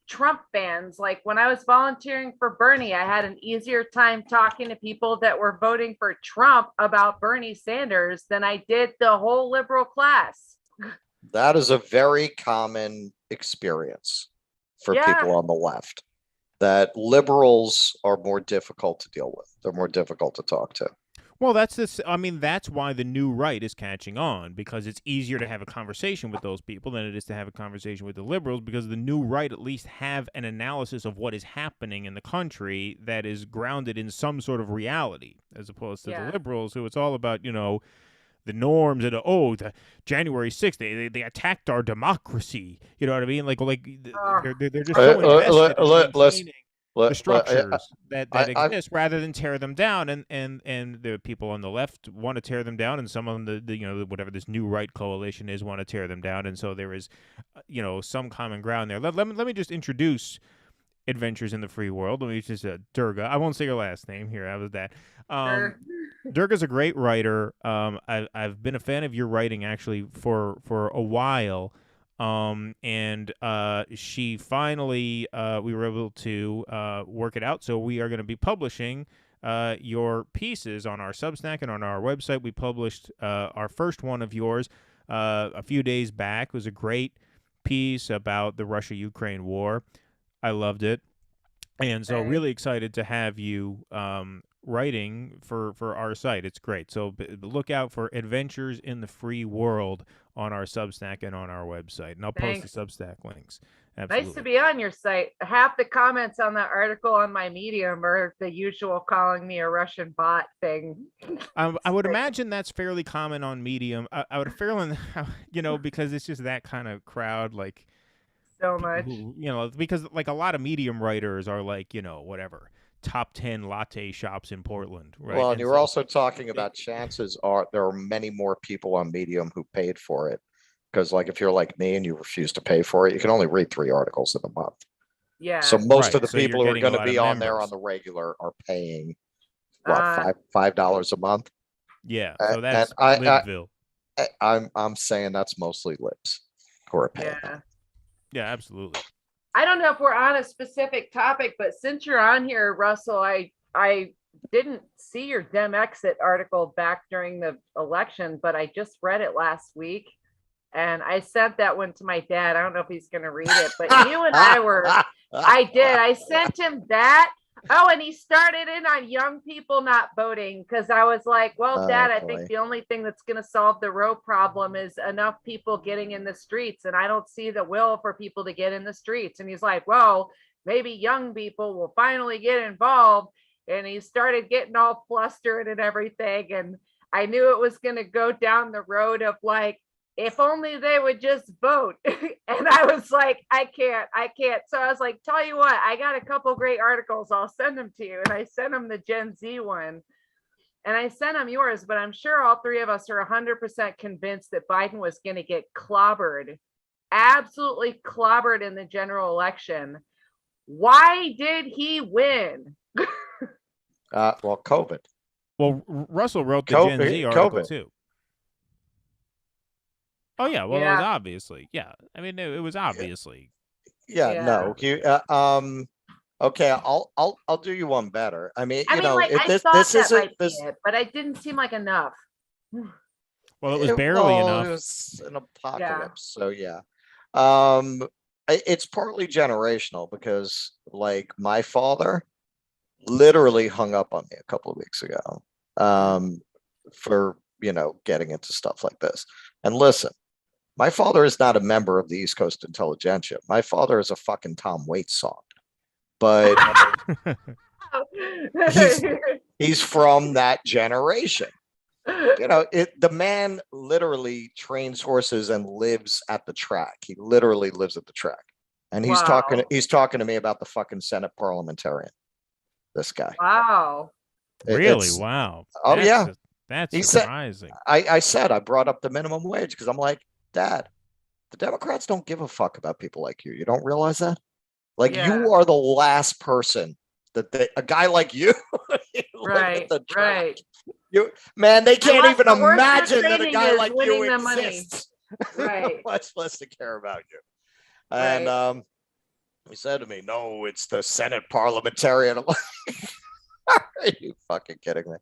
Trump fans. Like when I was volunteering for Bernie, I had an easier time talking to people that were voting for Trump about Bernie Sanders than I did the whole liberal class. That is a very common experience for people on the left, that liberals are more difficult to deal with. They're more difficult to talk to. Well, that's why the new right is catching on, because it's easier to have a conversation with those people than it is to have a conversation with the liberals, because the new right at least have an analysis of what is happening in the country that is grounded in some sort of reality, as opposed to the liberals, who it's all about, the norms and the January 6th, they attacked our democracy. You know what I mean? They're just so invested in maintaining the structures that exist rather than tear them down, and the people on the left want to tear them down, and some of them, the whatever this new right coalition is, want to tear them down, and so there is some common ground there. Let me just introduce Adventures in the Free World. Let me just Durga. I won't say your last name here. How was that? Durga's a great writer. I've been a fan of your writing actually for a while. And she finally, we were able to work it out. So we are going to be publishing your pieces on our Substack and on our website. We published our first one of yours a few days back. It was a great piece about the Russia-Ukraine war. I loved it. And so really excited to have you writing for our site. It's great. So look out for Adventures in the Free World on our Substack and on our website. And I'll post the Substack links. Absolutely. Nice to be on your site. Half the comments on that article on my Medium are the usual calling me a Russian bot thing. I would imagine that's fairly common on Medium. I would fairly, because it's just that kind of crowd, like so much. Because like a lot of Medium writers are like, whatever, top 10 latte shops in Portland, right? Well, and you're also talking about chances are there are many more people on Medium who paid for it. Because like if you're like me and you refuse to pay for it, you can only read 3 articles in a month. Yeah. So most of the people who are going to be on there on the regular are paying $5 a month. Yeah. So that's Libville. I'm saying that's mostly libs who are paying. Yeah, absolutely. I don't know if we're on a specific topic, but since you're on here, Russell, I didn't see your Dem Exit article back during the election, but I just read it last week. And I sent that one to my dad. I don't know if he's going to read it, but you and I were, I did. I sent him that. Oh, and he started in on young people not voting because I was like, well, Dad, I think boy. the only thing that's going to solve the road problem is enough people getting in the streets. And I don't see the will for people to get in the streets. And he's like, well, maybe young people will finally get involved. And he started getting all flustered and everything. And I knew it was going to go down the road of like, if only they would just vote. And I was like, I can't. So I was like, tell you what, I got a couple great articles. I'll send them to you. And I sent him the Gen Z one. And I sent him yours, but I'm sure all three of us are 100% convinced that Biden was going to get clobbered, absolutely clobbered in the general election. Why did he win? Well, COVID. Well, Russell wrote the Gen Z article COVID. too. Oh yeah, well, Yeah. it was obviously, yeah. I mean, it was obviously. Yeah. No. Okay, I'll do you one better. I mean, I you mean, know, like, if I this thought that isn't might this. be it, but it didn't seem like enough. Well, it was barely enough. It was an apocalypse, so yeah. It's partly generational because, like, my father literally hung up on me a couple of weeks ago, for getting into stuff like this. And listen, my father is not a member of the East Coast Intelligentsia. My father is a fucking Tom Waits song, but he's from that generation. The man literally trains horses and lives at the track. He literally lives at the track. And he's talking to me about the fucking Senate parliamentarian. This guy. Wow. Really? Wow. Oh, yeah. That's surprising. I said, I brought up the minimum wage because I'm like, Dad, the Democrats don't give a fuck about people like you. You don't realize that? Like, you are the last person that a guy like you, right. Man, they can't even the worst imagine that a training guy is like winning you the money. exists. Right. Much less to care about you. And he said to me, no, it's the Senate parliamentarian. I'm like, are you fucking kidding me?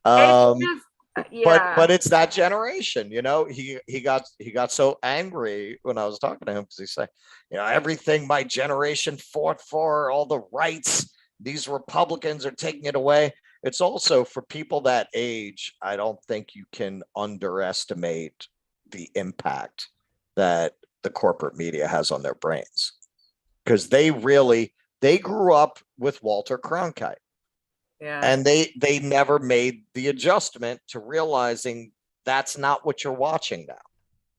But it's that generation, he got so angry when I was talking to him because he said, everything my generation fought for, all the rights, these Republicans are taking it away. It's also for people that age. I don't think you can underestimate the impact that the corporate media has on their brains, because they grew up with Walter Cronkite. Yeah. And they never made the adjustment to realizing that's not what you're watching now.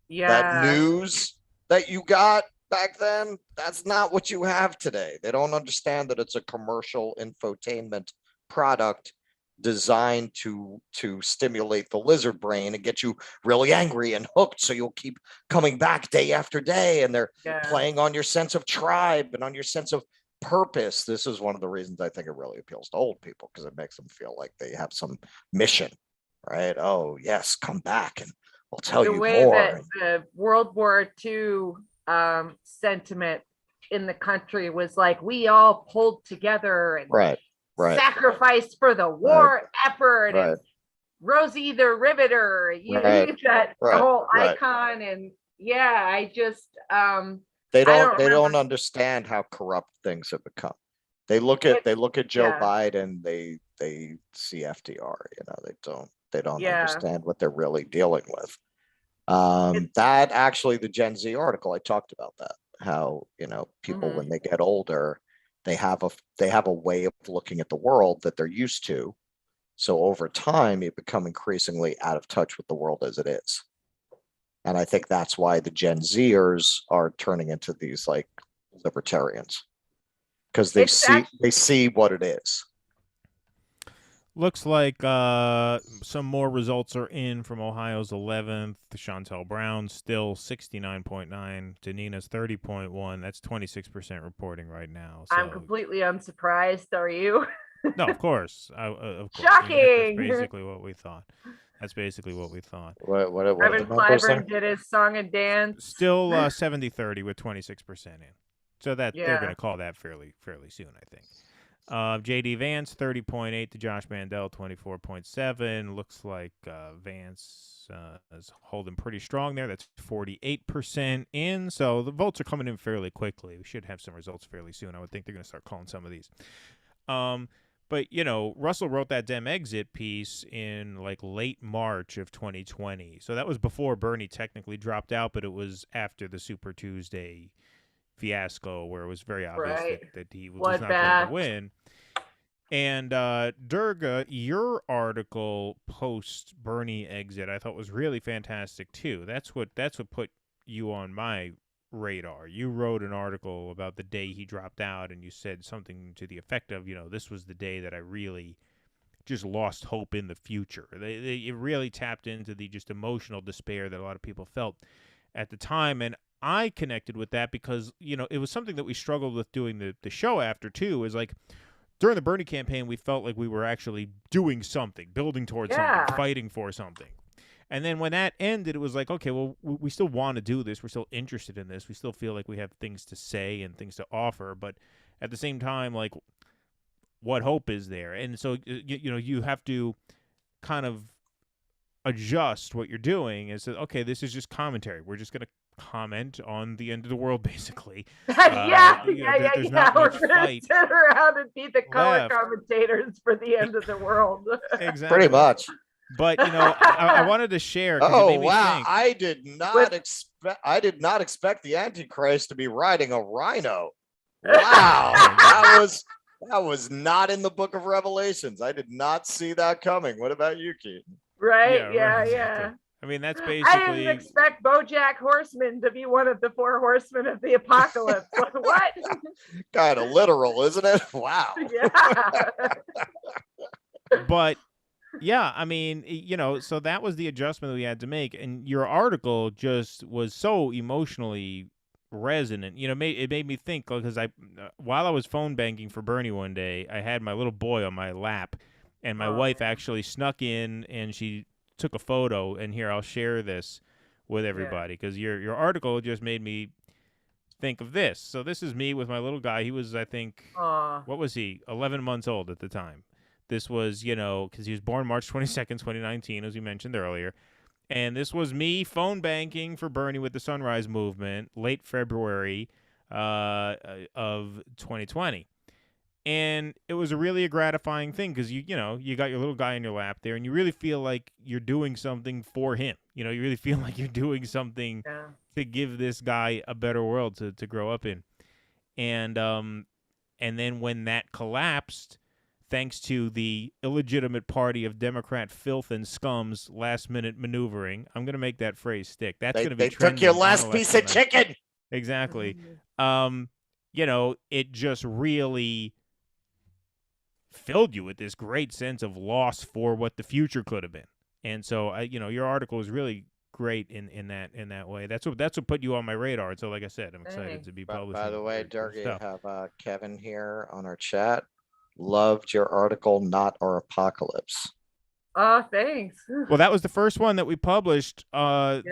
Yeah. That news that you got back then, that's not what you have today. They don't understand that it's a commercial infotainment product designed to stimulate the lizard brain and get you really angry and hooked, so you'll keep coming back day after day. And they're playing on your sense of tribe and on your sense of purpose. This is one of the reasons I think it really appeals to old people, because it makes them feel like they have some mission, right? Oh yes, come back and we'll tell you more. The way that the World War II sentiment in the country was like, we all pulled together and sacrificed for the war effort, and Rosie the Riveter, that whole icon. And I just They don't understand how corrupt things have become. They look at Joe Biden, they see FDR, they don't understand what they're really dealing with. That actually, the Gen Z article, I talked about that, how, people when they get older, they have a way of looking at the world that they're used to. So over time, you become increasingly out of touch with the world as it is. And I think that's why the Gen Zers are turning into these like libertarians, because they see what it is. Looks like some more results are in from Ohio's 11th. Chantel Brown still 69.9 to Nina's 30.1. That's 26% reporting right now. So. I'm completely unsurprised. Are you? No, of course. Of course. Shocking. That's basically what we thought. What Reverend Clyburn did his song and dance. Still 70-30 with 26% in. So that they're going to call that fairly soon, I think. J.D. Vance 30.8 to Josh Mandel 24.7. Looks like Vance is holding pretty strong there. That's 48% in. So the votes are coming in fairly quickly. We should have some results fairly soon. I would think they're going to start calling some of these. But, Russell wrote that Dem exit piece in like late March of 2020. So that was before Bernie technically dropped out, but it was after the Super Tuesday fiasco where it was very obvious Right. that he was not going to Bloodbath. win. And Durga, your article post Bernie exit, I thought was really fantastic too. That's what put you on my radar. You wrote an article about the day he dropped out, and you said something to the effect of, this was the day that I really just lost hope in the future. It really tapped into the just emotional despair that a lot of people felt at the time, and I connected with that because it was something that we struggled with doing the show after too. Is like during the Bernie campaign, we felt like we were actually doing something, building towards something, fighting for something. And then when that ended, it was like, okay, well, we still want to do this. We're still interested in this. We still feel like we have things to say and things to offer. But at the same time, like, what hope is there? And so, you have to kind of adjust what you're doing and say, okay, this is just commentary. We're just going to comment on the end of the world, basically. There's not We're much gonna fight sit around and be the color left. commentators for the end of the world. Exactly. Pretty much. But I wanted to share. 'cause it Oh made me wow! think. I did not expect the Antichrist to be riding a rhino. Wow, that was not in the Book of Revelations. I did not see that coming. What about you, Keaton? Right? Yeah, Yeah. exactly. I mean, that's I basically. didn't expect BoJack Horseman to be one of the 4 horsemen of the apocalypse. What? Kind of literal, isn't it? Wow. Yeah. But yeah, I mean, so that was the adjustment that we had to make, and your article just was so emotionally resonant. It made me think because while I was phone banking for Bernie one day, I had my little boy on my lap, and my wife actually snuck in and she took a photo. And here, I'll share this with everybody because your article just made me think of this. So this is me with my little guy. He was, I think, what was he? 11 months old at the time. This was, because he was born March 22nd, 2019, as you mentioned earlier. And this was me phone banking for Bernie with the Sunrise Movement, late February of 2020. And it was really a gratifying thing because, you got your little guy in your lap there, and you really feel like you're doing something for him. You really feel like you're doing something to give this guy a better world to grow up in. And then when that collapsed, thanks to the illegitimate party of Democrat filth and scum's last-minute maneuvering. I'm going to make that phrase stick. That's going to be They took your last piece of chicken. Exactly. It just really filled you with this great sense of loss for what the future could have been. And so, your article is really great in that way. That's what put you on my radar. And so, like I said, I'm excited to be publishing. By the way, Durga, you have Kevin here on our chat. Loved your article, not our apocalypse. Oh, thanks. Well, that was the first one that we published of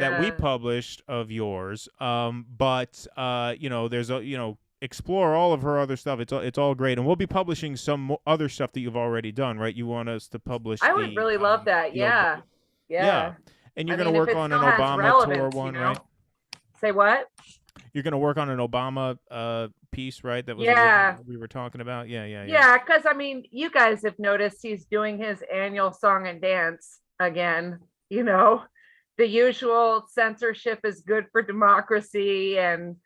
yours. But there's explore all of her other stuff. It's all great, and we'll be publishing some other stuff that you've already done, right? You want us to publish? I would really love that. Yeah. And you're going to work on an Obama tour one, right? Say what? You're going to work on an Obama piece, right? That was what we were talking about. Yeah, because you guys have noticed he's doing his annual song and dance again. The usual censorship is good for democracy and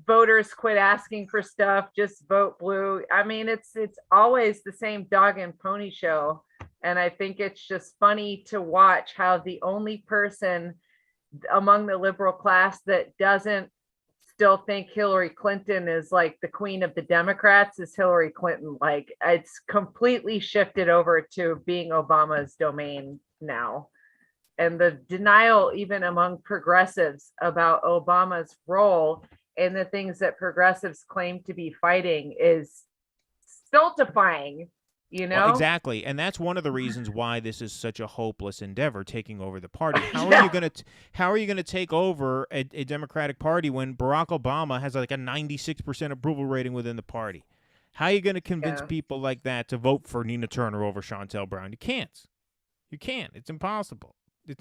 voters quit asking for stuff, just vote blue. It's always the same dog and pony show. And I think it's just funny to watch how the only person among the liberal class that doesn't still think Hillary Clinton is like the queen of the Democrats is Hillary Clinton. Like, it's completely shifted over to being Obama's domain now. And the denial even among progressives about Obama's role and the things that progressives claim to be fighting is stultifying. Well, exactly, and that's one of the reasons why this is such a hopeless endeavor, taking over the party. How are you going to take over a Democratic Party when Barack Obama has like a 96% approval rating within the party? How are you going to convince people like that to vote for Nina Turner over Chantel Brown? You can't. It's impossible. We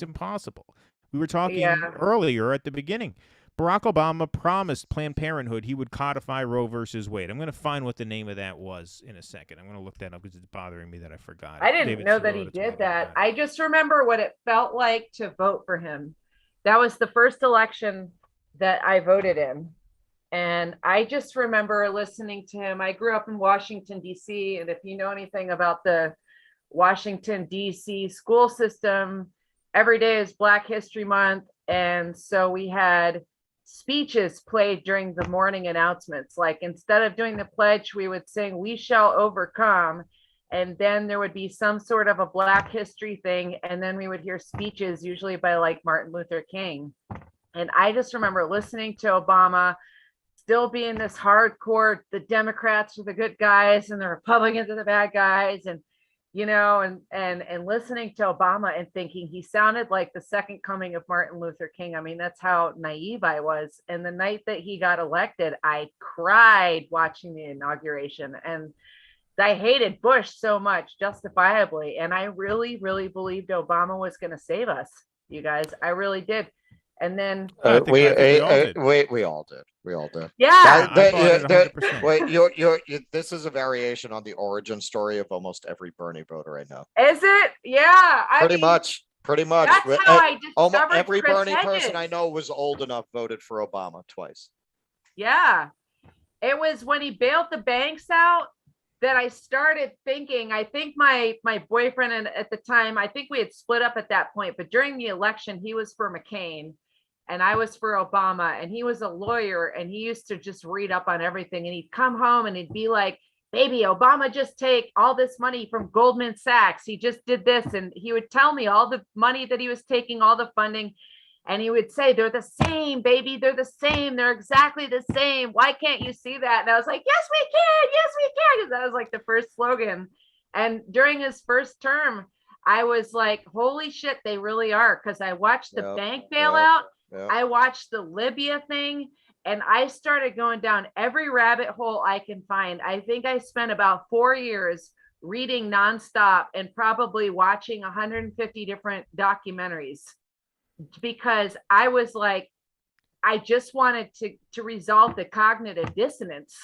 were talking earlier at the beginning. Barack Obama promised Planned Parenthood he would codify Roe versus Wade. I'm going to find what the name of that was in a second. I'm going to look that up because it's bothering me that I forgot it. I didn't David know that wrote he a tweet did about that. I just remember what it felt like to vote for him. That was the first election that I voted in. And I just remember listening to him. I grew up in Washington, D.C. And if you know anything about the Washington, D.C. school system, every day is Black History Month. And so we had speeches played during the morning announcements. Like instead of doing the pledge, we would sing, "We shall overcome." And then there would be some sort of a Black history thing. And then we would hear speeches, usually by like Martin Luther King. And I just remember listening to Obama still being this hardcore, the Democrats are the good guys and the Republicans are the bad guys. And, you know, and listening to Obama and thinking he sounded like the second coming of Martin Luther King. I mean, that's how naive I was. And the night that he got elected, I cried watching the inauguration. And I hated Bush so much, justifiably. And I really, really believed Obama was going to save us, you guys. I really did. And then we all did. We all did. Yeah. I bought it 100%. Wait, this is a variation on the origin story of almost every Bernie voter I know. Is it? Yeah. Pretty much. That's how I discovered Almost every Chris Bernie Hedges. person I know was old enough voted for Obama twice. Yeah. It was when he bailed the banks out that I started thinking. I think my boyfriend, and at the time, I think we had split up at that point, but during the election, he was for McCain and I was for Obama, and he was a lawyer and he used to just read up on everything. And he'd come home and he'd be like, "Baby, Obama just take all this money from Goldman Sachs. He just did this." And he would tell me all the money that he was taking, all the funding. And he would say, "They're the same, baby. They're the same. They're exactly the same. Why can't you see that?" And I was like, "Yes, we can. Yes, we can." Because that was like the first slogan. And during his first term, I was like, holy shit, they really are. Because I watched the bank bailout. I watched the Libya thing. And I started going down every rabbit hole I can find. I think I spent about 4 years reading nonstop and probably watching 150 different documentaries. Because I was like, I just wanted to resolve the cognitive dissonance,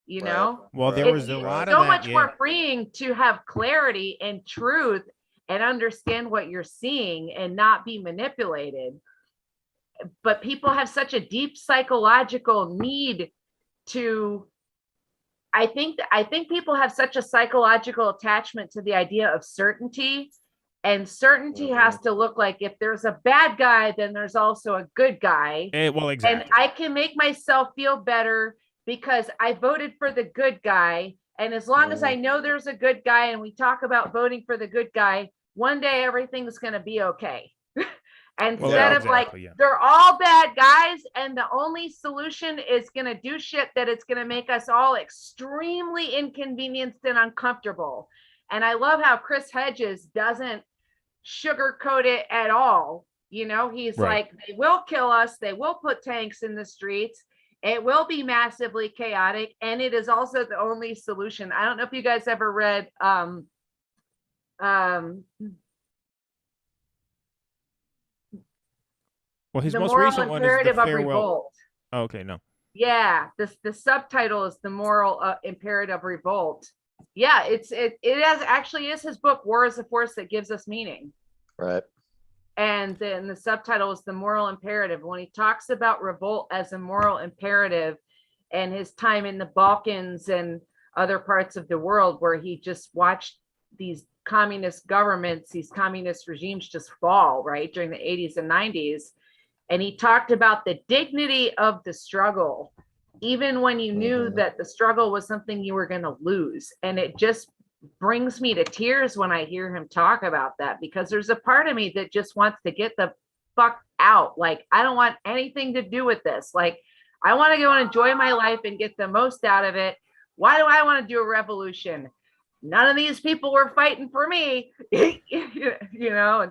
you know? Well, there was a lot of so that, much more freeing to have clarity and truth and understand what you're seeing and not be manipulated. But people have such a deep psychological need to, I think people have such a psychological attachment to the idea of certainty. And certainty has to look like if there's a bad guy, then there's also a good guy. Well, exactly. And I can make myself feel better because I voted for the good guy. And as long as I know there's a good guy and we talk about voting for the good guy, one day everything's going to be okay. Instead of like, they're all bad guys and the only solution is going to do shit that it's going to make us all extremely inconvenienced and uncomfortable. And I love how Chris Hedges doesn't sugarcoat it at all. You know, he's like, they will kill us. They will put tanks in the streets. It will be massively chaotic. And it is also the only solution. I don't know if you guys ever read well, his the most moral recent one is imperative the of farewell. revolt. Oh, okay, no. Yeah, the subtitle is the moral imperative revolt. Yeah, it is his book, War is a Force That Gives Us Meaning. Right. And then the subtitle is the moral imperative. When he talks about revolt as a moral imperative and his time in the Balkans and other parts of the world where he just watched these communist governments, these communist regimes just fall, right, during the 80s and 90s. And he talked about the dignity of the struggle, even when you knew that the struggle was something you were going to lose. And it just brings me to tears when I hear him talk about that, because there's a part of me that just wants to get the fuck out. Like, I don't want anything to do with this. Like, I want to go and enjoy my life and get the most out of it. Why do I want to do a revolution? None of these people were fighting for me, you know?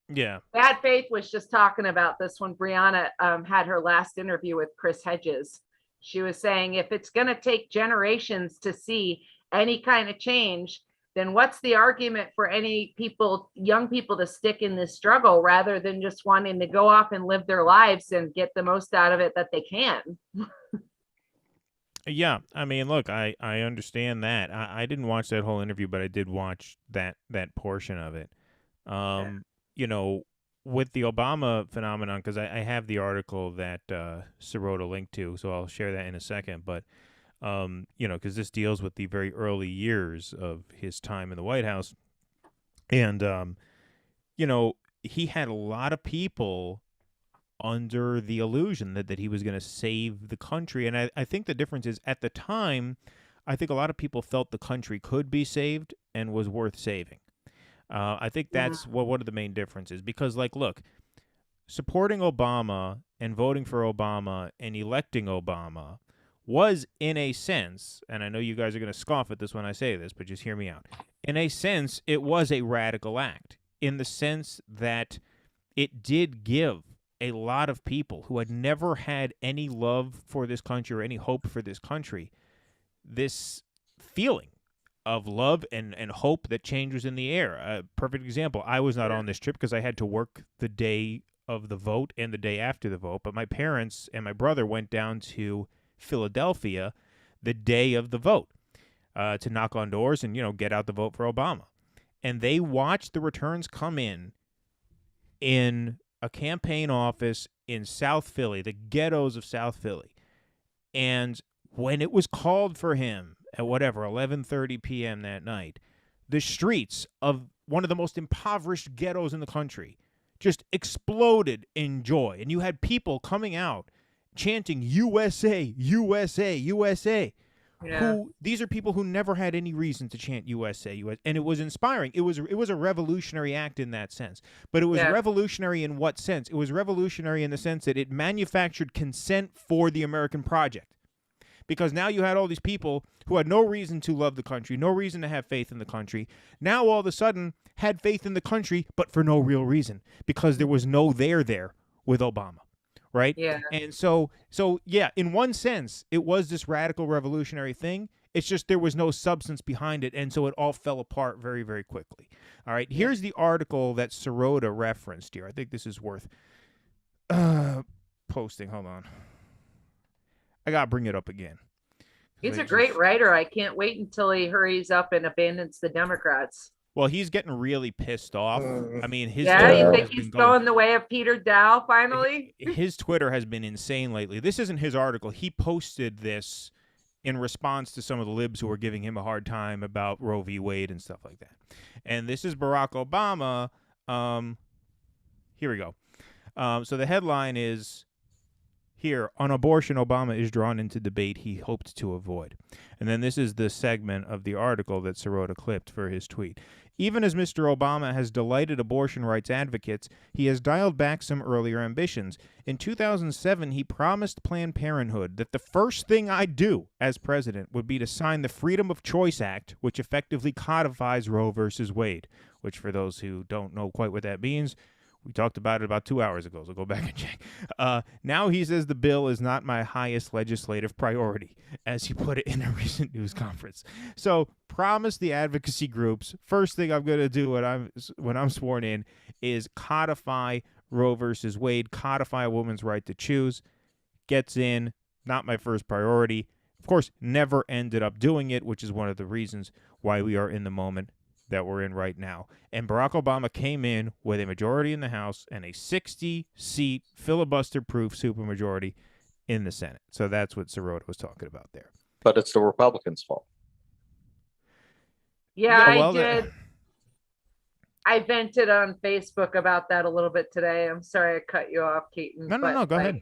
Yeah. Bad Faith was just talking about this when Brianna had her last interview with Chris Hedges. She was saying if it's going to take generations to see any kind of change, then what's the argument for any people, young people, to stick in this struggle rather than just wanting to go off and live their lives and get the most out of it that they can? Yeah, I mean, look, I understand that. I didn't watch that whole interview, but I did watch that portion of it. You know, with the Obama phenomenon, because I have the article that Sirota linked to, so I'll share that in a second. But you know, because this deals with the very early years of his time in the White House, and you know, he had a lot of people under the illusion that he was going to save the country. And I think the difference is, at the time, I think a lot of people felt the country could be saved and was worth saving. I think that's one of the main differences. Because, like, look, supporting Obama and voting for Obama and electing Obama was, in a sense, and I know you guys are going to scoff at this when I say this, but just hear me out. In a sense, it was a radical act, in the sense that it did give a lot of people who had never had any love for this country or any hope for this country this feeling of love and hope that change was in the air. A perfect example, I was not on this trip because I had to work the day of the vote and the day after the vote, but my parents and my brother went down to Philadelphia the day of the vote to knock on doors and, you know, get out the vote for Obama. And they watched the returns come in a campaign office in South Philly, the ghettos of South Philly. And when it was called for him at whatever, 11:30 p.m. that night, the streets of one of the most impoverished ghettos in the country just exploded in joy. And you had people coming out chanting USA, USA, USA. Yeah. These are people who never had any reason to chant USA, and it was inspiring. It was a revolutionary act in that sense. But it was revolutionary in what sense? It was revolutionary in the sense that it manufactured consent for the American project. Because now you had all these people who had no reason to love the country, no reason to have faith in the country, now all of a sudden had faith in the country, but for no real reason, because there was no there with Obama. Right? Yeah. And so yeah, in one sense, it was this radical revolutionary thing. It's just there was no substance behind it, and so it all fell apart very, very quickly. All right, here's the article that Sirota referenced here. I think this is worth posting. Hold on. I got to bring it up again. He's a great writer. I can't wait until he hurries up and abandons the Democrats. Well, he's getting really pissed off. I mean, his you think he's going the way of Peter Dow finally? His Twitter has been insane lately. This isn't his article. He posted this in response to some of the libs who were giving him a hard time about Roe v. Wade and stuff like that. And this is Barack Obama. Here we go. So the headline is, here, on abortion, Obama is drawn into debate he hoped to avoid. And then this is the segment of the article that Sirota clipped for his tweet. Even as Mr. Obama has delighted abortion rights advocates, he has dialed back some earlier ambitions. In 2007, he promised Planned Parenthood that the first thing I'd do as president would be to sign the Freedom of Choice Act, which effectively codifies Roe versus Wade, which, for those who don't know quite what that means, we talked about it about 2 hours ago, so go back and check. Now he says the bill is not my highest legislative priority, as he put it in a recent news conference. So promise the advocacy groups, first thing I'm going to do when I'm sworn in is codify Roe versus Wade, codify a woman's right to choose. Gets in, not my first priority. Of course, never ended up doing it, which is one of the reasons why we are in the moment that we're in right now. And Barack Obama came in with a majority in the House and a 60-seat filibuster-proof supermajority in the Senate. So that's what Sirota was talking about there. But it's the Republicans' fault. Yeah, well, I did. I vented on Facebook about that a little bit today. I'm sorry I cut you off, Keaton. No, go ahead.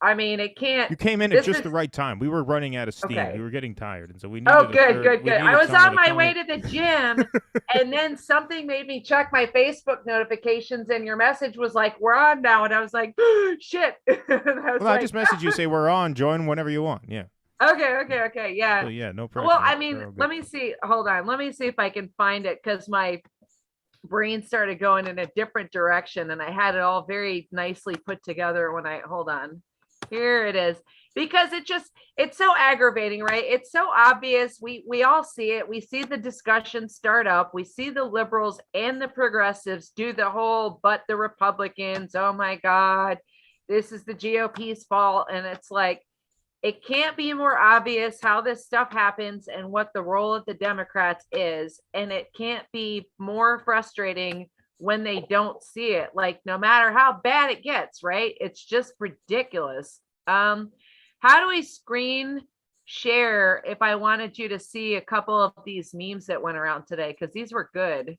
I mean, it can't. You came in at just the right time. We were running out of steam. Okay. We were getting tired, and so we needed. Oh, good. I was on my way to the gym, and then something made me check my Facebook notifications, and your message was like, "We're on now," and I was like, "Shit!" I just messaged you, say we're on. Join whenever you want. Yeah. Okay. Yeah. So, yeah, no problem. Well, I mean, let me see. Hold on. Let me see if I can find it, because my brain started going in a different direction, and I had it all very nicely put together when hold on. Here it is. Because it's so aggravating, right? It's so obvious. We all see it. We see the discussion start up. We see the liberals and the progressives do the whole, but the Republicans, oh my God, this is the GOP's fault. And it's like, it can't be more obvious how this stuff happens and what the role of the Democrats is. And it can't be more frustrating when they don't see it. Like, no matter how bad it gets, right? It's just ridiculous. How do we screen share if I wanted you to see a couple of these memes that went around today? Because these were good.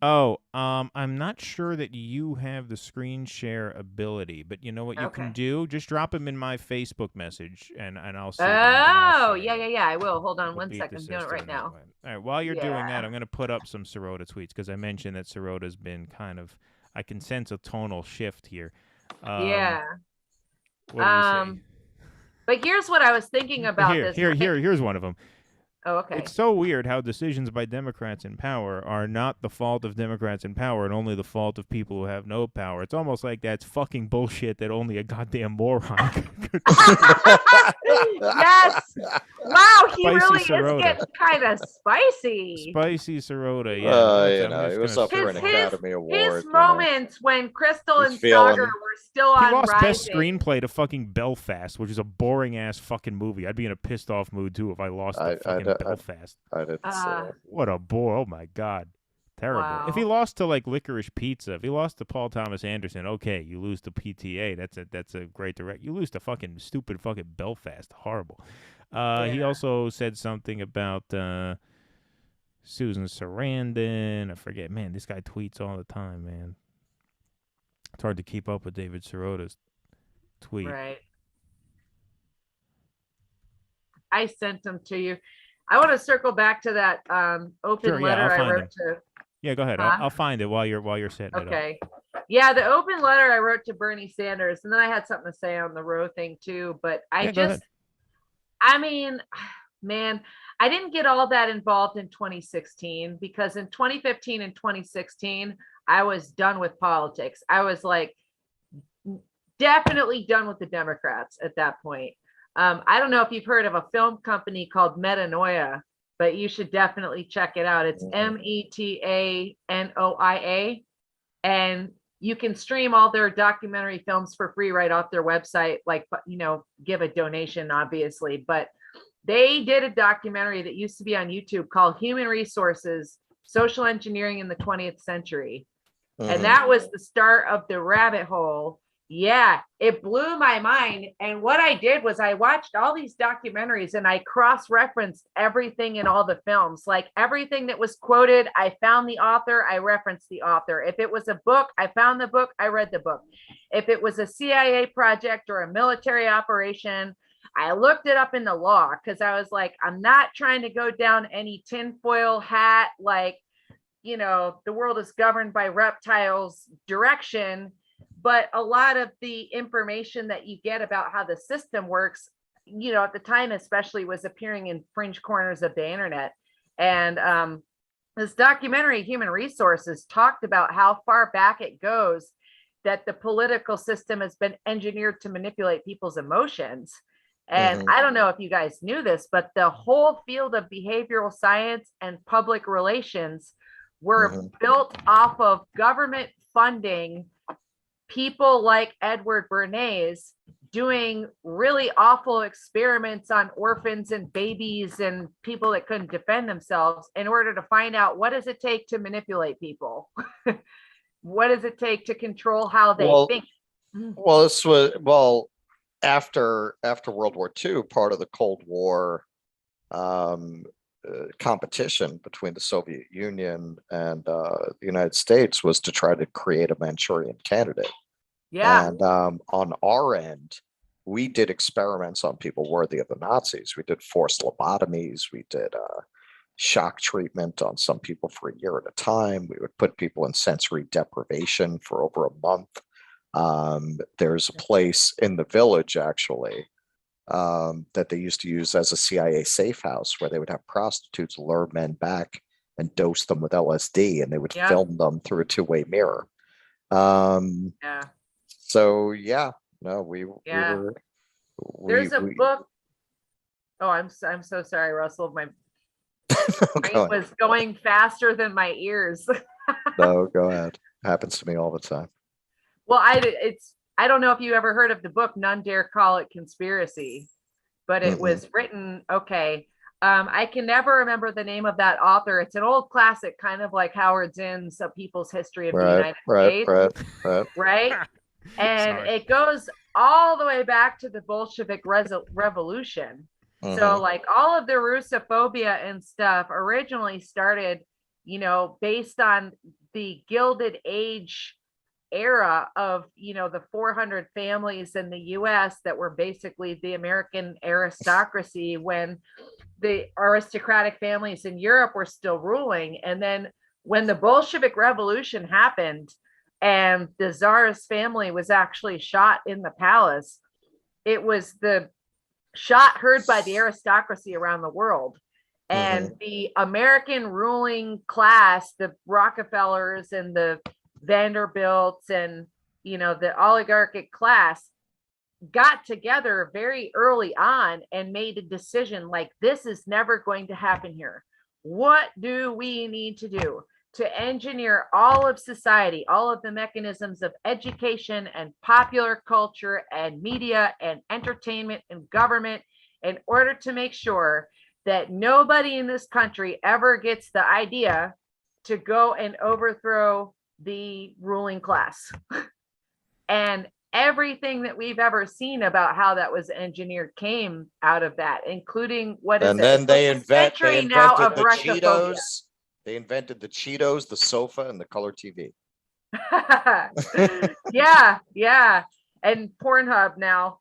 Oh, I'm not sure that you have the screen share ability, but you know what you can do? Just drop them in my Facebook message, and I'll see them, and I'll Oh, share them. yeah. I will. Hold on We'll one beat second. the I'm doing it system right that now. way. All right, while you're doing that, Yeah. I'm going to put up some Sirota tweets because I mentioned that Sirota's been kind of, I can sense a tonal shift here. Yeah. What do you say? But here's what I was thinking about this. Here's one of them. Oh, okay. It's so weird how decisions by Democrats in power are not the fault of Democrats in power and only the fault of people who have no power. It's almost like that's fucking bullshit that only a goddamn moron could Yes. Wow, he Spicy really Sirota. is getting kind of spicy. Spicy Sirota, yeah. He was up for an Academy Award. His moments when Crystal He's and feeling- Sagar were still He on lost Rising. best screenplay to fucking Belfast, which is a boring ass fucking movie. I'd be in a pissed off mood too if I lost to fucking Belfast. I didn't see it. What a bore! Oh my god, terrible. Wow. If he lost to like Licorice Pizza, if he lost to Paul Thomas Anderson, okay, you lose to PTA. That's a great direct. You lose to fucking stupid fucking Belfast. Horrible. He also said something about Susan Sarandon. I forget. Man, this guy tweets all the time, man. It's hard to keep up with David Sirota's tweet. Right. I sent them to you. I want to circle back to that open letter I wrote to. Yeah, go ahead. Huh? I'll find it while you're setting it up. Okay. Yeah, the open letter I wrote to Bernie Sanders, and then I had something to say on the Roe thing too. But I mean, man, I didn't get all that involved in 2016 because in 2015 and 2016, I was done with politics. I was like definitely done with the Democrats at that point. I don't know if you've heard of a film company called Metanoia, but you should definitely check it out. It's Metanoia, and you can stream all their documentary films for free right off their website. Like, you know, give a donation, obviously. But they did a documentary that used to be on YouTube called Human Resources, Social Engineering in the 20th Century. And that was the start of the rabbit hole. Yeah, it blew my mind. And what I did was I watched all these documentaries and I cross-referenced everything in all the films. Like everything that was quoted, I found the author, I referenced the author. If it was a book, I found the book, I read the book. If it was a CIA project or a military operation, I looked it up in the law because I was like, I'm not trying to go down any tinfoil hat, like, you know, the world is governed by reptiles direction. But a lot of the information that you get about how the system works, you know, at the time especially, was appearing in fringe corners of the internet. And this documentary, Human Resources, talked about how far back it goes that the political system has been engineered to manipulate people's emotions. And I don't know if you guys knew this, but the whole field of behavioral science and public relations were built off of government funding people like Edward Bernays doing really awful experiments on orphans and babies and people that couldn't defend themselves in order to find out what does it take to manipulate people? What does it take to control how they think? Well, this was after World War II, part of the Cold War competition between the Soviet Union and the United States was to try to create a Manchurian candidate. Yeah. And on our end, we did experiments on people worthy of the Nazis. We did forced lobotomies. We did shock treatment on some people for a year at a time. We would put people in sensory deprivation for over a month. There's a place in the Village, actually, that they used to use as a CIA safe house where they would have prostitutes lure men back and dose them with LSD, and they would film them through a two-way mirror. So we were There's a book. Oh, I'm so sorry, Russell. My brain was going faster than my ears. No, go ahead. Happens to me all the time. Well, I don't know if you ever heard of the book None Dare Call It Conspiracy, but it was written, okay. I can never remember the name of that author. It's an old classic, kind of like Howard Zinn's A People's History of the United States. Right. And it goes all the way back to the Bolshevik Revolution. So like all of the Russophobia and stuff originally started, based on the Gilded Age era of, the 400 families in the US that were basically the American aristocracy when the aristocratic families in Europe were still ruling. And then when the Bolshevik Revolution happened and the Tsar's family was actually shot in the palace, it was the shot heard by the aristocracy around the world. And the American ruling class, the Rockefellers and the Vanderbilts and, the oligarchic class, got together very early on and made a decision like, this is never going to happen here. What do we need to do to engineer all of society, all of the mechanisms of education and popular culture and media and entertainment and government in order to make sure that nobody in this country ever gets the idea to go and overthrow the ruling class? And everything that we've ever seen about how that was engineered came out of that, including then they invented the Russophobia. Cheetos. They invented the Cheetos, the sofa, and the color TV. yeah. And Pornhub now.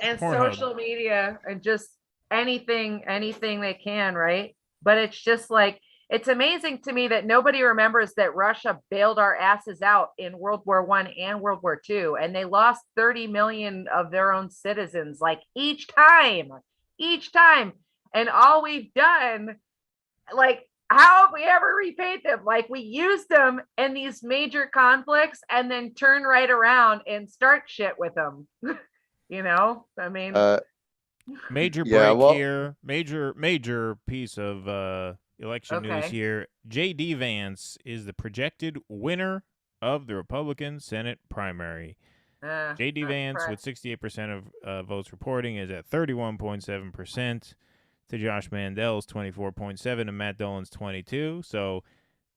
And Pornhub. Social media and just anything they can, right? But it's just like, it's amazing to me that nobody remembers that Russia bailed our asses out in World War I and World War II, and they lost 30 million of their own citizens, like each time. And all we've done, like, how have we ever repaid them? Like, we used them in these major conflicts and then turn right around and start shit with them. I mean, major break here. Major piece of election news here. J.D. Vance is the projected winner of the Republican Senate primary. J.D. Vance, with 68% of votes reporting, is at 31.7%. To Josh Mandel's 24.7% and Matt Dolan's 22%. So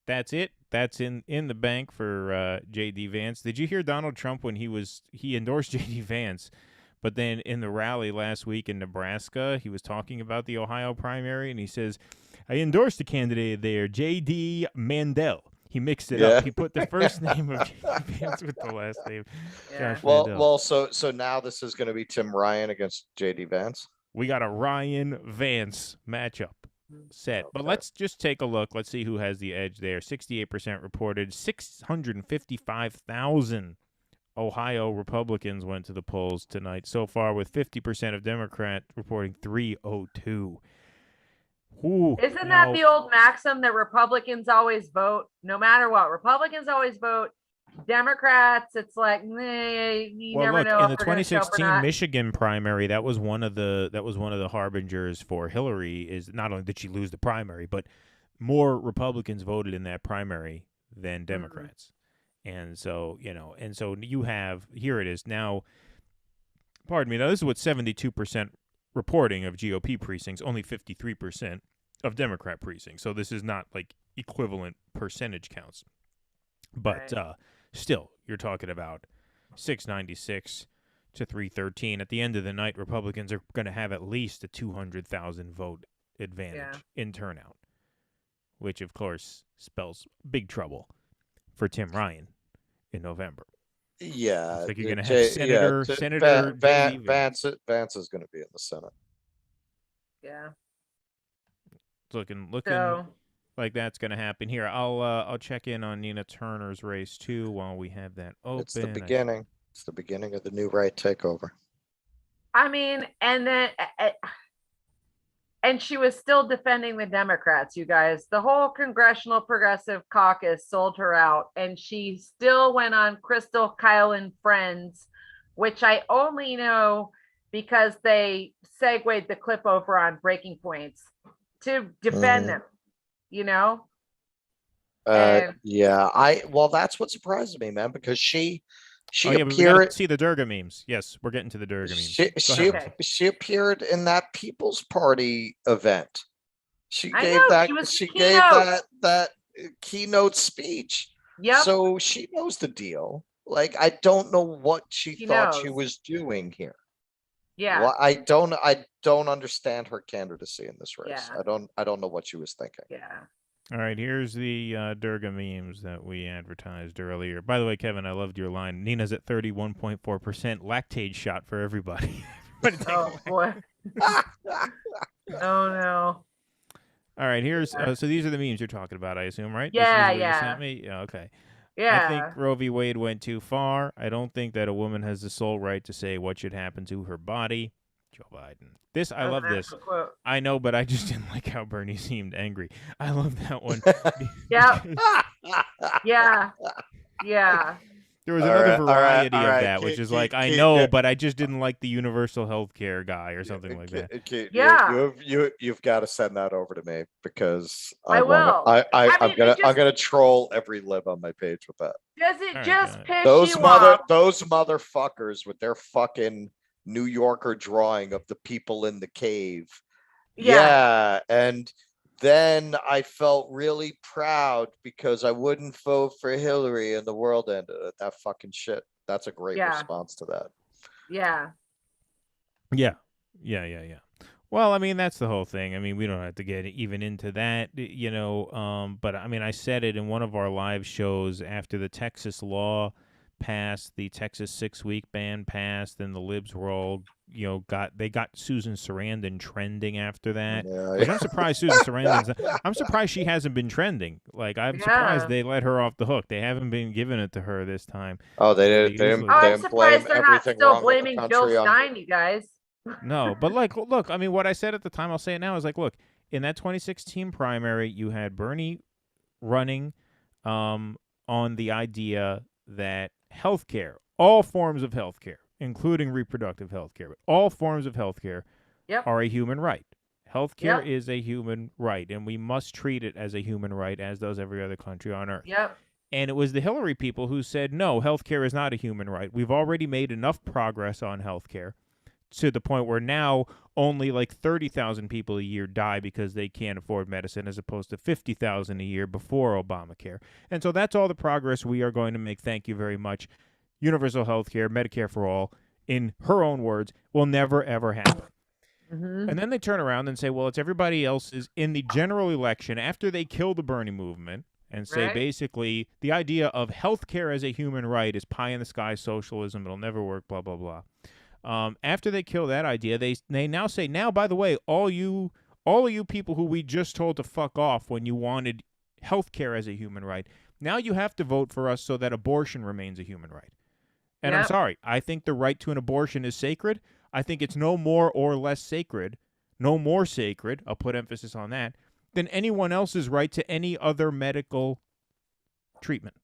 that's it. That's in the bank for J.D. Vance. Did you hear Donald Trump when he endorsed J.D. Vance, but then in the rally last week in Nebraska, he was talking about the Ohio primary, and he says, I endorsed the candidate there, J.D. Mandel. He mixed it up. He put the first name of J.D. Vance with the last name. Josh Mandel. So now this is going to be Tim Ryan against J.D. Vance. We got a Ryan Vance matchup set. But let's just take a look. Let's see who has the edge there. 68% reported. 655,000 Ohio Republicans went to the polls tonight so far, with 50% of Democrats reporting 302. Isn't that the old maxim that Republicans always vote no matter what? Republicans always vote. Democrats, it's like, you never know. In the 2016 Michigan primary, that was one of the harbingers for Hillary. Is not only did she lose the primary, but more Republicans voted in that primary than Democrats. And so, you have, here it is now. Pardon me. Now this is what 72% reporting of GOP precincts, only 53% of Democrat precincts. So this is not like equivalent percentage counts, but still, you're talking about 696 to 313. At the end of the night, Republicans are going to have at least a 200,000 vote advantage in turnout, which, of course, spells big trouble for Tim Ryan in November. Yeah. It's like you're going to have Senator Vance is going to be in the Senate. Yeah. It's looking like that's going to happen here. I'll check in on Nina Turner's race too while we have that open. It's the beginning. It's the beginning of the new right takeover. I mean, and she was still defending the Democrats, you guys. The whole Congressional Progressive Caucus sold her out, and she still went on Crystal, Kyle, and Friends which I only know because they segued the clip over on Breaking Points to defend them, you know? And Yeah, well, that's what surprised me, man, because she Oh yeah, but we gotta appeared see the Durga memes. Yes, we're getting to the Durga memes. she Go she ahead. Okay. she appeared in that People's Party event. She I gave know, that she was she the gave keynote. that keynote speech. Yep. So she knows the deal. Like, I don't know what she She thought she knows. was doing here. Yeah. Well, I don't understand her candidacy in this race. Yeah. I don't know what she was thinking. Yeah. All right, here's the Durga memes that we advertised earlier. By the way, Kevin, I loved your line. Nina's at 31.4% lactate shot for everybody. Oh boy. Oh no. All right, here's so these are the memes you're talking about, I assume, right? Yeah, this is what yeah. you sent me? Yeah, okay. Yeah. I think Roe v. Wade went too far. I don't think that a woman has the sole right to say what should happen to her body. Joe Biden. I love this. I know, but I just didn't like how Bernie seemed angry. I love that one. Yeah. Yeah. Yeah. There was another variety all of right. that, which is like, I know, but I just didn't like the universal health care guy or something like that. Yeah. You've got to send that over to me, because I will. I'm gonna troll every lib on my page with that. Does it All just right, piss Those you off? those motherfuckers with their fucking New Yorker drawing of the people in the cave. Yeah, and then I felt really proud because I wouldn't vote for Hillary and the world ended. That fucking shit. That's a great response to that. Yeah. Yeah. Well, I mean, that's the whole thing. I mean, we don't have to get even into that, but I mean, I said it in one of our live shows after the Texas law passed, the Texas 6-week ban passed, and the libs were all, they got Susan Sarandon trending after that. Which I'm surprised I'm surprised she hasn't been trending. Like, I'm surprised they let her off the hook. They haven't been giving it to her this time. Oh, they didn't. I'm surprised they're not still blaming Bill Stein, you guys. No, but look, I mean, what I said at the time, I'll say it now, is like, look, in that 2016 primary, you had Bernie running on the idea that healthcare, all forms of healthcare, including reproductive healthcare, but all forms of healthcare are a human right. Healthcare is a human right, and we must treat it as a human right, as does every other country on earth. Yep. And it was the Hillary people who said, no, healthcare is not a human right. We've already made enough progress on healthcare to the point where now only like 30,000 people a year die because they can't afford medicine, as opposed to 50,000 a year before Obamacare. And so that's all the progress we are going to make. Thank you very much. Universal health care, Medicare for all, in her own words, will never, ever happen. Mm-hmm. And then they turn around and say, well, it's everybody else's in the general election after they kill the Bernie movement and say basically the idea of health care as a human right is pie in the sky socialism. It'll never work, blah, blah, blah. After they kill that idea, they now say, now, by the way, all of you people who we just told to fuck off when you wanted health care as a human right, now you have to vote for us so that abortion remains a human right. And I'm sorry, I think the right to an abortion is sacred. I think it's no more or less sacred, no more sacred, I'll put emphasis on that, than anyone else's right to any other medical treatment.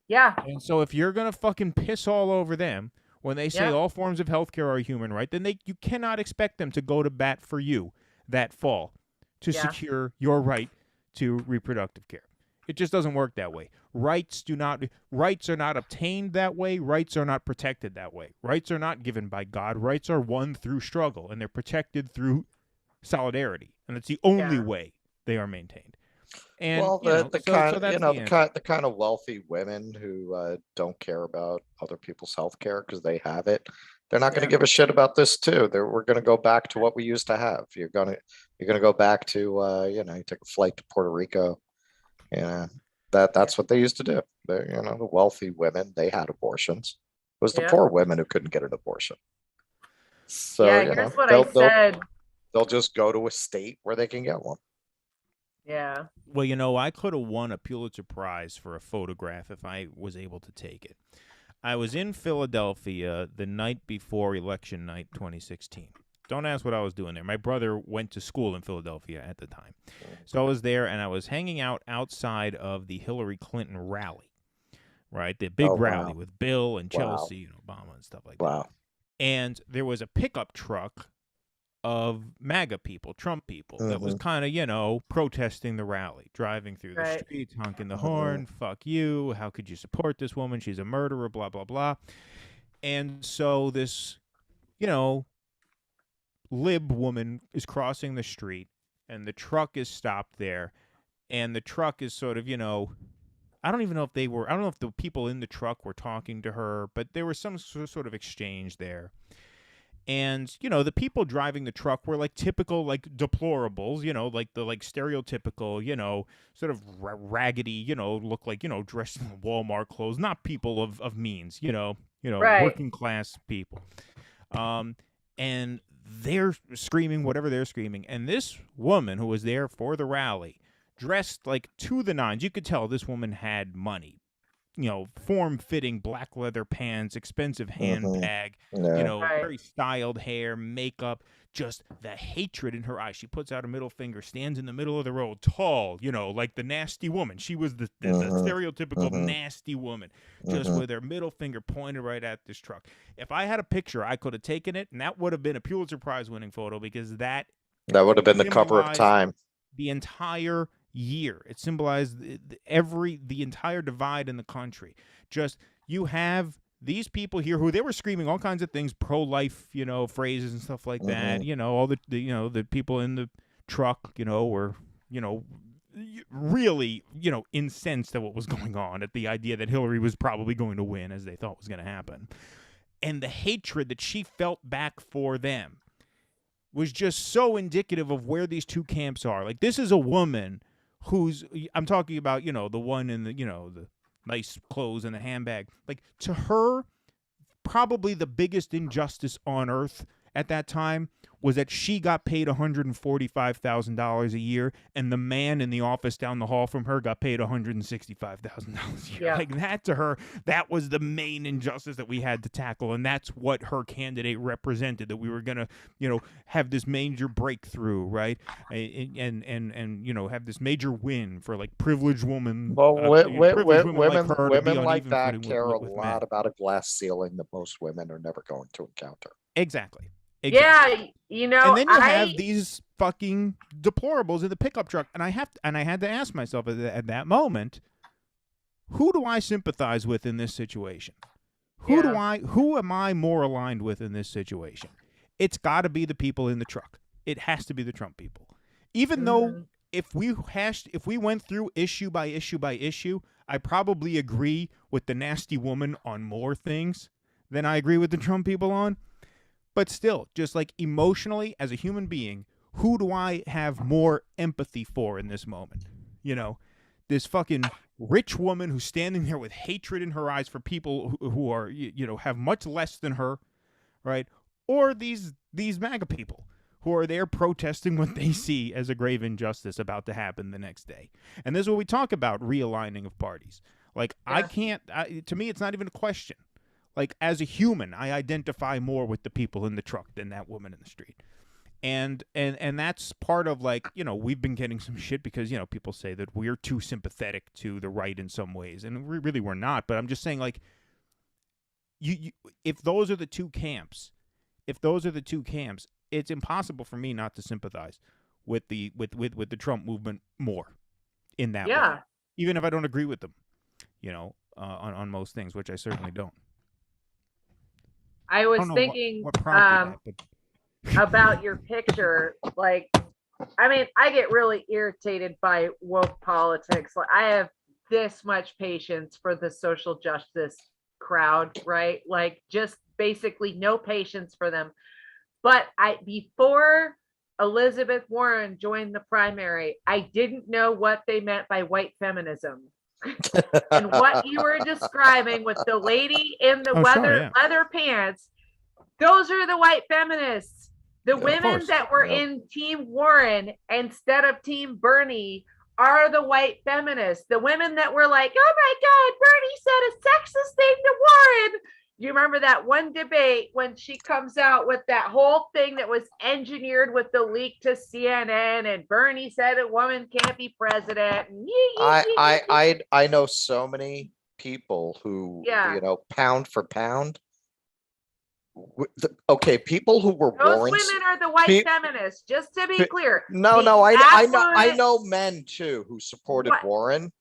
Yeah. And so if you're going to fucking piss all over them when they say all forms of healthcare are a human right, then you cannot expect them to go to bat for you that fall to secure your right to reproductive care. It just doesn't work that way. Rights are not obtained that way. Rights are not protected that way. Rights are not given by God. Rights are won through struggle, and they're protected through solidarity, and it's the only way they are maintained. And the kind of wealthy women who don't care about other people's health care because they have it, they're not going to give a shit about this too. We're going to go back to what we used to have. You're going to go back to you take a flight to Puerto Rico. Yeah, that's what they used to do. The wealthy women, they had abortions. It was the poor women who couldn't get an abortion. So here's what I said. They'll just go to a state where they can get one. Yeah. Well, I could have won a Pulitzer Prize for a photograph if I was able to take it. I was in Philadelphia the night before election night 2016. Don't ask what I was doing there. My brother went to school in Philadelphia at the time. So I was there, and I was hanging out outside of the Hillary Clinton rally, right? The big Oh, rally wow. with Bill and Wow. Chelsea and Obama and stuff like that. Wow. And there was a pickup truck of MAGA people, Trump people, that was kind of, protesting the rally, driving through the Right. streets, honking the horn, fuck you, how could you support this woman? She's a murderer, blah, blah, blah. And so this, lib woman is crossing the street, and the truck is stopped there, and the truck is sort of, I don't even know if I don't know if the people in the truck were talking to her, but there was some sort of exchange there. And, the people driving the truck were like typical, like deplorables, like the stereotypical, sort of raggedy, look like, dressed in Walmart clothes, not people of means, Right. working class people. And they're screaming whatever they're screaming. And this woman who was there for the rally, dressed like to the nines, you could tell this woman had money. Form-fitting black leather pants, expensive handbag, Right. very styled hair, makeup, just the hatred in her eyes. She puts out a middle finger, stands in the middle of the road, tall, like the nasty woman. She was the stereotypical nasty woman, just with her middle finger pointed right at this truck. If I had a picture, I could have taken it, and that would have been a Pulitzer Prize-winning photo, because that would have been the cover of symbolized Time. the entire year. It symbolized the entire divide in the country. Just, you have these people here who they were screaming all kinds of things, pro-life, phrases and stuff like that. All the people in the truck, were, really, incensed at what was going on, at the idea that Hillary was probably going to win, as they thought was going to happen. And the hatred that she felt back for them was just so indicative of where these two camps are. Like, this is a woman I'm talking about, the one in the, the nice clothes and the handbag. Like, to her, probably the biggest injustice on earth at that time was that she got paid $145,000 a year, and the man in the office down the hall from her got paid $165,000 a year. Yeah. Like, that to her, that was the main injustice that we had to tackle, and that's what her candidate represented, that we were going to, have this major breakthrough, right? And have this major win for, like, privileged women. Well, privileged women like her to be women on like even that footing care a with men. lot about a glass ceiling that most women are never going to encounter. Exactly. Yeah, And then you have these fucking deplorables in the pickup truck, and I had to ask myself at that moment, who do I sympathize with in this situation? Who am I more aligned with in this situation? It's got to be the people in the truck. It has to be the Trump people. Even though if we went through issue by issue by issue, I probably agree with the nasty woman on more things than I agree with the Trump people on. But still, just like emotionally, as a human being, who do I have more empathy for in this moment? This fucking rich woman who's standing there with hatred in her eyes for people who are, have much less than her, right? Or these MAGA people who are there protesting what they see as a grave injustice about to happen the next day. And this is what we talk about, realigning of parties. Like, to me, it's not even a question. Like, as a human, I identify more with the people in the truck than that woman in the street. And that's part of, like, we've been getting some shit because, people say that we're too sympathetic to the right in some ways. And we're not. But I'm just saying, like, if those are the two camps, it's impossible for me not to sympathize with the Trump movement more in that way. Even if I don't agree with them, on most things, which I certainly don't. I was thinking what prompted that, about your picture. Like, I mean, I get really irritated by woke politics. Like, I have this much patience for the social justice crowd, right? Like, just basically no patience for them. But before Elizabeth Warren joined the primary, I didn't know what they meant by white feminism. And what you were describing with the lady in the leather pants, those are the white feminists. The women that were in Team Warren instead of Team Bernie are the white feminists. The women that were like, oh my God, Bernie said a sexist thing to Warren. You remember that one debate when she comes out with that whole thing that was engineered with the leak to CNN, and Bernie said a woman can't be president. I know so many people who, Yeah. you know, pound for pound. Okay, people who were Those Warren's. women are the white pe- feminists, just to be pe- clear. No, The no, I absolute- know men too who supported What? Warren,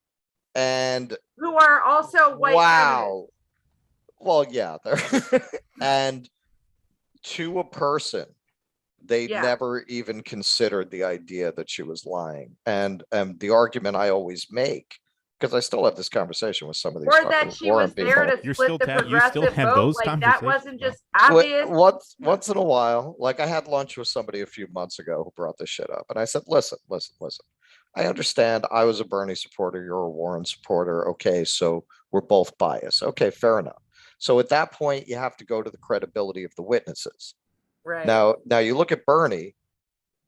and who are also white wow. Well, yeah, they're and to a person, they Yeah. never even considered the idea that she was lying. And the argument I always make, because I still have this conversation with some of these feminists. Or that fucking she Warren was there people. to You're split still the you still progressive have vote. those Like that conversations? wasn't Wow. just obvious. Once in a while, like I had lunch with somebody a few months ago who brought this shit up, and I said, listen. I understand I was a Bernie supporter, you're a Warren supporter. Okay, so we're both biased. Okay, fair enough. So at that point, you have to go to the credibility of the witnesses. Right. Now you look at Bernie,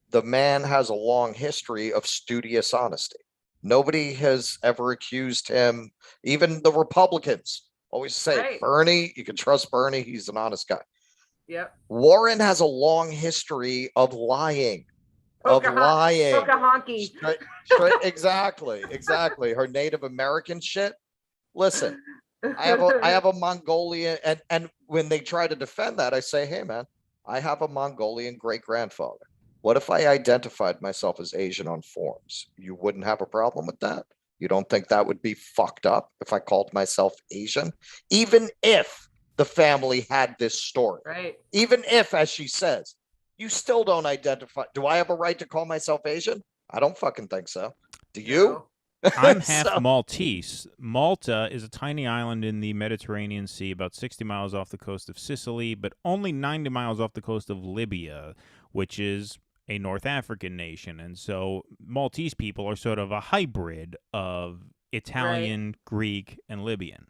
the man has a long history of studious honesty. Nobody has ever accused him, even the Republicans always say, Right. Bernie, you can trust Bernie, he's an honest guy. Yep. Warren has a long history of lying. Pocahontas. Exactly. Her Native American shit. Listen, I have a Mongolian, and when they try to defend that, I say, hey man, I have a Mongolian great grandfather. What if I identified myself as Asian on forms? You wouldn't have a problem with that? You don't think that would be fucked up if I called myself Asian? Even if the family had this story, Right. even if, as she says, you still don't identify. Do I have a right to call myself Asian? I don't fucking think so. Do you? No. I'm half So- Maltese. Malta is a tiny island in the Mediterranean Sea, about 60 miles off the coast of Sicily, but only 90 miles off the coast of Libya, which is a North African nation. And so Maltese people are sort of a hybrid of Italian, Greek, and Libyan.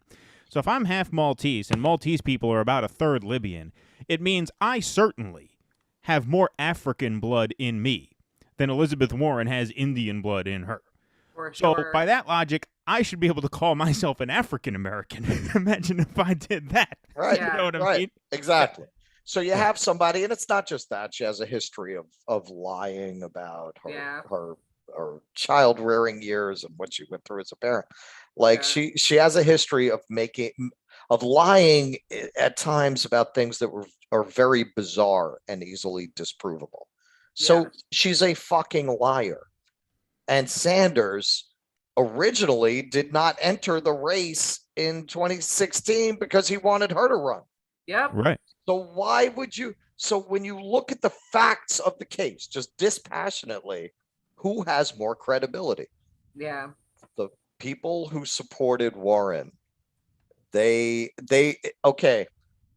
So if I'm half Maltese and Maltese people are about a third Libyan, it means I certainly have more African blood in me than Elizabeth Warren has Indian blood in her. For So sure. by that logic, I should be able to call myself an African American. Imagine if I did that. Right. You know what I right. mean? Exactly. So you have somebody, and it's not just that. She has a history of lying about her child rearing years and what she went through as a parent. Like she has a history of lying at times about things that are very bizarre and easily disprovable. So she's a fucking liar. And Sanders originally did not enter the race in 2016 because he wanted her to run. Yep. Right. So why would you? So when you look at the facts of the case, just dispassionately, who has more credibility? Yeah. The people who supported Warren. They okay.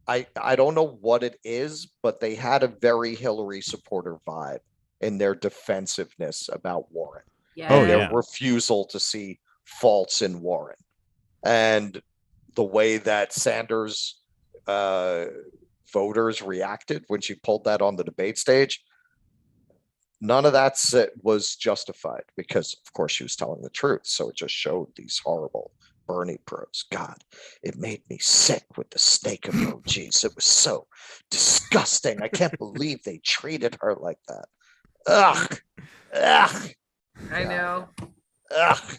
I don't know what it is, but they had a very Hillary supporter vibe in their defensiveness about Warren. Yeah. Oh, Their yeah. refusal to see faults in Warren, and the way that Sanders voters reacted when she pulled that on the debate stage. None of that was justified because, of course, she was telling the truth. So it just showed these horrible Bernie pros. God, it made me sick with the snake emojis. It was so disgusting. I can't believe they treated her like that. Ugh. I know. Ugh.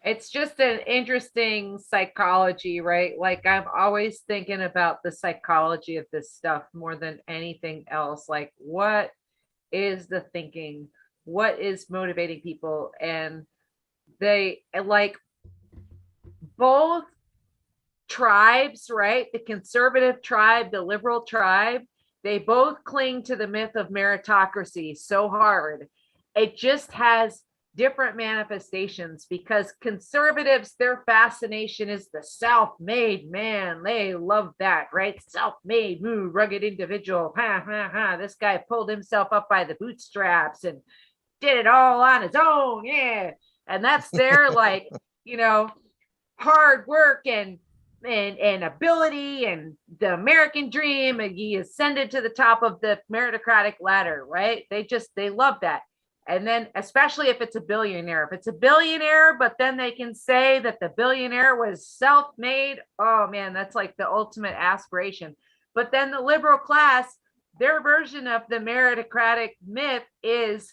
It's just an interesting psychology, right? Like I'm always thinking about the psychology of this stuff more than anything else. Like what is the thinking? What is motivating people? And they like both tribes, right? The conservative tribe, the liberal tribe, they both cling to the myth of meritocracy so hard. It just has different manifestations because conservatives, their fascination is the self-made man. They love that, right? Self-made, rugged individual. This guy pulled himself up by the bootstraps and did it all on his own. Yeah. And that's their like, hard work and ability and the American dream. And he ascended to the top of the meritocratic ladder, right? They love that. And then, especially if it's a billionaire, but then they can say that the billionaire was self-made. Oh man, that's like the ultimate aspiration. But then the liberal class, their version of the meritocratic myth is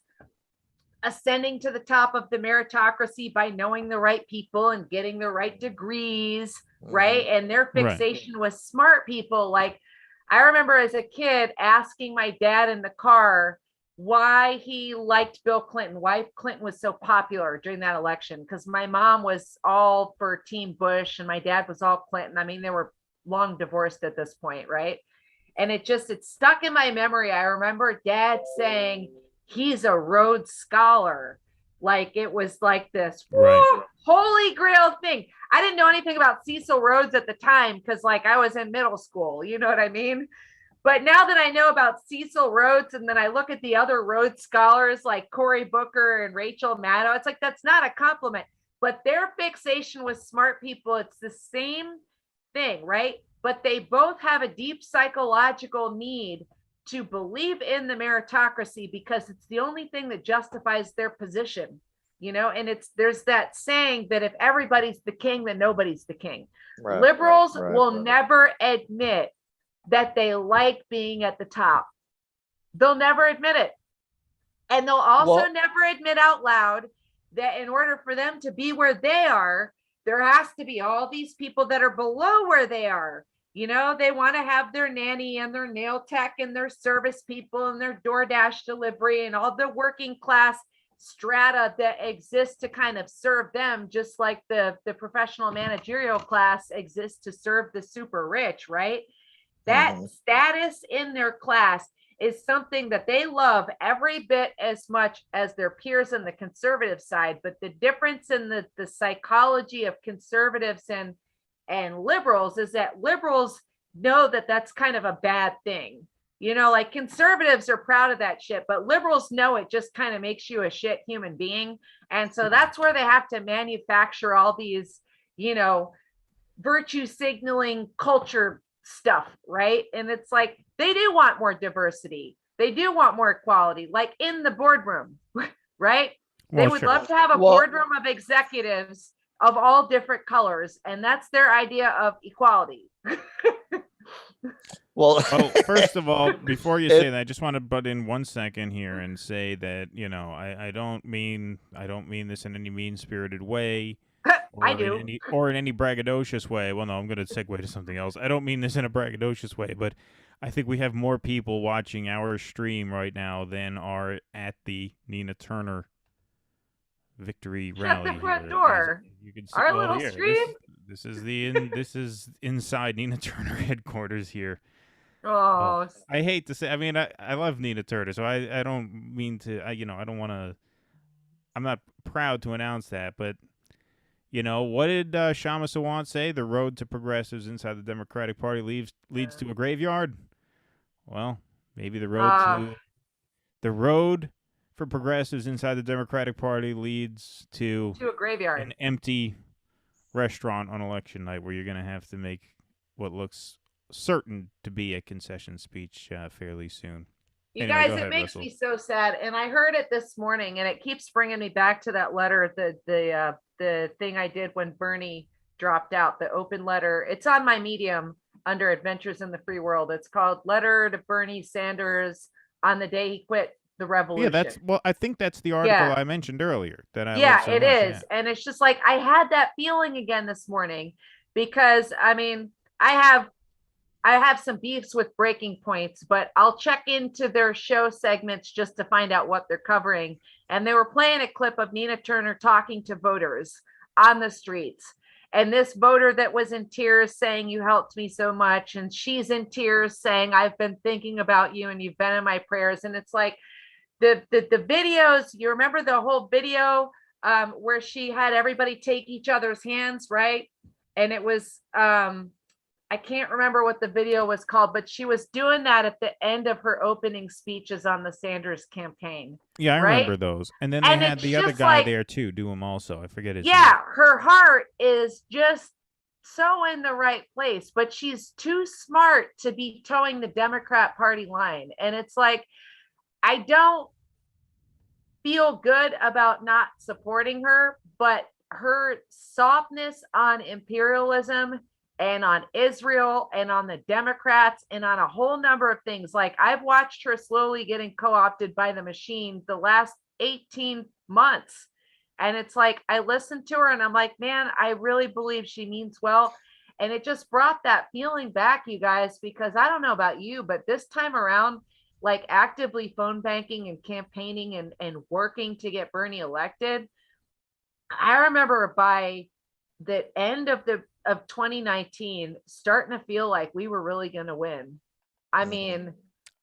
ascending to the top of the meritocracy by knowing the right people and getting the right degrees, right? And their fixation was smart people. Like, I remember as a kid asking my dad in the car why he liked Bill Clinton, why Clinton was so popular during that election. Because my mom was all for Team Bush and my dad was all Clinton. I mean, they were long divorced at this point, right? And it stuck in my memory. I remember dad saying he's a Rhodes Scholar. Like, it was like this holy grail thing. I didn't know anything about Cecil Rhodes at the time because, like, I was in middle school. You know what I mean? But now that I know about Cecil Rhodes and then I look at the other Rhodes Scholars like Cory Booker and Rachel Maddow, it's like, that's not a compliment. But their fixation with smart people, it's the same thing, right? But they both have a deep psychological need to believe in the meritocracy because it's the only thing that justifies their position, you know? And there's that saying that if everybody's the king, then nobody's the king. Liberals will never admit that they like being at the top. They'll never admit it. And they'll also never admit out loud that in order for them to be where they are, there has to be all these people that are below where they are. You know, they want to have their nanny and their nail tech and their service people and their DoorDash delivery and all the working class strata that exist to kind of serve them, just like the professional managerial class exists to serve the super rich, right? That status in their class is something that they love every bit as much as their peers on the conservative side. But the difference in the psychology of conservatives and liberals is that liberals know that that's kind of a bad thing. You know, like conservatives are proud of that shit, but liberals know it just kind of makes you a shit human being. And so that's where they have to manufacture all these, you know, virtue signaling culture stuff, right? And it's like, they do want more diversity. They do want more equality, like in the boardroom, right? They would love to have a boardroom of executives of all different colors, and that's their idea of equality. Well, first of all, before you say that, I just want to butt in 1 second here and say that, you know, I don't mean this in any mean-spirited way. I do. In any braggadocious way. Well, no, I'm going to segue to something else. I don't mean this in a braggadocious way, but I think we have more people watching our stream right now than are at the Nina Turner victory rally. Shut the front door. You can see our little stream. This is inside Nina Turner headquarters here. Oh, I hate to say. I mean, I love Nina Turner, so I don't mean to. I don't want to. I'm not proud to announce that, but. You know, what did Shama Sawant say? The road to progressives inside the Democratic Party leads to a graveyard. Well, maybe the road for progressives inside the Democratic Party leads to a graveyard, an empty restaurant on election night where you're going to have to make what looks certain to be a concession speech fairly soon. You guys, it makes me so sad. And I heard it this morning, and it keeps bringing me back to that letter, the thing I did when Bernie dropped out, the open letter. It's on my Medium under Adventures in the Free World. It's called Letter to Bernie Sanders on the Day He Quit the Revolution. Yeah, I think that's the article I mentioned earlier that I love so much. Is. Yeah. And it's just like, I had that feeling again this morning because, I mean, I have some beefs with Breaking Points, but I'll check into their show segments just to find out what they're covering. And they were playing a clip of Nina Turner talking to voters on the streets. And this voter that was in tears saying, "You helped me so much." And she's in tears saying, "I've been thinking about you and you've been in my prayers." And it's like the videos, you remember the whole video where she had everybody take each other's hands, right? And it was, I can't remember what the video was called, but she was doing that at the end of her opening speeches on the Sanders campaign. Yeah, I remember those. And then they had the other guy there too do them also. I forget his name. Yeah, her heart is just so in the right place, but she's too smart to be towing the Democrat Party line. And it's like, I don't feel good about not supporting her, but her softness on imperialism and on Israel and on the Democrats and on a whole number of things. Like, I've watched her slowly getting co-opted by the machine the last 18 months. And it's like, I listened to her and I'm like, man, I really believe she means well. And it just brought that feeling back, you guys, because I don't know about you, but this time around, like actively phone banking and campaigning and working to get Bernie elected, I remember by the end of 2019 starting to feel like we were really going to win. I mean,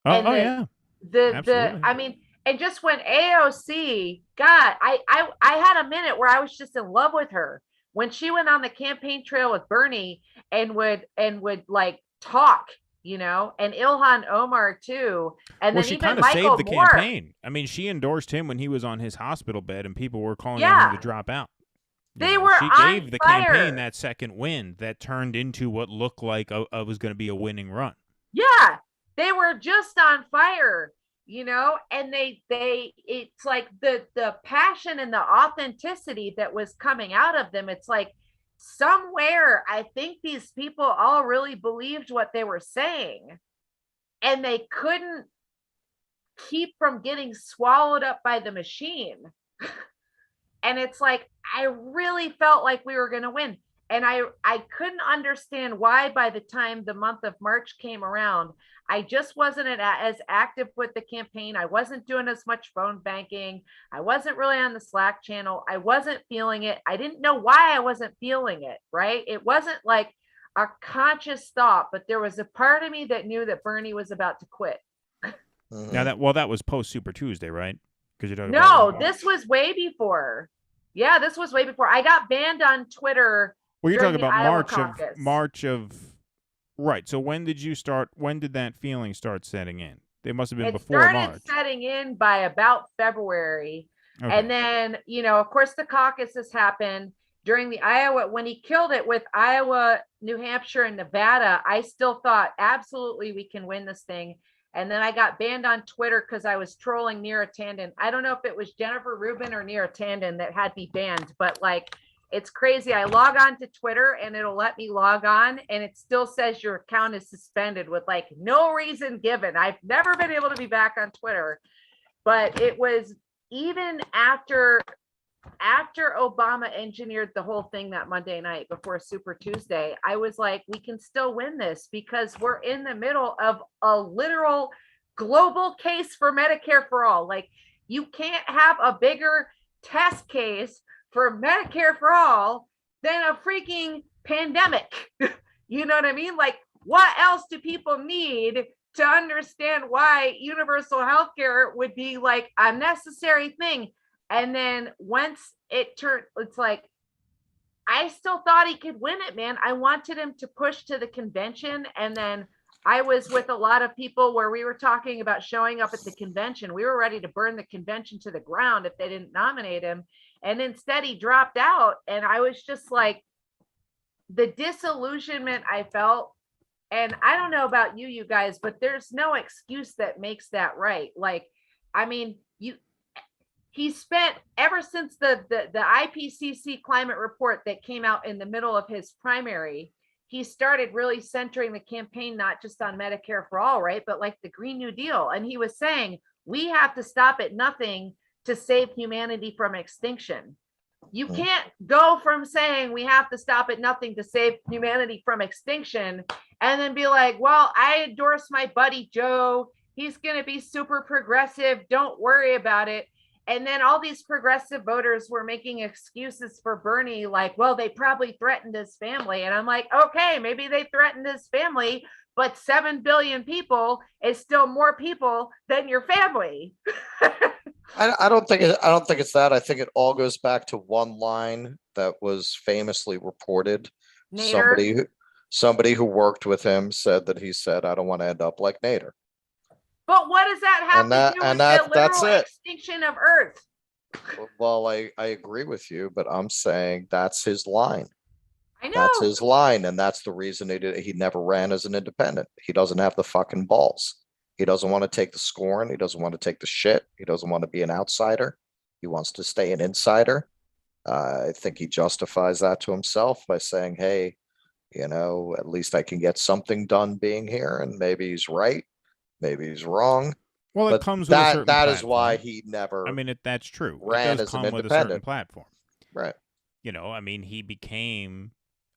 yeah, absolutely. I mean, and just when AOC, God, I had a minute where I was just in love with her when she went on the campaign trail with Bernie and would like talk, you know, and Ilhan Omar too, and well, then she even kind of Michael saved the Moore. campaign. I mean, she endorsed him when he was on his hospital bed, and people were calling on Yeah. him to drop out. They were She on gave the fire. campaign that second win that turned into what looked like was going to be a winning run. Yeah, they were just on fire, you know, and it's like the passion and the authenticity that was coming out of them. It's like somewhere I think these people all really believed what they were saying, and they couldn't keep from getting swallowed up by the machine. And it's like, I really felt like we were going to win. And I couldn't understand why by the time the month of March came around, I just wasn't as active with the campaign. I wasn't doing as much phone banking. I wasn't really on the Slack channel. I wasn't feeling it. I didn't know why I wasn't feeling it, right? It wasn't like a conscious thought, but there was a part of me that knew that Bernie was about to quit. Now that was post Super Tuesday, right? Because you're talking about this was way before. Yeah, this was way before. I got banned on Twitter. Well, you're talking about March of right. So when did that feeling start setting in? It must have been before March. It started setting in by about February. Okay. And then, you know, of course, the caucuses happened during the Iowa. When he killed it with Iowa, New Hampshire, and Nevada, I still thought, absolutely, we can win this thing. And then I got banned on Twitter because I was trolling Neera Tanden. I don't know if it was Jennifer Rubin or Neera Tanden that had me banned, but like, it's crazy. I log on to Twitter and it'll let me log on and it still says your account is suspended with like no reason given. I've never been able to be back on Twitter, but it was even after Obama engineered the whole thing that Monday night before Super Tuesday, I was like, we can still win this because we're in the middle of a literal global case for Medicare for all. Like, you can't have a bigger test case for Medicare for all than a freaking pandemic. You know what I mean? Like, what else do people need to understand why universal healthcare would be like a necessary thing? And then once it turned, it's like, I still thought he could win it, man. I wanted him to push to the convention. And then I was with a lot of people where we were talking about showing up at the convention. We were ready to burn the convention to the ground if they didn't nominate him. And instead he dropped out. And I was just like, the disillusionment I felt, and I don't know about you guys, but there's no excuse that makes that right. Like, I mean, he spent ever since the IPCC climate report that came out in the middle of his primary, he started really centering the campaign, not just on Medicare for all, right? But like the Green New Deal. And he was saying, we have to stop at nothing to save humanity from extinction. You can't go from saying we have to stop at nothing to save humanity from extinction and then be like, well, I endorse my buddy Joe. He's going to be super progressive. Don't worry about it. And then all these progressive voters were making excuses for Bernie, like, well, they probably threatened his family. And I'm like, okay, maybe they threatened his family, but 7 billion people is still more people than your family. I don't think it's that. I think it all goes back to one line that was famously reported. Nader. Somebody who worked with him said that he said, I don't want to end up like Nader. But what does that have to do with the literal extinction of Earth? Well, I agree with you, but I'm saying that's his line. I know. That's his line, and that's the reason he never ran as an independent. He doesn't have the fucking balls. He doesn't want to take the scorn. He doesn't want to take the shit. He doesn't want to be an outsider. He wants to stay an insider. I think he justifies that to himself by saying, hey, you know, at least I can get something done being here. And maybe he's right. Maybe he's wrong. Well, it But comes with a certain that is why platform. he never I mean, that's true. ran It does as an come with a certain independent. platform. Right. You know, I mean, he became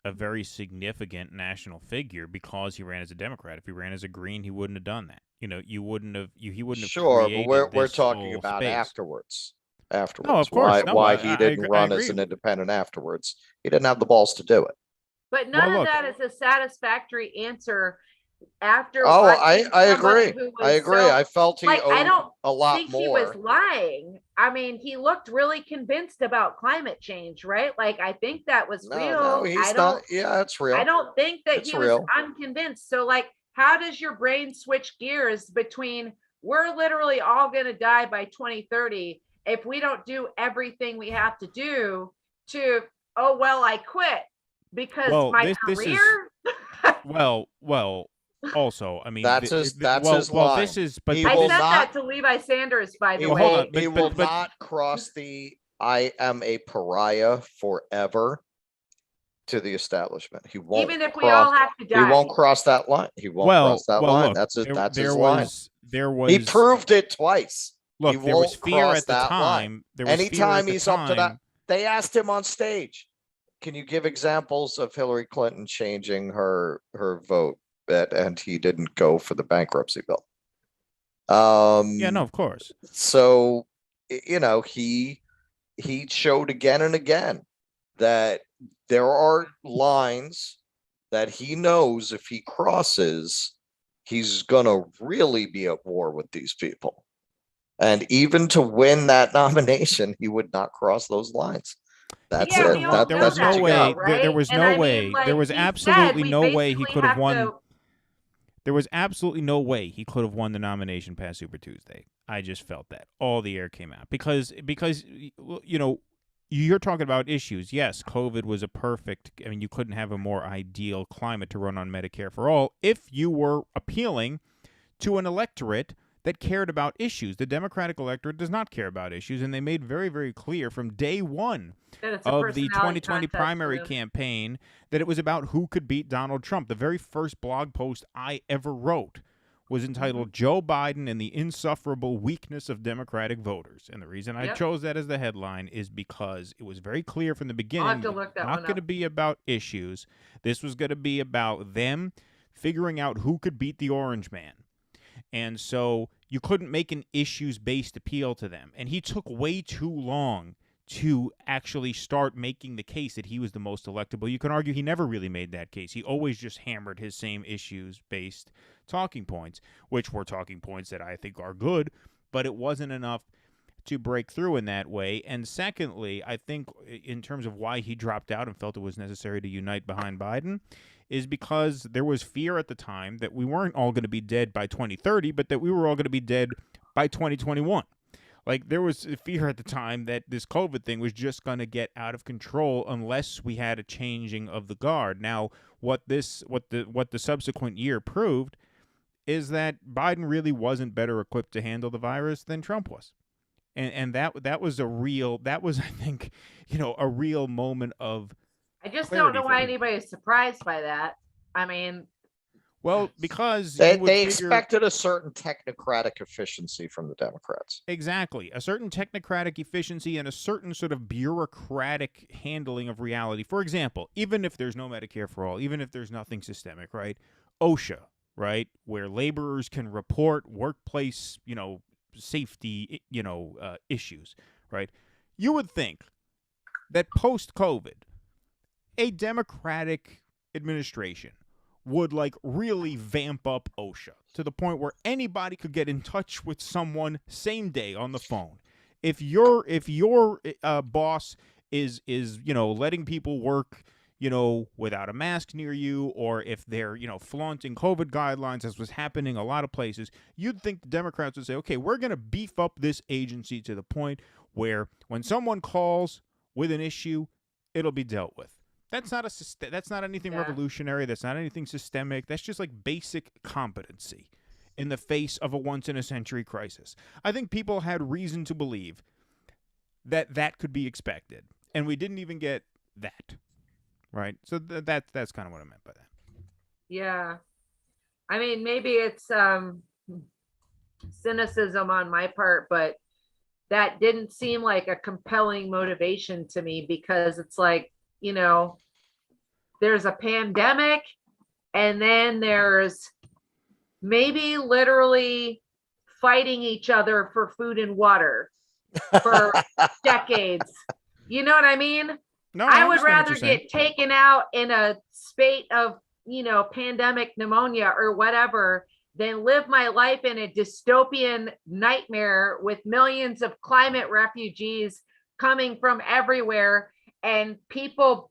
a very significant national figure because he ran as a Democrat. If he ran as a Green, he wouldn't have done that. You know, he wouldn't have Sure, but created we're this talking whole about space. afterwards. No, Afterwards, of course. No, why he didn't I run agree. as an independent afterwards? He didn't have the balls to do it. But none Well, of look. that is a satisfactory answer after Oh, watching I somebody agree. who I was agree. so, I felt he like, I owed don't a lot think he was more. lying. I mean, he looked really convinced about climate change, right? Like, I think that was No, real. no, he's not. Yeah, it's real. I don't think that It's he was real. unconvinced. So, like, how does your brain switch gears between we're literally all going to die by 2030 if we don't do everything we have to do to, oh, well, I quit because Well, my this is career? well. Also, I mean, That's his well, line. this is, but He I will said not. that to Levi Sanders, by the He way. hold on, he will but- not cross the "I am a pariah forever" to the establishment. He won't. Even if we all have to He die. won't cross that line. He won't cross that line. Look, That's his. That's there his line. There was. He proved it twice. Look, he there was won't fear cross at the that time. line. There was fear Anytime at the he's up to that, time. they asked him on stage, "Can you give examples of Hillary Clinton changing her vote?" And he didn't go for the bankruptcy bill. Yeah, no, of course. So, you know, he showed again and again that there are lines that he knows if he crosses, he's gonna really be at war with these people. And even to win that nomination, he would not cross those lines. That's Yeah, it. we all There know was That's no what you way. got. right? There was And no I mean, way. like, There was he said, absolutely we no way he basically could have have won. to- There was absolutely no way he could have won the nomination past Super Tuesday. I just felt that all the air came out because you know, you're talking about issues. Yes, COVID was a perfect. I mean, you couldn't have a more ideal climate to run on Medicare for all if you were appealing to an electorate that cared about issues. The Democratic electorate does not care about issues, and they made very, very clear from day one that it's a of the personality 2020 contest primary for them. campaign that it was about who could beat Donald Trump. The very first blog post I ever wrote was entitled Joe Biden and the Insufferable Weakness of Democratic Voters. And the reason I Yep. chose that as the headline is because it was very clear from the beginning I'll have to it was look that not one going to up. be about issues. This was going to be about them figuring out who could beat the Orange Man. And so you couldn't make an issues-based appeal to them. And he took way too long to actually start making the case that he was the most electable. You can argue he never really made that case. He always just hammered his same issues-based talking points, which were talking points that I think are good, but it wasn't enough to break through in that way. And secondly, I think in terms of why he dropped out and felt it was necessary to unite behind Biden is because there was fear at the time that we weren't all going to be dead by 2030, but that we were all going to be dead by 2021. Like, there was fear at the time that this COVID thing was just going to get out of control unless we had a changing of the guard. Now, what the subsequent year proved is that Biden really wasn't better equipped to handle the virus than Trump was. And that was I think, you know, a real moment of I just clarity don't know for why him. anybody is surprised by that. I mean, Well, because They you would figure- expected a certain technocratic efficiency from the Democrats. Exactly. A certain technocratic efficiency and a certain sort of bureaucratic handling of reality. For example, even if there's no Medicare for all, even if there's nothing systemic, right? OSHA, right? Where laborers can report workplace, you know, safety, you know, issues, right? You would think that post-COVID, a Democratic administration would like really vamp up OSHA to the point where anybody could get in touch with someone same day on the phone. If your boss is you know, letting people work, you know, without a mask near you, or if they're, you know, flaunting COVID guidelines, as was happening a lot of places, you'd think the Democrats would say, okay, we're going to beef up this agency to the point where when someone calls with an issue, it'll be dealt with. That's not anything revolutionary. That's not anything systemic. That's just like basic competency in the face of a once-in-a-century crisis. I think people had reason to believe that that could be expected, and we didn't even get that, right? So that's kind of what I meant by that. yeah. I mean, maybe it's cynicism on my part, but that didn't seem like a compelling motivation to me, because it's like, you know, there's a pandemic, and then there's maybe literally fighting each other for food and water for decades. You know what I mean? No, I would understand what rather you're saying. get taken out in a spate of, you know, pandemic pneumonia or whatever than live my life in a dystopian nightmare with millions of climate refugees coming from everywhere and people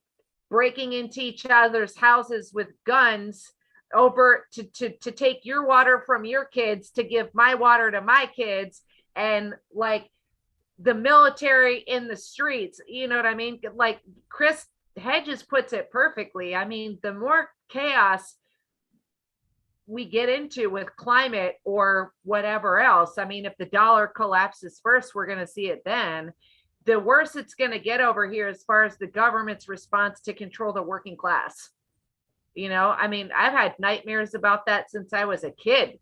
breaking into each other's houses with guns over to take your water from your kids to give my water to my kids, and like the military in the streets. You know what I mean? Like Chris Hedges puts it perfectly. I mean, the more chaos we get into with climate or whatever else, I mean, if the dollar collapses first, we're going to see it then. The worse it's going to get over here as far as the government's response to control the working class. You know, I mean, I've had nightmares about that since I was a kid.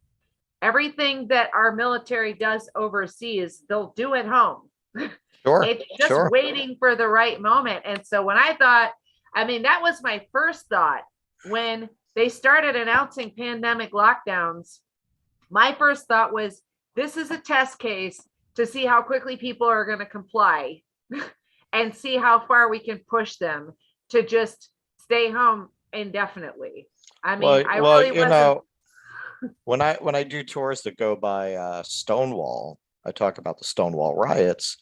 Everything that our military does overseas, they'll do at home. Sure. It's just Sure. waiting for the right moment. And so when I thought, I mean, that was my first thought when they started announcing pandemic lockdowns. My first thought was, this is a test case to see how quickly people are going to comply and see how far we can push them to just stay home indefinitely. I mean, I really you wasn't. know, when I do tours that go by Stonewall, I talk about the Stonewall riots,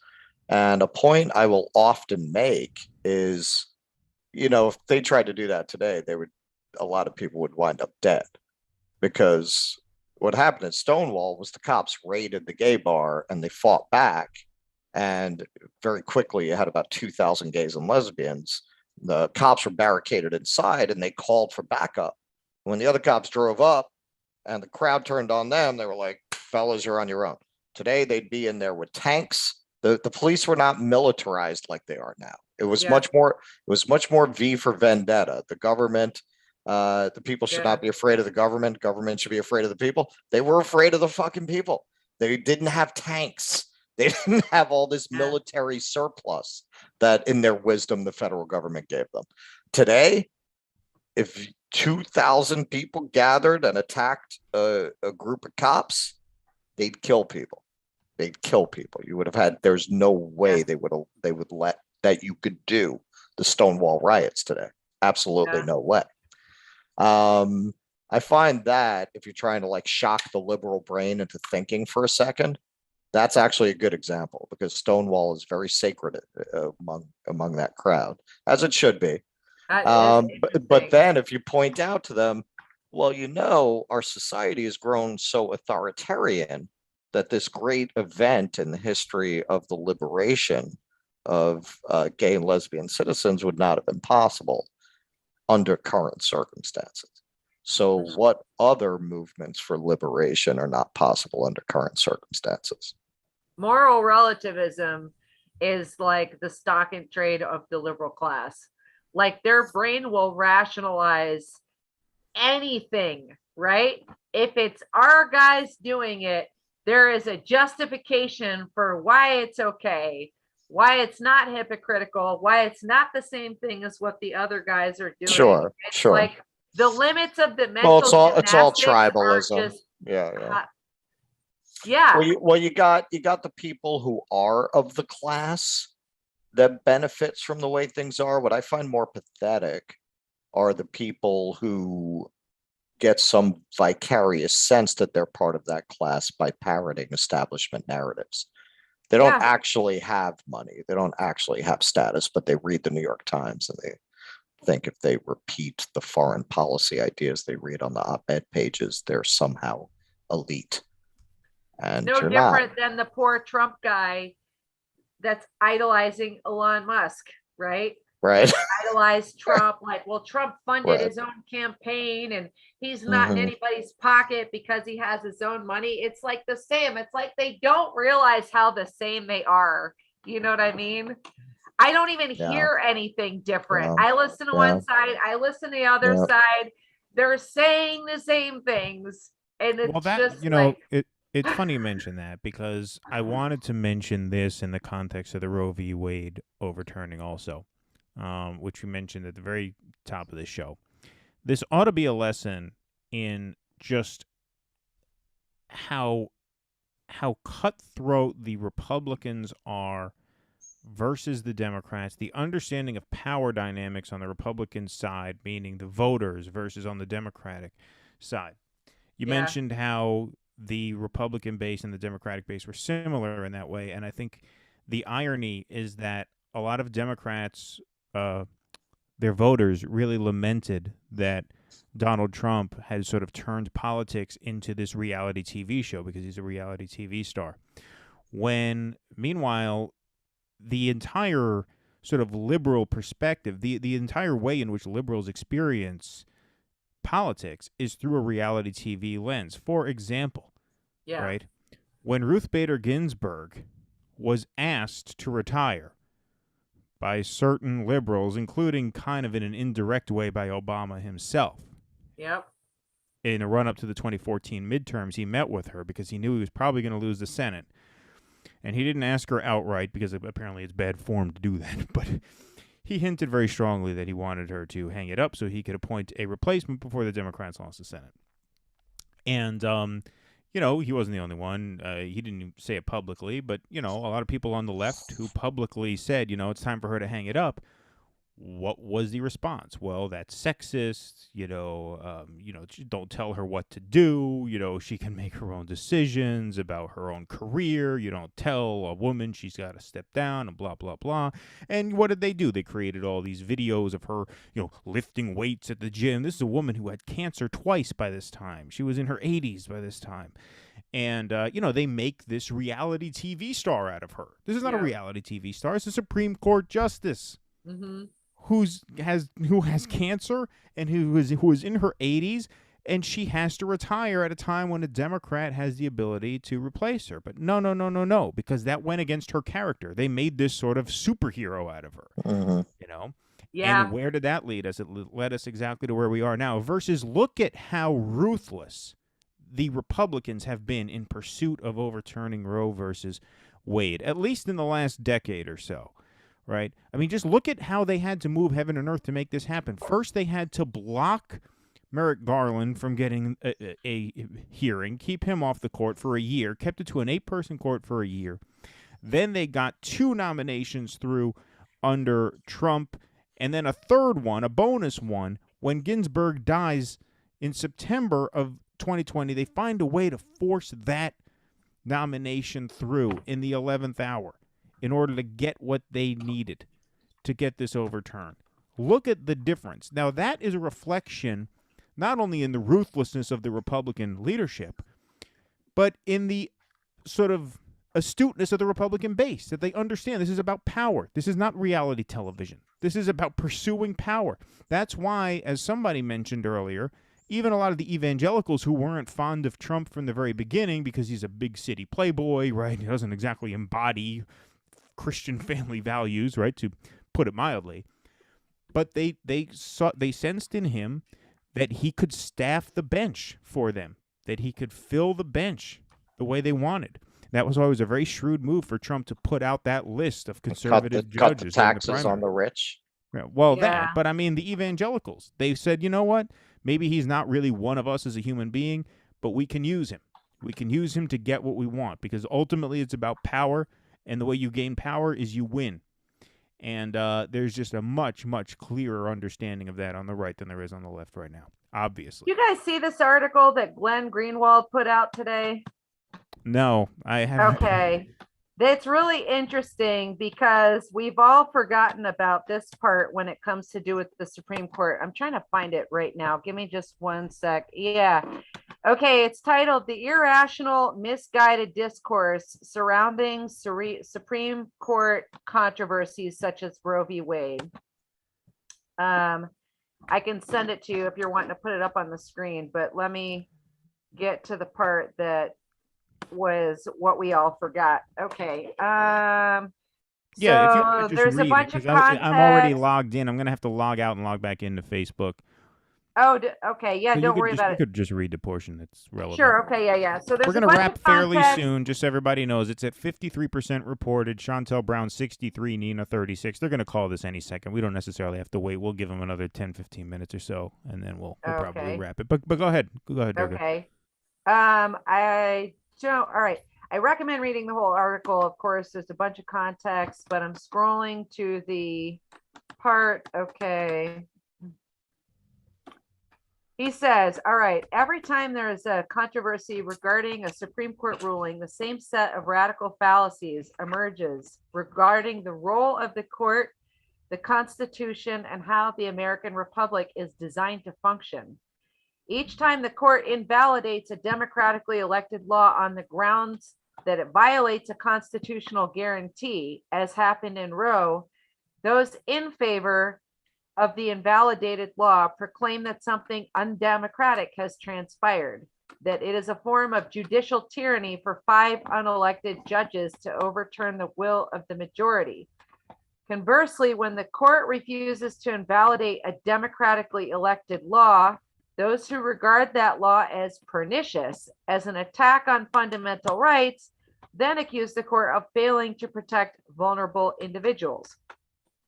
and a point I will often make is, you know, if they tried to do that today, a lot of people would wind up dead, because what happened at Stonewall was the cops raided the gay bar and they fought back, and very quickly you had about 2,000 gays and lesbians. The cops were barricaded inside and they called for backup. When the other cops drove up and the crowd turned on them, they were like, fellas, you're on your own. Today they'd be in there with tanks. The police were not militarized like they are now. It was much more V for Vendetta. The government, the people should not be afraid of the government. Government should be afraid of the people. They were afraid of the fucking people. They didn't have tanks. They didn't have all this military surplus that in their wisdom the federal government gave them. Today, if 2,000 people gathered and attacked a group of cops, they'd kill people. They'd kill people. You would have had, there's no way they would let that you could do the Stonewall riots today. Absolutely no way. I find that if you're trying to like shock the liberal brain into thinking for a second, that's actually a good example, because Stonewall is very sacred among that crowd, as it should be. But then if you point out to them, well, you know, our society has grown so authoritarian that this great event in the history of the liberation of gay and lesbian citizens would not have been possible under current circumstances. So what other movements for liberation are not possible under current circumstances? Moral relativism is like the stock and trade of the liberal class. Like their brain will rationalize anything, right? If it's our guys doing it, there is a justification for why it's okay, why it's not hypocritical, why it's not the same thing as what the other guys are doing. Sure, it's sure. Like the limits of the mental it's all tribalism. Yeah. Well, you got the people who are of the class that benefits from the way things are. What I find more pathetic are the people who get some vicarious sense that they're part of that class by parroting establishment narratives. They don't actually have money. They don't actually have status, but they read the New York Times and they think if they repeat the foreign policy ideas they read on the op-ed pages, they're somehow elite. And no different than the poor Trump guy that's idolizing Elon Musk, right? Right. Idolize Trump, like, well, Trump funded his own campaign and he's not in anybody's pocket because he has his own money. It's like the same. It's like they don't realize how the same they are. You know what I mean? I don't even hear anything different. I listen to one side, I listen to the other side. They're saying the same things. And it's Well, that, just you know, like, It's funny you mention that because I wanted to mention this in the context of the Roe v. Wade overturning also, which we mentioned at the very top of the show. This ought to be a lesson in just how cutthroat the Republicans are versus the Democrats, the understanding of power dynamics on the Republican side, meaning the voters versus on the Democratic side. You mentioned how the Republican base and the Democratic base were similar in that way, and I think the irony is that a lot of Democrats, their voters really lamented that Donald Trump had sort of turned politics into this reality TV show because he's a reality TV star. When, meanwhile, the entire sort of liberal perspective, the entire way in which liberals experience politics is through a reality TV lens. For example, right, when Ruth Bader Ginsburg was asked to retire by certain liberals, including kind of in an indirect way by Obama himself. Yep. In a run-up to the 2014 midterms, he met with her because he knew he was probably going to lose the Senate. And he didn't ask her outright because apparently it's bad form to do that. But he hinted very strongly that he wanted her to hang it up so he could appoint a replacement before the Democrats lost the Senate. And, he wasn't the only one. He didn't say it publicly, but, a lot of people on the left who publicly said, it's time for her to hang it up. What was the response? Well, that's sexist. Don't tell her what to do. She can make her own decisions about her own career. You don't tell a woman she's got to step down and blah, blah, blah. And what did they do? They created all these videos of her, lifting weights at the gym. This is a woman who had cancer twice by this time. She was in her 80s by this time. And, they make this reality TV star out of her. This is not a reality TV star. It's a Supreme Court justice. Mm-hmm. Who has cancer and who is in her 80s, and she has to retire at a time when a Democrat has the ability to replace her. But no, because that went against her character. They made this sort of superhero out of her, Yeah. And where did that lead us? It led us exactly to where we are now. Versus, look at how ruthless the Republicans have been in pursuit of overturning Roe versus Wade, at least in the last decade or so. Right? I mean, just look at how they had to move heaven and earth to make this happen. First, they had to block Merrick Garland from getting a hearing, keep him off the court for a year, kept it to an 8-person court for a year. Then they got 2 nominations through under Trump, and then a third one, a bonus one, when Ginsburg dies in September of 2020. They find a way to force that nomination through in the 11th hour in order to get what they needed to get this overturned. Look at the difference. Now, that is a reflection not only in the ruthlessness of the Republican leadership, but in the sort of astuteness of the Republican base, that they understand this is about power. This is not reality television. This is about pursuing power. That's why, as somebody mentioned earlier, even a lot of the evangelicals who weren't fond of Trump from the very beginning because he's a big city playboy, right? He doesn't exactly embody Christian family values, right, to put it mildly. But they sensed in him that he could staff the bench for them, that he could fill the bench the way they wanted. That was always a very shrewd move for Trump to put out that list of conservative judges. Cut the taxes on the rich. Yeah, that, but I mean, the evangelicals, they said, you know what? Maybe he's not really one of us as a human being, but we can use him. We can use him to get what we want, because ultimately it's about power. And the way you gain power is you win. And there's just a much, much clearer understanding of that on the right than there is on the left right now, obviously. You guys see this article that Glenn Greenwald put out today? No, I haven't. Okay. It's really interesting because we've all forgotten about this part when it comes to do with the Supreme Court. I'm trying to find it right now. Give me just one sec. Yeah. Okay. It's titled "The Irrational Misguided Discourse Surrounding Supreme Court Controversies Such as Roe v. Wade." I can send it to you if you're wanting to put it up on the screen, but let me get to the part that was what we all forgot. Okay. Yeah, if you want to just there's read a bunch it, of 'cause I'm already context. logged in. I'm going to have to log out and log back into Facebook Oh, okay. Yeah, So don't worry about you it. could just read the portion that's relevant. Sure. Okay. Yeah. So there's We're a going to bunch wrap of fairly context. soon, just so everybody knows. It's at 53% reported, Chantel Brown 63, Nina 36. They're going to call this any second. We don't necessarily have to wait. We'll give them another 10, 15 minutes or so, and then we'll probably Okay. wrap it. But go ahead. Go ahead, Durga. Okay. I don't. All right. I recommend reading the whole article. Of course, there's a bunch of context, but I'm scrolling to the part. Okay. He says, all right, every time there is a controversy regarding a Supreme Court ruling, the same set of radical fallacies emerges regarding the role of the court, the Constitution, and how the American Republic is designed to function. Each time the court invalidates a democratically elected law on the grounds that it violates a constitutional guarantee, as happened in Roe, those in favor of the invalidated law proclaim that something undemocratic has transpired, that it is a form of judicial tyranny for 5 unelected judges to overturn the will of the majority. Conversely, when the court refuses to invalidate a democratically elected law, those who regard that law as pernicious, as an attack on fundamental rights, then accuse the court of failing to protect vulnerable individuals.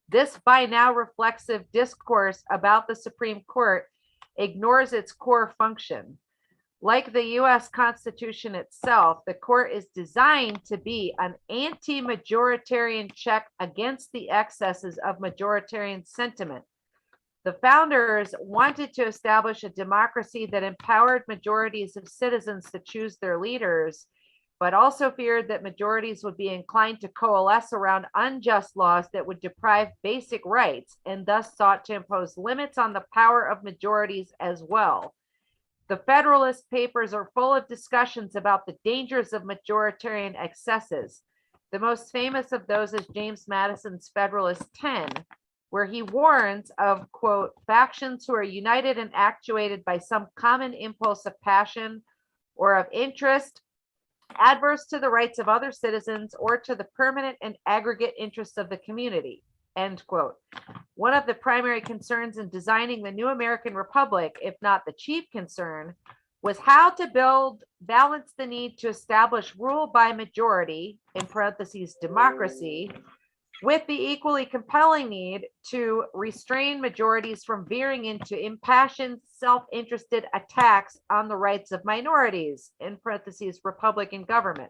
This by now reflexive discourse about the Supreme Court ignores its core function. Like the US Constitution itself, the court is designed to be an anti-majoritarian check against the excesses of majoritarian sentiment. The founders wanted to establish a democracy that empowered majorities of citizens to choose their leaders, but also feared that majorities would be inclined to coalesce around unjust laws that would deprive basic rights, and thus sought to impose limits on the power of majorities as well. The Federalist Papers are full of discussions about the dangers of majoritarian excesses. The most famous of those is James Madison's Federalist 10, where he warns of, quote, factions who are united and actuated by some common impulse of passion or of interest adverse to the rights of other citizens or to the permanent and aggregate interests of the community, end quote. One of the primary concerns in designing the new American Republic, if not the chief concern, was how to balance the need to establish rule by majority, in parentheses, democracy, with the equally compelling need to restrain majorities from veering into impassioned, self-interested attacks on the rights of minorities, in parentheses, Republican government.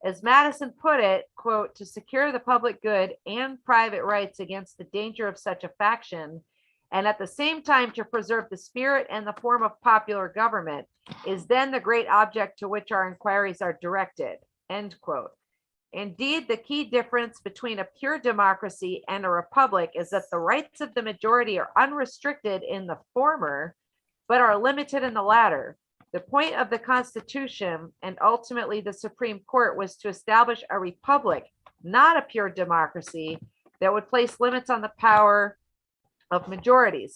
As Madison put it, quote, to secure the public good and private rights against the danger of such a faction, and at the same time to preserve the spirit and the form of popular government, is then the great object to which our inquiries are directed, end quote. Indeed, the key difference between a pure democracy and a republic is that the rights of the majority are unrestricted in the former, but are limited in the latter. The point of the Constitution and ultimately the Supreme Court was to establish a republic, not a pure democracy, that would place limits on the power of majorities.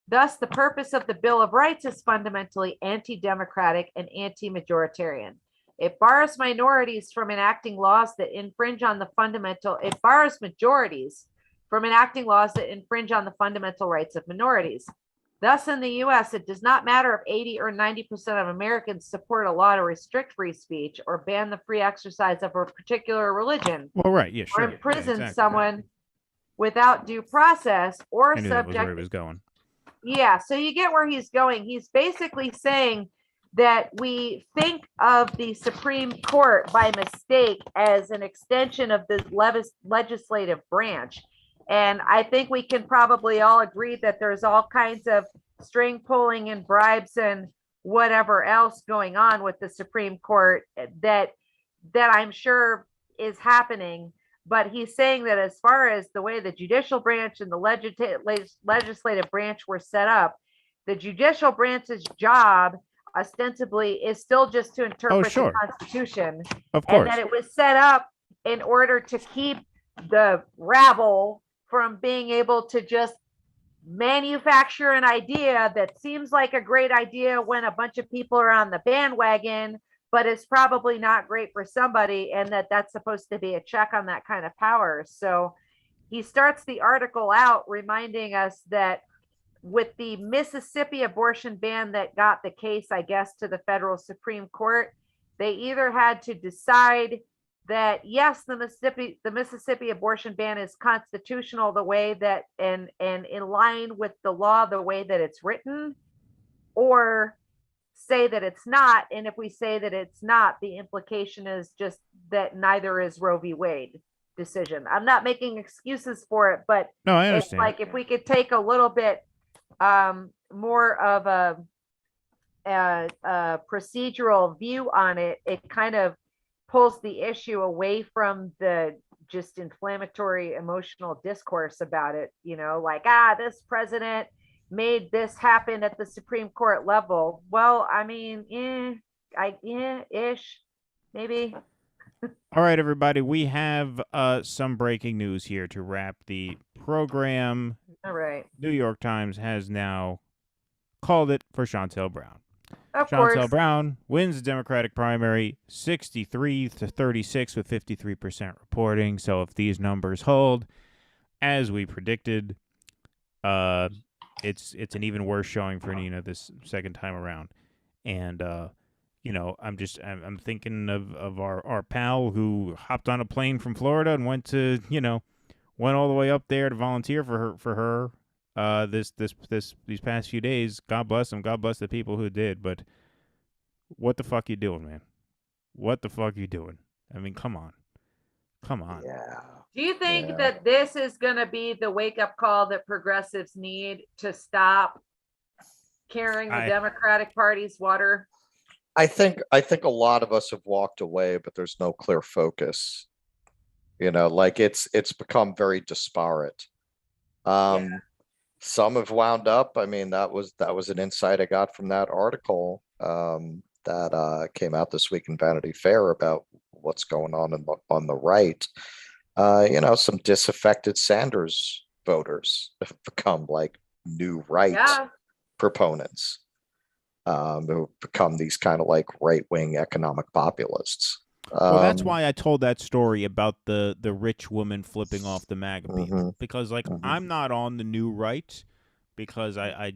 Thus, the purpose of the Bill of Rights is fundamentally anti-democratic and anti-majoritarian. It bars minorities from enacting laws that infringe on the it bars majorities from enacting laws that infringe on the fundamental rights of minorities. Thus, in the US, it does not matter if 80 or 90% of Americans support a law to restrict free speech or ban the free exercise of a particular religion. Well, right, yeah, sure. Or imprison exactly. someone without due process or I knew that was where he subject. was going. Yeah, so you get where he's going. He's basically saying that we think of the Supreme Court by mistake as an extension of the legislative branch. And I think we can probably all agree that there's all kinds of string pulling and bribes and whatever else going on with the Supreme Court that I'm sure is happening. But he's saying that as far as the way the judicial branch and the legislative branch were set up, the judicial branch's job ostensibly is still just to interpret the Constitution. Of course. And that it was set up in order to keep the rabble from being able to just manufacture an idea that seems like a great idea when a bunch of people are on the bandwagon, but it's probably not great for somebody, and that's supposed to be a check on that kind of power. So he starts the article out reminding us that with the Mississippi abortion ban that got the case, I guess, to the federal Supreme Court, they either had to decide that yes, the Mississippi abortion ban is constitutional the way that and in line with the law the way that it's written, or say that it's not. And if we say that it's not, the implication is just that neither is Roe v. Wade decision. I'm not making excuses for it, but No, I it's understand. like if we could take a little bit more of a procedural view on it, it kind of pulls the issue away from the just inflammatory emotional discourse about it, you know, like, this president made this happen at the Supreme Court level. Well, I mean, ish, maybe. All right, everybody, we have some breaking news here to wrap the program. All right. New York Times has now called it for Chantel Brown. Of Chantel course. Brown wins the Democratic primary 63-36 with 53% reporting. So if these numbers hold, as we predicted, it's an even worse showing for Nina this second time around. And you know, I'm thinking of our pal who hopped on a plane from Florida and went all the way up there to volunteer for her these past few days. God bless him. God bless the people who did. But what the fuck you doing, man? What the fuck you doing? I mean, come on. Yeah. Do you think Yeah. that this is going to be the wake-up call that progressives need to stop carrying the Democratic Party's water? I think a lot of us have walked away, but there's no clear focus. You know, like it's become very disparate. Some have wound up. I mean, that was an insight I got from that article that came out this week in Vanity Fair about what's going on the right. You know, some disaffected Sanders voters have become like new right proponents. Who become these kind of like right-wing economic populists. Well, that's why I told that story about the rich woman flipping off the MAGA people, because like I'm not on the new right, because I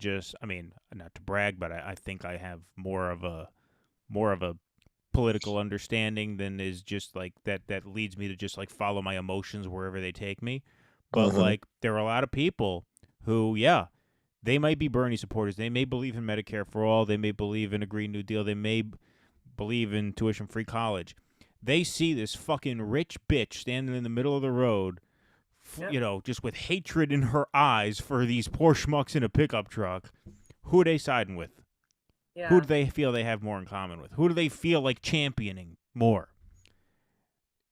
mean, not to brag, but I think I have more of a political understanding than is just like that leads me to just like follow my emotions wherever they take me. But like there are a lot of people who, they might be Bernie supporters. They may believe in Medicare for all. They may believe in a Green New Deal. They may believe in tuition-free college. They see this fucking rich bitch standing in the middle of the road, you know, just with hatred in her eyes for these poor schmucks in a pickup truck. Who are they siding with? Yeah. Who do they feel they have more in common with? Who do they feel like championing more?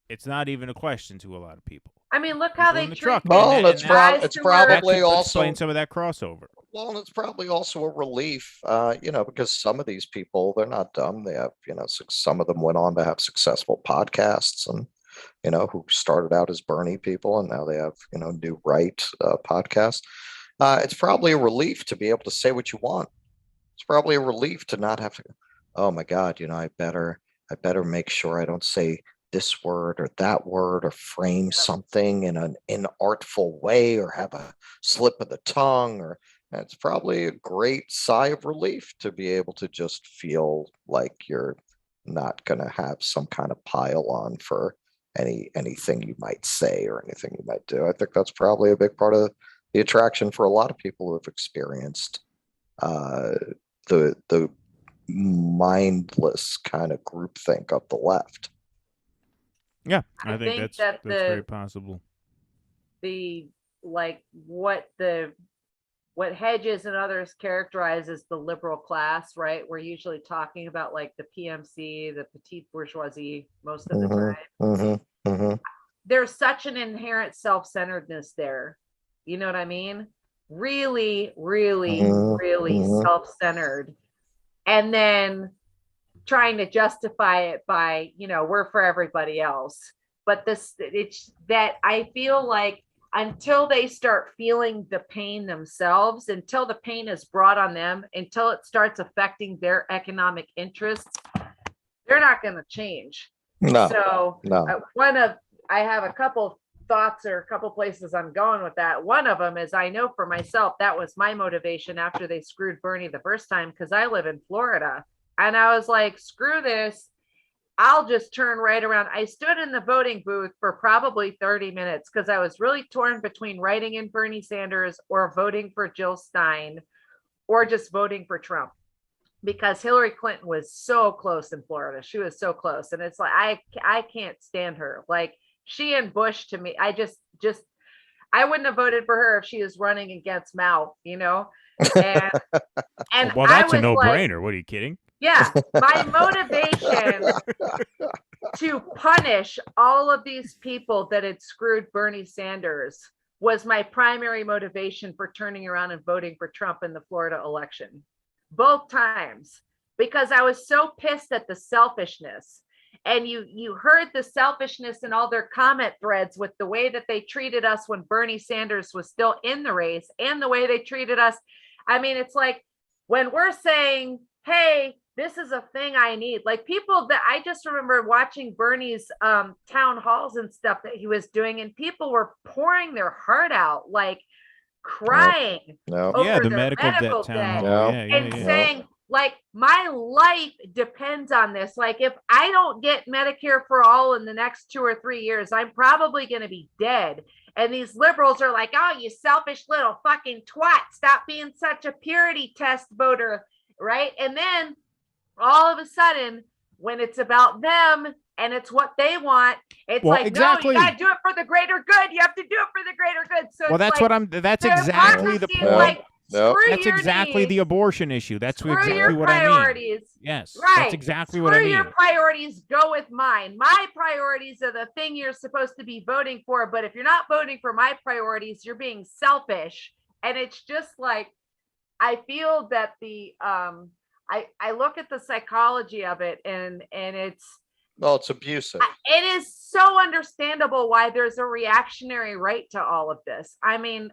It's not even a question to a lot of people. I mean, look how they treat. Well, it's probably also explain some of that crossover. Well, it's probably also a relief, you know, because some of these people, they're not dumb. They have, you know, some of them went on to have successful podcasts, and you know, who started out as Bernie people, and now they have, you know, new right podcasts. It's probably a relief to be able to say what you want. It's probably a relief to not have to. Oh my God, you know, I better make sure I don't say this word or that word, or frame something in an inartful way, or have a slip of the tongue, or it's probably a great sigh of relief to be able to just feel like you're not going to have some kind of pile on for anything you might say or anything you might do. I think that's probably a big part of the attraction for a lot of people who have experienced the mindless kind of groupthink of the left. Yeah, I think that's very possible. What Hedges and others characterize as the liberal class, right? We're usually talking about like the PMC, the petite bourgeoisie, most of the time. There's such an inherent self-centeredness there. You know what I mean? Really, really, really self-centered. And then trying to justify it by, you know, we're for everybody else. But it's that I feel like until they start feeling the pain themselves, until the pain is brought on them, until it starts affecting their economic interests, they're not going to change. No. So I have a couple thoughts or a couple places I'm going with that. One of them is I know for myself, that was my motivation after they screwed Bernie the first time, because I live in Florida. And I was like, screw this. I'll just turn right around. I stood in the voting booth for probably 30 minutes because I was really torn between writing in Bernie Sanders or voting for Jill Stein or just voting for Trump, because Hillary Clinton was so close in Florida. She was so close. And it's like, I can't stand her. Like, she and Bush, to me, I wouldn't have voted for her if she was running against Mao, you know? And, and well, that's I a was no-brainer. What are you kidding? yeah, my motivation to punish all of these people that had screwed Bernie Sanders was my primary motivation for turning around and voting for Trump in the Florida election. Both times, because I was so pissed at the selfishness. And you heard the selfishness in all their comment threads with the way that they treated us when Bernie Sanders was still in the race and the way they treated us. I mean, it's like when we're saying, hey, this is a thing I need. Like, people that I just remember watching Bernie's town halls and stuff that he was doing, and people were pouring their heart out, like crying over yeah, the their medical debt town hall. and saying, like, my life depends on this. Like, if I don't get Medicare for all in the next 2 or 3 years, I'm probably going to be dead. And these liberals are like, oh, you selfish little fucking twat. Stop being such a purity test voter. Right. And then all of a sudden, when it's about them and it's what they want, it's no, you gotta do it for the greater good. You have to do it for the greater good. So that's exactly the point. Like, that's exactly the abortion issue. That's exactly what I mean. Yes, right. That's exactly what I mean. Your priorities go with mine. My priorities are the thing you're supposed to be voting for. But if you're not voting for my priorities, you're being selfish. And it's just like, I feel that I look at the psychology of it, and it's abusive. It is so understandable why there's a reactionary right to all of this. I mean,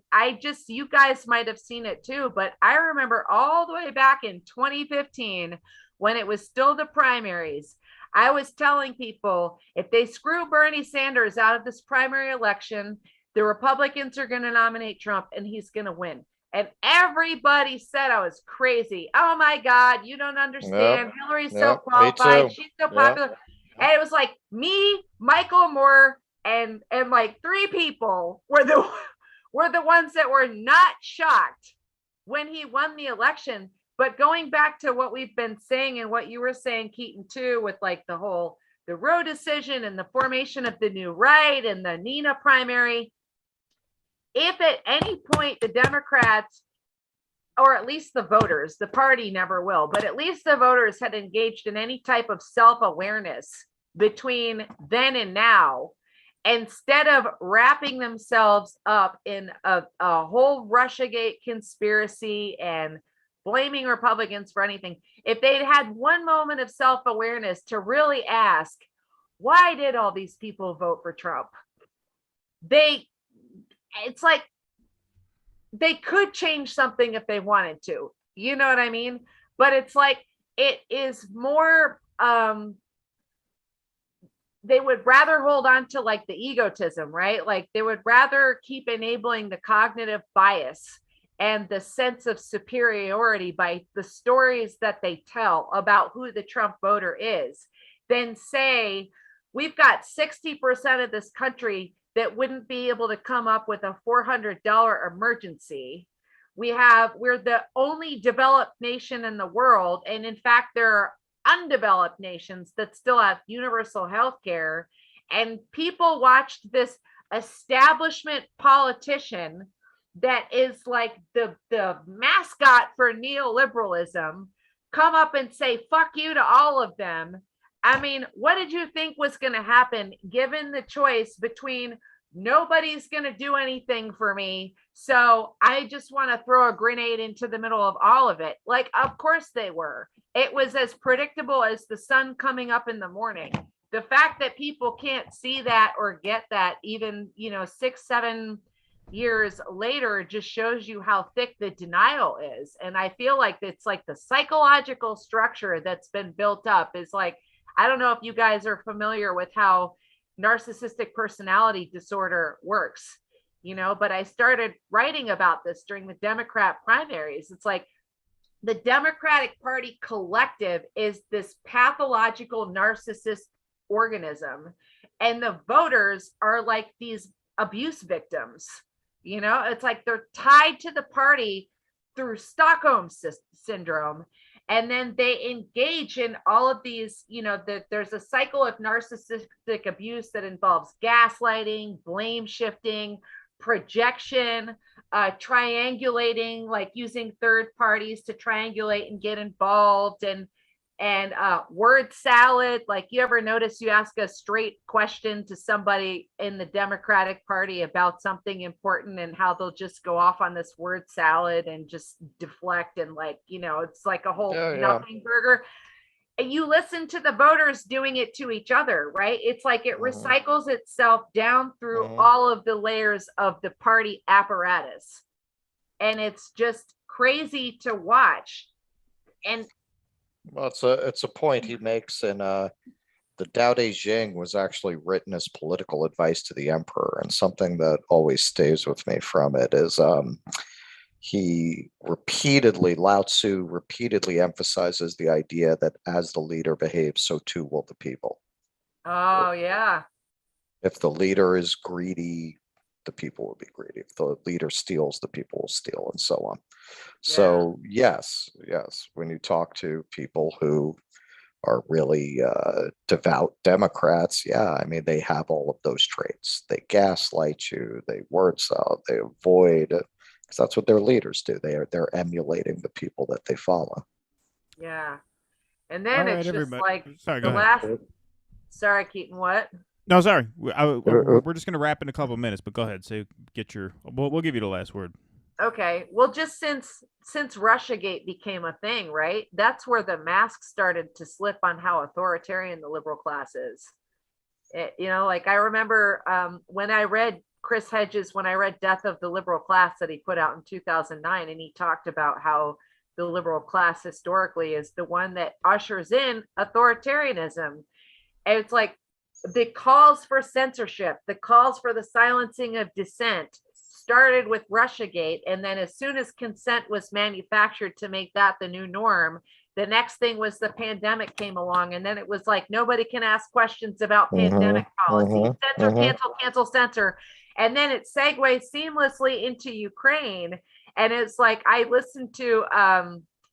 you guys might have seen it too, but I remember all the way back in 2015 when it was still the primaries. I was telling people, if they screw Bernie Sanders out of this primary election, the Republicans are going to nominate Trump and he's going to win. And everybody said I was crazy. Oh my God, you don't understand. Hillary's so qualified. She's so popular. And it was like me, Michael Moore, and like 3 people were the ones that were not shocked when he won the election. But going back to what we've been saying and what you were saying, Keaton, too, with like the Roe decision and the formation of the new right and the Nina primary. If at any point the Democrats, or at least the voters, the party never will, but at least the voters had engaged in any type of self-awareness between then and now, instead of wrapping themselves up in a whole Russiagate conspiracy and blaming Republicans for anything, if they'd had one moment of self-awareness to really ask, why did all these people vote for Trump? It's like they could change something if they wanted to, you know what I mean? But it's like, it is more, they would rather hold on to like the egotism, right? Like they would rather keep enabling the cognitive bias and the sense of superiority by the stories that they tell about who the Trump voter is, than say, we've got 60% of this country that wouldn't be able to come up with a $400 emergency. We're the only developed nation in the world. And in fact, there are undeveloped nations that still have universal health care. And people watched this establishment politician that is like the mascot for neoliberalism come up and say, fuck you to all of them. I mean, what did you think was going to happen given the choice between nobody's going to do anything for me, so I just want to throw a grenade into the middle of all of it? Like, of course they were. It was as predictable as the sun coming up in the morning. The fact that people can't see that or get that even, 6-7 years later just shows you how thick the denial is. And I feel like it's like the psychological structure that's been built up is like, I don't know if you guys are familiar with how narcissistic personality disorder works, but I started writing about this during the Democrat primaries. It's like the Democratic Party collective is this pathological narcissist organism, and the voters are like these abuse victims. It's like they're tied to the party through Stockholm syndrome. And then they engage in all of these, there's a cycle of narcissistic abuse that involves gaslighting, blame shifting, projection, triangulating, like using third parties to triangulate and get involved, and word salad. Like, you ever notice you ask a straight question to somebody in the Democratic Party about something important and how they'll just go off on this word salad and just deflect, and it's like a whole nothing burger. And you listen to the voters doing it to each other, right? It's like it recycles itself down through all of the layers of the party apparatus. And it's just crazy to watch. And well, it's a point he makes in the Tao Te Ching was actually written as political advice to the emperor, and something that always stays with me from it is Lao Tzu repeatedly emphasizes the idea that as the leader behaves, so too will the people. Oh, yeah. If the leader is greedy, the people will be greedy. If the leader steals, the people will steal, and so on. Yeah. So yes, when you talk to people who are really devout Democrats, they have all of those traits. They gaslight you, they word salad, they avoid, because that's what their leaders do. They're emulating the people that they follow. Yeah. And then it's just like sorry, the last. Sorry, Keaton, what? No, sorry. We're just going to wrap in a couple of minutes, but go ahead. So we'll give you the last word. Okay. Well, just since Russiagate became a thing, right? That's where the mask started to slip on how authoritarian the liberal class is. I remember when I read Chris Hedges, when I read Death of the Liberal Class that he put out in 2009, and he talked about how the liberal class historically is the one that ushers in authoritarianism. And it's like the calls for censorship, the calls for the silencing of dissent started with Russiagate. And then as soon as consent was manufactured to make that the new norm, the next thing was the pandemic came along. And then it was like, nobody can ask questions about pandemic policy. Censor, cancel, censor. And then it segues seamlessly into Ukraine. And it's like, I listened to,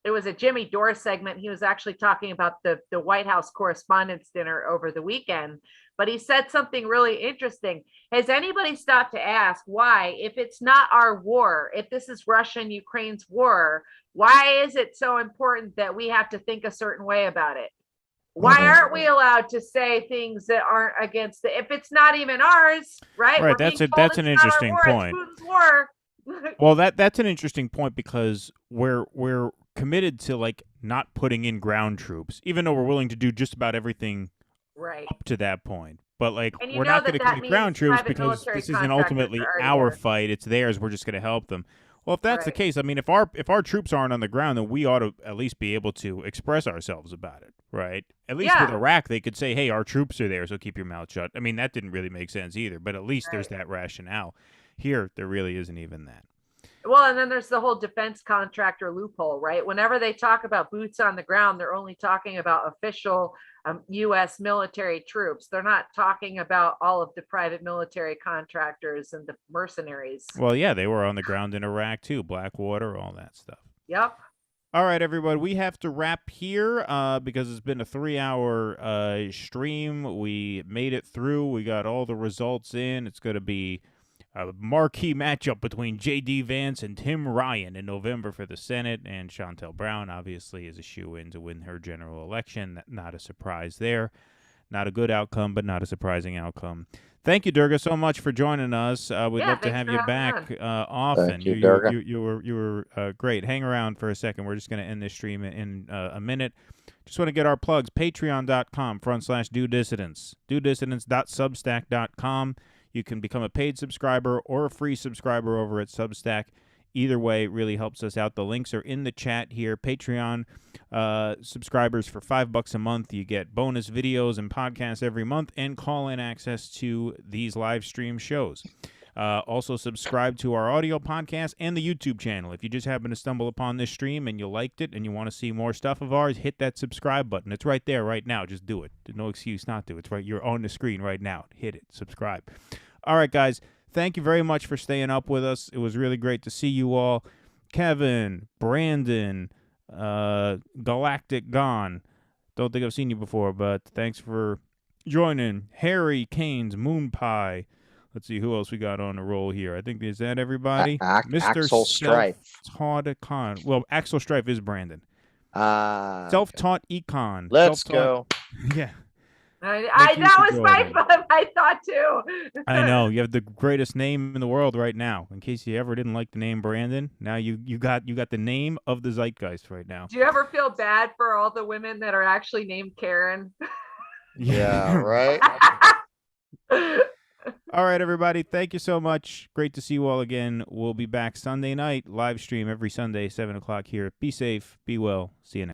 it was a Jimmy Dore segment. He was actually talking about the White House Correspondents' Dinner over the weekend, but he said something really interesting. Has anybody stopped to ask why, if it's not our war, if this is Russia and Ukraine's war, why is it so important that we have to think a certain way about it? Why aren't we allowed to say things that aren't against it? If it's not even ours, right? Right. That's an interesting point. Well, that's an interesting point, because we're committed to like not putting in ground troops, even though we're willing to do just about everything up to that point. But like, we're not going to commit ground troops because this isn't ultimately our fight; it's theirs. We're just going to help them. Well, if that's the case, I mean, if our troops aren't on the ground, then we ought to at least be able to express ourselves about it, right? At least with Iraq, they could say, "Hey, our troops are there, so keep your mouth shut." I mean, that didn't really make sense either, but at least there's that rationale. Here, there really isn't even that. Well, and then there's the whole defense contractor loophole, right? Whenever they talk about boots on the ground, they're only talking about official U.S. military troops. They're not talking about all of the private military contractors and the mercenaries. Well, yeah, they were on the ground in Iraq too, Blackwater, all that stuff. Yep. All right, everybody, we have to wrap here because it's been a 3-hour stream. We made it through. We got all the results in. It's going to be a marquee matchup between J.D. Vance and Tim Ryan in November for the Senate, and Chantel Brown obviously is a shoo-in to win her general election. Not a surprise there. Not a good outcome, but not a surprising outcome. Thank you, Durga, so much for joining us. We'd love to have you back often. Thank you, Durga. You were great. Hang around for a second. We're just going to end this stream in a minute. Just want to get our plugs. Patreon.com/DoDissidence. DoDissidence.substack.com. You can become a paid subscriber or a free subscriber over at Substack. Either way, it really helps us out. The links are in the chat here. Patreon subscribers for $5 a month, you get bonus videos and podcasts every month and call-in access to these live stream shows. Also, subscribe to our audio podcast and the YouTube channel. If you just happen to stumble upon this stream and you liked it and you want to see more stuff of ours, hit that subscribe button. It's right there right now. Just do it. There's no excuse not to. It's right. You're on the screen right now. Hit it. Subscribe. All right, guys. Thank you very much for staying up with us. It was really great to see you all. Kevin, Brandon, Galactic Gone. Don't think I've seen you before, but thanks for joining. Harry, Canes, Moon Pie. Let's see who else we got on the roll here. I think, is that everybody? Axel Strife. Self-taught econ. Well, Axel Strife is Brandon. Self-taught econ. Let's go. Yeah. That was my thought too. I know. You have the greatest name in the world right now. In case you ever didn't like the name Brandon, now you got the name of the zeitgeist right now. Do you ever feel bad for all the women that are actually named Karen? Yeah, right. All right, everybody. Thank you so much. Great to see you all again. We'll be back Sunday night, live stream every Sunday, 7 o'clock here. Be safe. Be well. See you next.